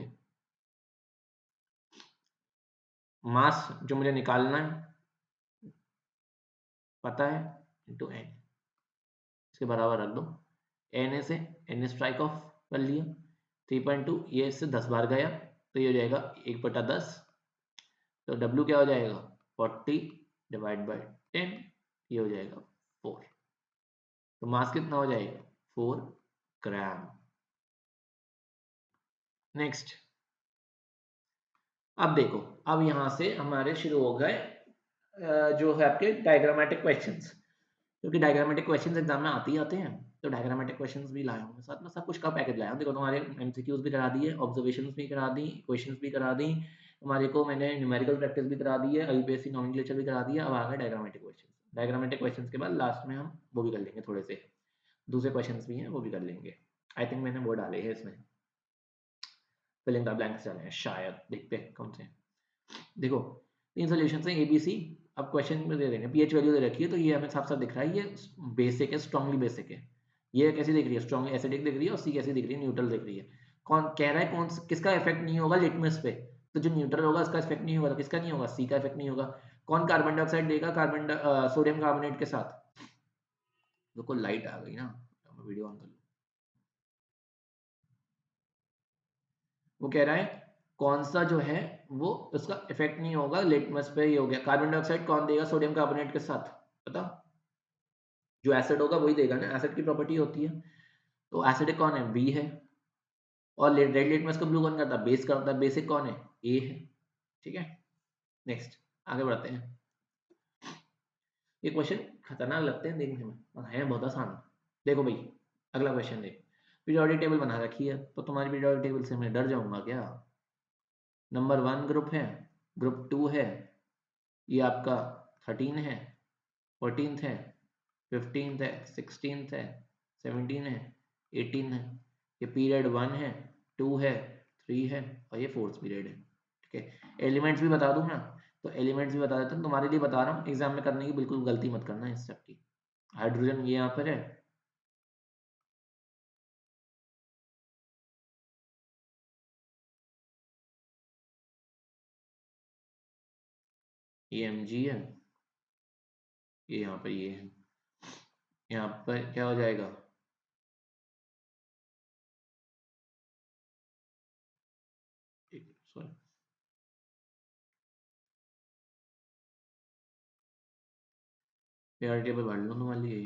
मास जो मुझे निकालना है पता है, इंटू एन, इसके बराबर रख दो। एन से एन स्ट्राइक ऑफ कर लिया, 3.2 ये इससे 10 बार गया, तो ये हो जाएगा 1/10। तो W क्या हो जाएगा, 40 डिवाइड बाई 10, ये हो जाएगा 4। तो मास कितना हो जाएगा, 4 ग्राम। नेक्स्ट, अब देखो, अब यहाँ से हमारे शुरू हो गए जो है आपके डायग्रामेटिक क्वेश्चंस, क्योंकि डायग्रामेटिक क्वेश्चंस एग्जाम में आते ही आते हैं, तो डायग्रामेटिक क्वेश्चंस भी लाया हूँ साथ में, सब कुछ का पैकेज लाया हूँ। देखो तुम्हारे एमसीक्यूज भी करा दिए, ऑब्जर्वेशंस भी करा दी, क्वेश्चंस भी करा दी, हमारे को मैंने न्यूमेरिकल प्रैक्टिस भी करा दी है, यूपीएससी नॉमेनक्लेचर भी करा दिया। अब आ गए डायग्रामेटिक क्वेश्चंस। डायग्रामेटिक क्वेश्चंस के बाद लास्ट में हम वो भी कर लेंगे, थोड़े से दूसरे क्वेश्चंस भी हैं वो भी कर लेंगे। आई थिंक मैंने वो डाले हैं इसमें, फिलिंग द ब्लैंक्स डाले हैं शायद, देखते हैं कौन से। देखो 3 सॉल्यूशंस हैं ABC। अब क्वेश्चन में दे देंगे, पीएच वैल्यू दे रखी है, तो ये हमें साफ साफ दिख रहा है, ये बेसिक है, स्ट्रांगली बेसिक है। ये कैसी दिख रही है, स्ट्रांगली एसिडिक दिख रही है, और सी कैसी दिख रही है, न्यूट्रल दिख रही है। कौन कह रहा है, कौन किसका इफेक्ट नहीं होगा लिटमस पे, तो जो न्यूट्रल होगा उसका इफेक्ट नहीं होगा, तो किसका नहीं होगा, सी का इफेक्ट नहीं होगा। कौन कार्बन डाइऑक्साइड देगा कार्बन सोडियम कार्बोनेट के साथ। देखो लाइट आ गई ना, वीडियो ऑन कर लो। वो कह रहा है कौन सा जो है वो उसका इफेक्ट नहीं होगा लिटमस पे, ये हो गया। कार्बन डाइऑक्साइड कौन देगा सोडियम कार्बोनेट के साथ, पता, जो एसिड होगा वही देगा ना, एसिड की प्रॉपर्टी होती है। तो एसिडिक कौन है, बी है। और रेड लिटमस को ब्लू कौन करता है, बेस करता है, बेसिक कौन है, ए है। ठीक है, नेक्स्ट आगे बढ़ते हैं। ये क्वेश्चन खतरनाक लगते हैं देखने में, और है बहुत आसान। देखो भाई, अगला क्वेश्चन देख, पीरियोडिक टेबल बना रखी है, तो तुम्हारी पीरियोडिक टेबल से मैं डर जाऊंगा क्या। नंबर 1 ग्रुप है, ग्रुप 2 है, ये आपका 13 है, 14 है, 15 है, 16 है, 17 है, 18 है। ये पीरियड 1 है, 2 है, 3 है, और ये 4th पीरियड है। ठीक है, एलिमेंट्स भी बता दूं ना, तो एलिमेंट्स भी बता देता हूँ, तुम्हारे लिए बता रहा हूँ, एग्जाम में करने की बिल्कुल गलती मत करना इस सब की। हाइड्रोजन ये यहाँ पर है, ये Mg है, ये यहाँ पर ये है, यहाँ पर क्या हो जाएगा, सॉरी पीरियोडिक टेबल पढ़ लो तुम्हारे लिए।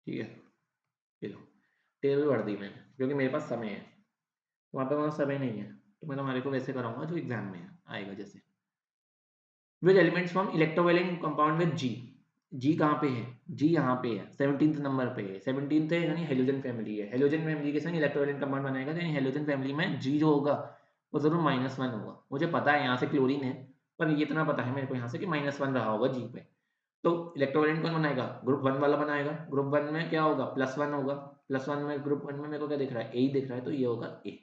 ठीक है, ये लो टेबल भर दी मैंने क्योंकि मेरे पास समय है, वहाँ पे वहाँ समय नहीं है, तो मैं तुम्हारे को वैसे कराऊंगा जो एग्जाम में आएगा। जैसे with elements from electrovalent compound with G. G कहाँ पे है? जी यहाँ पे है, 17th नंबर पे है। 17th है यानी हेलोजन फैमिली है। हेलोजन फैमिली के साथ इलेक्ट्रोवैलेंट कंपाउंड बनाएगा, तो यानी हेलोजन फैमिली में जी जो होगा वो जरूर -1 होगा। मुझे पता है यहाँ से क्लोरीन है, पर ये इतना पता है मेरे को यहाँ से कि -1 रहा होगा जी पे। तो इलेक्ट्रोवैलेंट कौन बनाएगा? ग्रुप 1 वाला बनाएगा। ग्रुप 1 में क्या होगा? +1 होगा। +1 में ग्रुप 1 में मेरे को क्या दिख रहा है? ए ही दिख रहा है, तो ये होगा ए।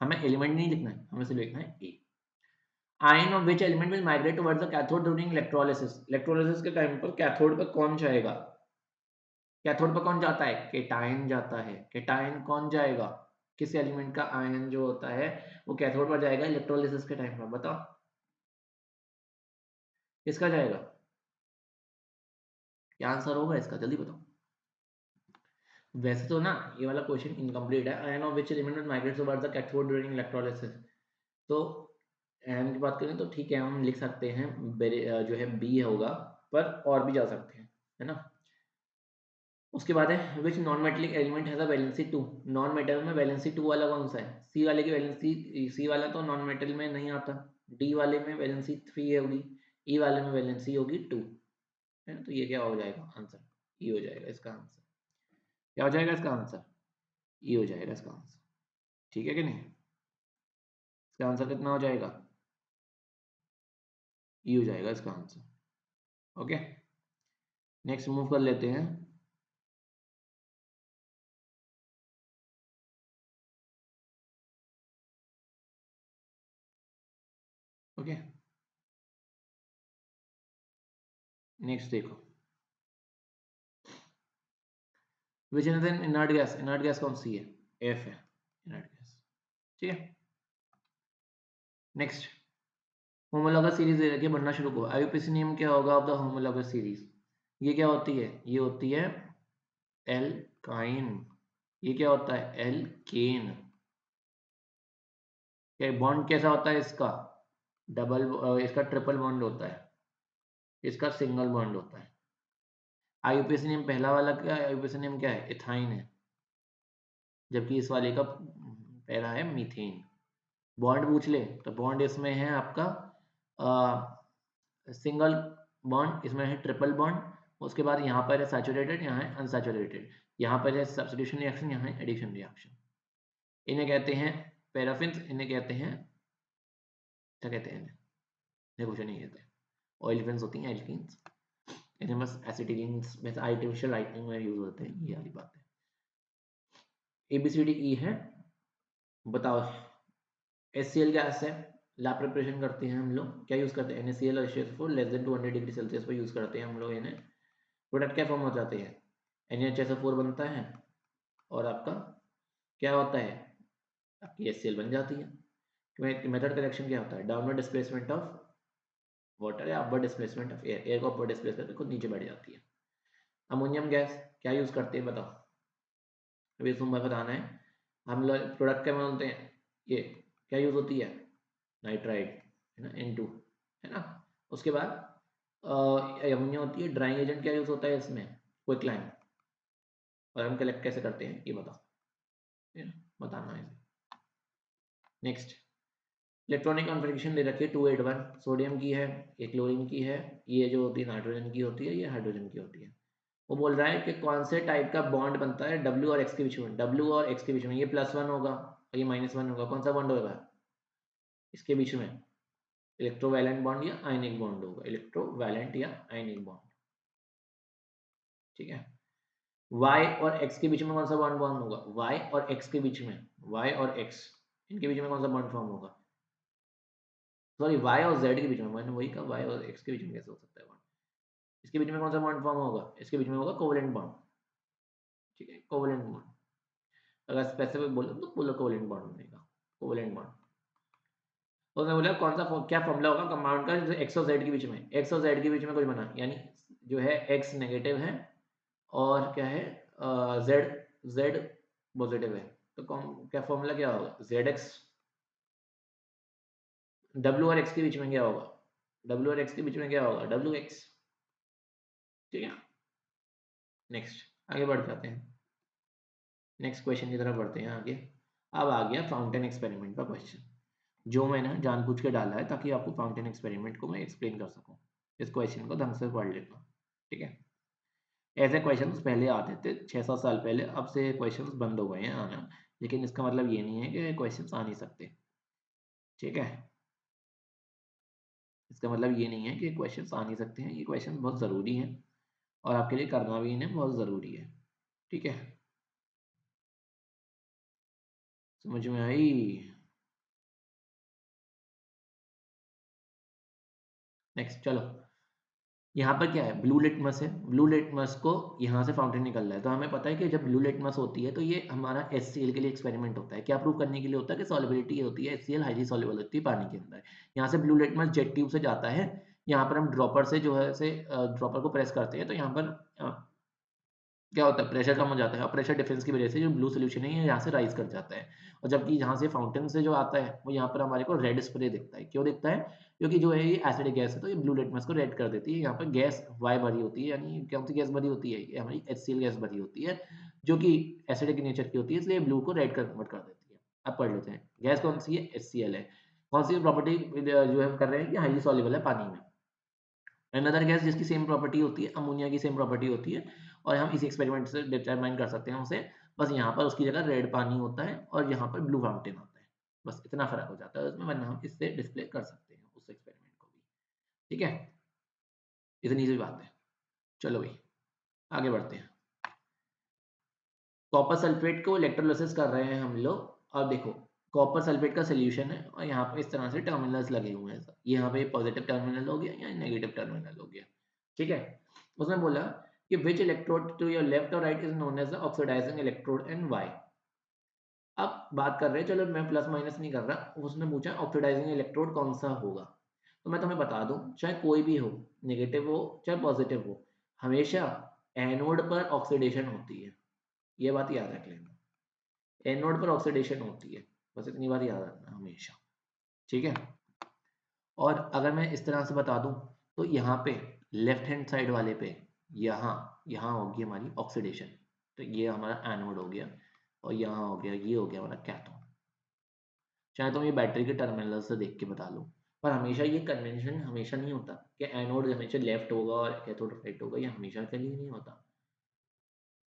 हमें एलिमेंट नहीं लिखना है, हमें सिर्फ लिखना है A. Ion of which element will migrate towards the cathode during electrolysis. Electrolysis के टाइम पर कैथोड पर कौन जाएगा? कैथोड पर कौन जाता है? केटायन जाता है। केटायन कौन जाएगा? किस एलिमेंट का आयन जो होता है वो कैथोड पर जाएगा इलेक्ट्रोलिसिस के टाइम पर? बताओ किसका जाएगा? क्या आंसर होगा इसका? जल्दी बताओ। वैसे तो ना ये वाला क्वेश्चन इनकम्प्लीट है। Ion of which element will migrate towards the cathode during electrolysis. तो आयन की बात करें तो ठीक है, हम लिख सकते हैं जो है बी होगा, पर और भी जा सकते हैं, है ना। उसके बाद है which non metallic element has a valency 2। Non metal में वैलेंसी 2 वाला कौन सा है? सी वाले की वैलेंसी, सी वाला तो नॉन मेटल में नहीं आता। डी वाले में वैलेंसी 3 होगी, ई वाले में वैलेंसी होगी 2, है ना। तो ये क्या हो जाएगा आंसर? ई हो जाएगा इसका आंसर। क्या हो जाएगा इसका आंसर? ई हो जाएगा इसका आंसर। ठीक है कि नहीं? इसका आंसर कितना हो जाएगा? ई हो जाएगा इसका आंसर। ओके, नेक्स्ट मूव कर लेते हैं। ओके, नेक्स्ट देखो, which is an inert gas. Inert gas कौन सी है? एफ है इनर्ट गैस। ठीक है, नेक्स्ट होमोलॉगस सीरीज दे रखी है, बनना शुरू करो। आईयूपीएसी नेम क्या होगा ऑफ द होमोलॉगस सीरीज? ये क्या होती है? ये होती है एल्काइन। ये क्या होता है? एल्केन। बॉन्ड कैसा होता है इसका? डबल, इसका ट्रिपल बॉन्ड होता है, इसका सिंगल बॉन्ड होता है। आईयूपीएसी नेम पहला वाला क्या है? आईयूपीएसी नेम क्या है? इथाइन है, जबकि इस वाले का पहला है मीथेन। बॉन्ड पूछ ले तो बॉन्ड इसमें है आपका सिंगल बॉन्ड, इसमें है ट्रिपल बॉन्ड। उसके बाद यहाँ पर है सैचुरेटेड, यहाँ है अनसैचुरेटेड। यहाँ पर है सब्स्टिट्यूशन रिएक्शन, यहाँ है एडिशन रिएक्शन। इन्हें कहते हैं पैराफिन्स, इन्हें कहते हैं, क्या कहते हैं इन्हें? कुछ नहीं कहते। ऑयलफिन्स होती हैं, एल्कीन्स। इन्हें बस एसिटिलीन्स में आर्टिफिशियल लाइटनिंग में यूज होते हैं, ये वाली बात है। ABCDE है। बताओ, HCl गैस है, लैब प्रिपरेशन करते हैं हम लोग, क्या यूज करते हैं? NaCl और H2SO4 less than 200 degree Celsius पर यूज करते हैं हम लोग इन्हें। प्रोडक्ट क्या फॉर्म हो जाते हैं? NaHSO4 बनता है, और आपका क्या होता है? आपकी HCl बन जाती है। मेथड करेक्शन क्या होता है? डाउनवर्ड डिस्प्लेसमेंट ऑफ वाटर या upward displacement of air. Air को अपवर्ड डिस्प्लेस करके खुद नीचे बैठ जाती है। अमोनियम गैस क्या यूज करते हैं बताओ? अभी तुम्हें बताना है। हम लोग प्रोडक्ट क्या बोलते हैं? ये क्या यूज होती है? नाइट्राइड, है ना, N2, है ना। उसके बाद अमोनिया होती है। ड्राइंग एजेंट क्या यूज होता है इसमें? क्विकलाइन। और हम कलेक्ट कैसे करते हैं ये बताओ, है ना? बताना है। नेक्स्ट, इलेक्ट्रॉनिक कॉन्फ़िगरेशन दे रखी है 281, सोडियम की है, ये क्लोरीन की है, ये जो होती है नाइट्रोजन की होती है, ये हाइड्रोजन की होती है। वो बोल रहा है कि कौन से टाइप का बॉन्ड बनता है W और X के बीच में। W और X के बीच में ये +1 होगा और ये -1 होगा। कौन सा बॉन्ड होगा इसके बीच में? इलेक्ट्रोवैलेंट बॉन्ड या आयनिक बॉन्ड होगा। इलेक्ट्रोवैलेंट या आयनिक बॉन्ड, ठीक है। Y और X के बीच में कौन सा बॉन्ड बॉन्ड होगा? Y और X के बीच में, Y और X इनके बीच में कौन सा बॉन्ड फॉर्म होगा? सॉरी, Y और Z के बीच में, मैंने वही कहा Y और X के बीच में कैसे हो सकता है बॉन्ड? इसके बीच में कौन सा बॉन्ड फॉर्म होगा? इसके बीच में होगा कोवेलेंट बॉन्ड, ठीक है, कोवेलेंट बॉन्ड। अगर स्पेसिफिक बोलो तो पोलर कोवेलेंट बॉन्ड बनेगा, कोवेलेंट बॉन्ड। तो उसने बोला कौन सा क्या फॉर्मूला होगा कंपाउंड का जो X और Z के बीच में, X और Z के बीच में कुछ बना, यानी जो है X नेगेटिव है और क्या है Z पॉजिटिव है, तो क्या फॉर्मूला क्या होगा? ZX। W और X के बीच में क्या होगा? W और X के बीच में क्या होगा? WX, ठीक है। नेक्स्ट आगे बढ़ जाते हैं, नेक्स्ट क्वेश्चन की तरफ बढ़ते हैं आगे। अब आ गया फाउंटेन एक्सपेरिमेंट का क्वेश्चन, जो मैंने जानबूझ के डाला है ताकि आपको फाउंटेन एक्सपेरिमेंट को मैं एक्सप्लेन कर सकूं। इस क्वेश्चन को ढंग से पढ़ लेना, ठीक है। ऐसे क्वेश्चंस पहले आते थे 6-7 साल पहले, अब से क्वेश्चंस बंद हो गए हैं आना, लेकिन इसका मतलब ये नहीं है कि क्वेश्चंस आ नहीं सकते, ठीक है। इसका मतलब ये नहीं है कि क्वेश्चंस आ नहीं सकते हैं, ये क्वेश्चन बहुत ज़रूरी हैं और आपके लिए करना भी इन्हें बहुत ज़रूरी है, ठीक है। समझ में आई? नेक्स्ट चलो, यहाँ पर क्या है, ब्लू लिटमस है। ब्लू लिटमस को यहाँ से फाउंटेन निकल रहा है, तो हमें पता है कि जब ब्लू लिटमस होती है तो ये हमारा HCl के लिए एक्सपेरिमेंट होता है। क्या प्रूव करने के लिए होता है कि सॉलिबिलिटी होती है, HCl हाईली सॉल्युबल होती है पानी के अंदर। यहाँ से ब्लू लिटमस जेट ट्यूब से जाता है, यहाँ पर हम ड्रॉपर से जो है से ड्रॉपर को प्रेस करते हैं, तो यहाँ पर क्या होता है, प्रेशर कम हो जाता है और प्रेशर डिफरेंस की वजह से जो ब्लू सॉल्यूशन है ये यहाँ से राइज कर जाता है। और जबकि यहाँ से फाउंटेन से जो आता है वो यहाँ पर हमारे को रेड स्प्रे दिखता है। क्यों दिखता है? क्योंकि जो है ये एसिडिक गैस है, तो ये ब्लू लिटमस को रेड कर देती है। यहाँ पर गैस वाई भरी होती है, यानी कौन सी गैस भरी होती है, ये हमारी HCl गैस भरी होती है, जो कि एसिडिक नेचर की होती है, इसलिए ब्लू को रेड कन्वर्ट कर देती है। अब पढ़ लेते हैं, गैस कौन सी है, HCl है। कौन सी प्रॉपर्टी जो हम कर रहे हैं कि हाईली सॉल्युबल है पानी में। अनदर गैस जिसकी सेम प्रॉपर्टी होती है, अमोनिया की सेम प्रॉपर्टी होती है, और हम इस एक्सपेरिमेंट से डिटरमाइन कर सकते हैं उसे। बस यहाँ पर उसकी जगह रेड पानी होता है और यहाँ पर ब्लू फाउंटेन होता है, बस इतना फर्क हो जाता है उसमें, वरना हम इससे डिस्प्ले कर सकते हैं उस एक्सपेरिमेंट को भी, ठीक है। इतनी सी बात है। चलो भाई आगे बढ़ते हैं। कॉपर सल्फेट को इलेक्ट्रोलिसिस कर रहे हैं हम लोग, और देखो कॉपर सल्फेट का सोल्यूशन है और यहाँ पे इस तरह से टर्मिनल्स लगे हुए हैं, यहाँ पे पॉजिटिव टर्मिनल हो गया या नेगेटिव टर्मिनल हो गया, ठीक है। उसने बोला कि which electrode to your left or right is known as the oxidising electrode and why. अब बात कर रहे हैं, चलो मैं प्लस माइनस नहीं कर रहा, उसने पूछा ऑक्सीडाइजिंग इलेक्ट्रोड कौन सा होगा। तो मैं तुम्हें बता दूं, चाहे कोई भी हो, नेगेटिव हो चाहे पॉजिटिव हो, हमेशा एनोड पर ऑक्सीडेशन होती है, ये बात याद रख लेना। एनोड पर ऑक्सीडेशन होती है, बस इतनी बात याद रखना हमेशा, ठीक है। और अगर मैं इस तरह से बता दूं, तो यहाँ पे लेफ्ट हैंड साइड वाले पे यहाँ यहाँ होगी हमारी ऑक्सीडेशन, तो ये हमारा एनोड हो गया, और यहाँ हो गया, ये हो गया हमारा कैथोड। चाहे तुम ये बैटरी के टर्मिनल से देख के बता लो, पर हमेशा ये कन्वेंशन हमेशा नहीं होता कि एनोड हमेशा लेफ्ट होगा और कैथोड राइट होगा, ये हमेशा के लिए नहीं होता।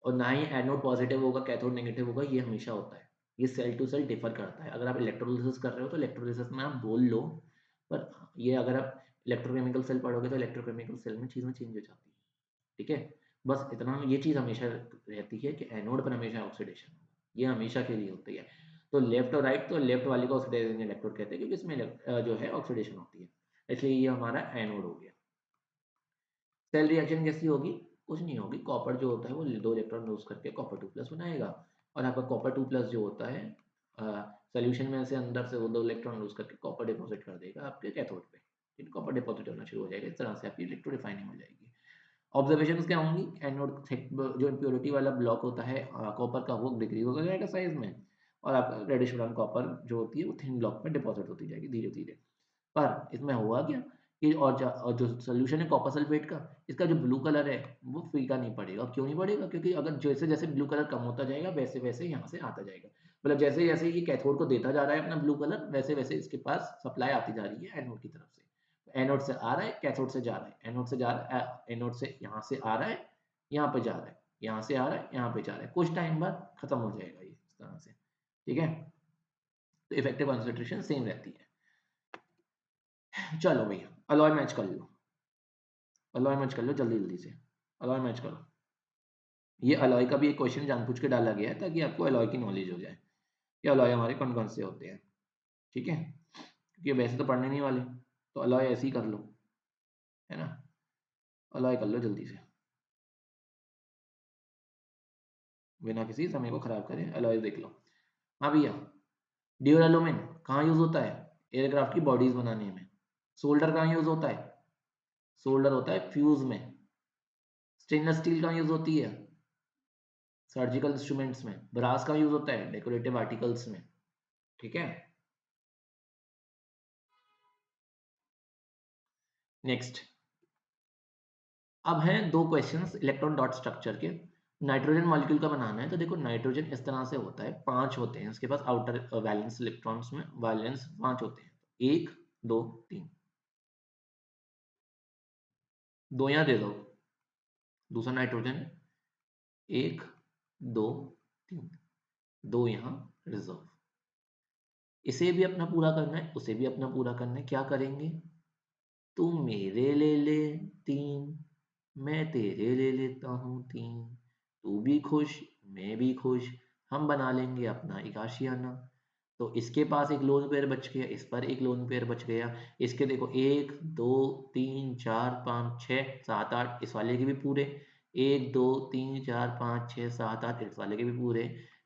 और ना ही एनोड पॉजिटिव होगा कैथोड नेगेटिव होगा, ये हमेशा होता है। ये सेल टू सेल डिफर करता है। अगर आप इलेक्ट्रोलिसिस कर रहे हो तो इलेक्ट्रोलिसिस में आप बोल लो, पर ये अगर आप इलेक्ट्रोकेमिकल सेल पढ़ोगे तो इलेक्ट्रोकेमिकल सेल में चीज़ें चेंज हो जाती है, ठीक है। बस इतना ये चीज़ हमेशा रहती है कि एनोड पर हमेशा ऑक्सीडेशन होगा, ये हमेशा के लिए होती है। तो लेफ्ट और राइट, तो लेफ्ट वाले को ऑक्सीडाइजिंग इलेक्ट्रोड कहते हैं क्योंकि इसमें जो है ऑक्सीडेशन होती है, इसलिए ये हमारा एनोड हो गया। सेल रिएक्शन कैसी होगी? कुछ नहीं होगी, कॉपर जो होता है वो 2 इलेक्ट्रॉन लूज करके कॉपर 2 प्लस बनाएगा, और आपका कॉपर 2 प्लस जो होता है सोल्यूशन में से अंदर से वो 2 इलेक्ट्रॉन लूज करके कॉपर डिपॉजिट कर देगा आपके कैथोड पे, फिर कॉपर डिपॉजिट होना शुरू हो जाएगा। इस तरह से आपकी इलेक्ट्रो रिफाइनिंग हो जाएगी। ऑब्जर्वेशंस क्या होंगी? एनोड जो इम्प्योरिटी वाला ब्लॉक होता है कॉपर का, वो डिक्रीज होता जाएगा साइज में, और आपका रेडिश ब्राउन कॉपर जो होती है वो थिन ब्लॉक में डिपॉजिट होती जाएगी धीरे धीरे। पर इसमें हुआ क्या कि और जो सोल्यूशन है कॉपर सल्फेट का, इसका जो ब्लू कलर है वो फीका नहीं पड़ेगा। क्यों नहीं पड़ेगा? क्योंकि अगर जैसे जैसे ब्लू कलर कम होता जाएगा वैसे वैसे यहाँ से आता जाएगा, मतलब जैसे जैसे ये कैथोड को देता जा रहा है अपना ब्लू कलर, वैसे वैसे इसके पास सप्लाई आती जा रही है एनोड की तरफ से। एनोड से आ रहा है, कैथोड से जा रहा है, एनोड से जा रहा है, एनोड से यहाँ से आ रहा है, यहाँ पे जा रहा है, यहाँ से आ रहा है, यहाँ पे जा रहा है, कुछ टाइम बाद खत्म हो जाएगा ये इस तरह से, ठीक है। तो इफेक्टिव कंसंट्रेशन सेम रहती है। चलो भैया अलॉय मैच कर लो, अलॉय मैच कर लो जल्दी जल्दी से, अलॉय मैच करो। ये अलॉय का भी एक क्वेश्चन जानबूझ के डाला गया है ताकि आपको अलॉय की नॉलेज हो जाए कि अलॉय हमारे कौन कौन से होते हैं, ठीक है। क्योंकि वैसे तो पढ़ने नहीं वाले, तो अलॉय ऐसे ही कर लो, है ना। अलॉय कर लो जल्दी से, बिना किसी समय को खराब करे अलॉय देख लो। हाँ भैया, ड्यूरालुमिन कहाँ यूज होता है? एयरक्राफ्ट की बॉडीज बनाने में। सोल्डर कहाँ यूज होता है? सोल्डर होता है फ्यूज में। स्टेनलेस स्टील कहाँ यूज होती है? सर्जिकल इंस्ट्रूमेंट्स में। ब्रास का यूज होता है डेकोरेटिव आर्टिकल्स में, ठीक है। नेक्स्ट, अब हैं दो क्वेश्चंस इलेक्ट्रॉन डॉट स्ट्रक्चर के। नाइट्रोजन मॉलिक्यूल का बनाना है तो देखो नाइट्रोजन इस तरह से होता है, 5 होते हैं उसके पास आउटर वैलेंस इलेक्ट्रॉन्स में, वैलेंस 5 होते हैं, 1 2 3, 2 यहाँ दे दो, दूसरा नाइट्रोजन 1 2 3, 2 यहाँ रिजर्व। इसे भी अपना पूरा करना है, उसे भी अपना पूरा करना है, क्या करेंगे, तू मेरे ले ले 3, मैं तेरे ले लेता हूँ 3, तू भी खुश मैं भी खुश, हम बना लेंगे अपना एक आशियाना। तो इसके पास एक लोन पेयर बच गया, इस पर एक लोन पेयर बच गया, इसके देखो 1 2 3 4 5 6 7 8, इस वाले के भी पूरे, 1 2 3 4 5 6 7 8, इस वाले के भी पूरे,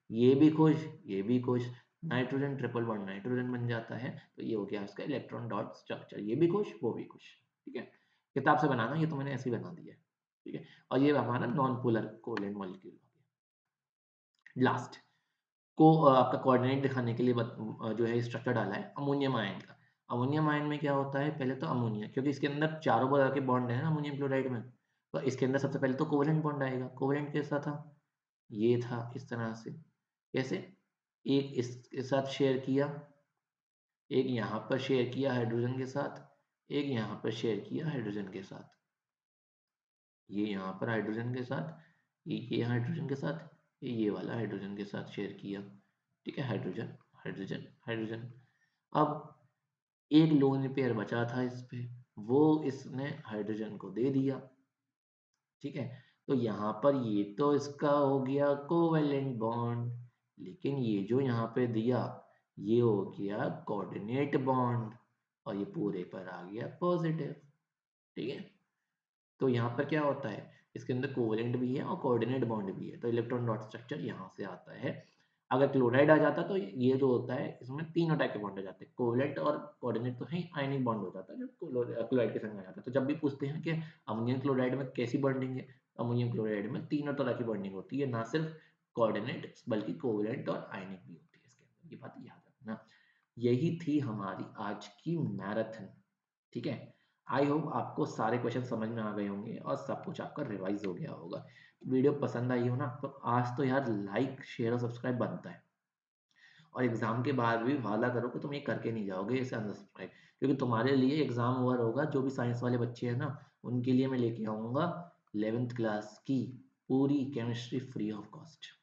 ये भी खुश ये भी खुश, नाइट्रोजन ट्रिपल बॉन्ड नाइट्रोजन बन जाता है। तो ये हो गया इसका इलेक्ट्रॉन डॉट स्ट्रक्चर, ये भी खुश वो भी खुश। ठीक है, किताब से बनाना, ये तो मैंने ऐसे ही बना दिया है। ठीक है, और ये हमारा नॉन पोलर कोवेलेंट मॉलिक्यूल हो गया। लास्ट को आपका कोऑर्डिनेट दिखाने के लिए जो है स्ट्रक्चर डाला है अमोनियम आयन का। अमोनियम आयन में क्या होता है, पहले तो अमोनिया, क्योंकि इसके अंदर चारों प्रकार के बॉन्ड है ना अमोनियम क्लोराइड में, तो इसके अंदर सबसे पहले तो कोवेलेंट बॉन्ड आएगा। कोवेलेंट कैसा था, ये था इस तरह से, कैसे, एक इसके साथ शेयर किया, एक यहाँ पर शेयर किया हाइड्रोजन के साथ, एक यहाँ पर शेयर किया हाइड्रोजन के साथ, ये यहाँ पर हाइड्रोजन के साथ, ये हाइड्रोजन के साथ, ये वाला हाइड्रोजन के साथ शेयर किया। ठीक है, हाइड्रोजन हाइड्रोजन हाइड्रोजन। अब एक लोन पेयर बचा था इस पे, वो इसने हाइड्रोजन को दे दिया। ठीक है, तो यहाँ पर ये तो इसका हो गया कोवेलेंट बॉन्ड, लेकिन ये जो यहाँ पे दिया ये हो गया कोऑर्डिनेट बॉन्ड, और ये पूरे पर आ गया पॉजिटिव। ठीक है, तो यहाँ पर क्या होता है, इसके अंदर कोवेलेंट भी है और कोऑर्डिनेट बॉन्ड भी है, तो इलेक्ट्रॉन डॉट स्ट्रक्चर यहाँ से आता है। अगर क्लोराइड आ जाता तो ये जो होता है इसमें तीनों टाइप के बॉन्ड आ जाते हैं, कोवेलेंट और कोऑर्डिनेट तो है, आयनिक बॉन्ड हो जाता है जब क्लोराइड के संग आ जाता है। तो जब भी पूछते हैं कि अमोनियम क्लोराइड में कैसी बॉन्डिंग है, अमोनियम क्लोराइड में तीनों तरह की बॉन्डिंग होती है, ना सिर्फ कोऑर्डिनेट बल्कि कोवेलेंट और आयनिक भी होती है इसके अंदर, ये बात याद रखना। यही थी हमारी आज की मैराथन। ठीक है, आई होप आपको सारे क्वेश्चन समझ में आ गए होंगे और सब कुछ आपका रिवाइज हो गया होगा। वीडियो पसंद आई हो ना तो आज तो यार लाइक शेयर और सब्सक्राइब बनता है, और एग्जाम के बाद भी वादा करो कि तुम ये करके नहीं जाओगे इसे अनसब्सक्राइब, क्योंकि तुम्हारे लिए एग्जाम ओवर होगा, जो भी साइंस वाले बच्चे हैं ना उनके लिए मैं लेके आऊंगा 11th क्लास की पूरी chemistry free of cost.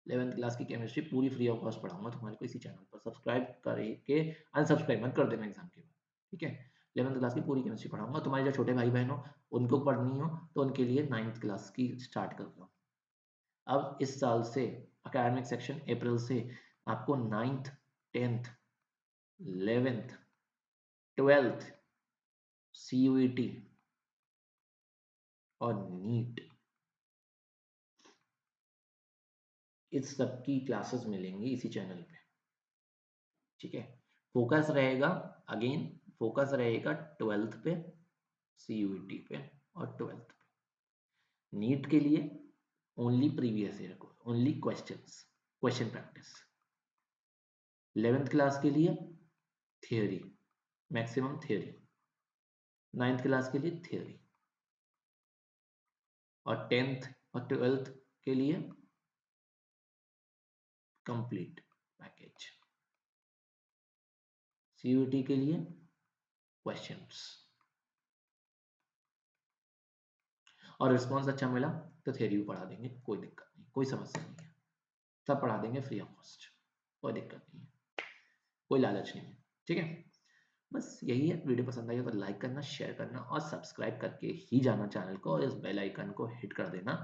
11th class की केमिस्ट्री पूरी फ्री ऑफ कॉस्ट पढ़ाऊंगा तुम्हारे को इसी चैनल पर, सब्सक्राइब करके अनसब्सक्राइब मत कर देना एग्जाम के बाद। ठीक है, 11th क्लास की पूरी केमिस्ट्री पढ़ाऊंगा, तुम्हारे जो छोटे भाई बहन हो उनको पढ़नी हो तो उनके लिए 9th क्लास की स्टार्ट कर दो। अब इस साल से अकेडमिक सेक्शन अप्रैल से आपको 9th 10th 11th 12th CUET और नीट, इस सब की क्लासेस मिलेंगी इसी चैनल पे। ठीक है, फोकस रहेगा, अगेन फोकस रहेगा 12th पे, CUET पे और 12th पे। नीट के लिए ओनली प्रीवियस ईयर को, only questions, question practice. 11th class के लिए theory, maximum theory. 9th class के लिए थियोरी, और 10th और 12th के लिए कंप्लीट पैकेज। CUET के लिए क्वेश्चंस, और रिस्पॉन्स अच्छा मिला तो थियोरी भी पढ़ा देंगे, कोई दिक्कत नहीं, कोई समस्या नहीं है, सब पढ़ा देंगे फ्री ऑफ कॉस्ट, कोई दिक्कत नहीं है, कोई लालच नहीं है। ठीक है, बस यही है। वीडियो पसंद आई हो तो लाइक करना, शेयर करना और सब्सक्राइब करके ही जाना चैनल को, और इस बेल आइकन को हिट कर देना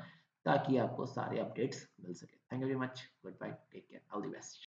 ताकि आपको सारे अपडेट्स मिल सके। Thank you very much, goodbye, take care, all the best.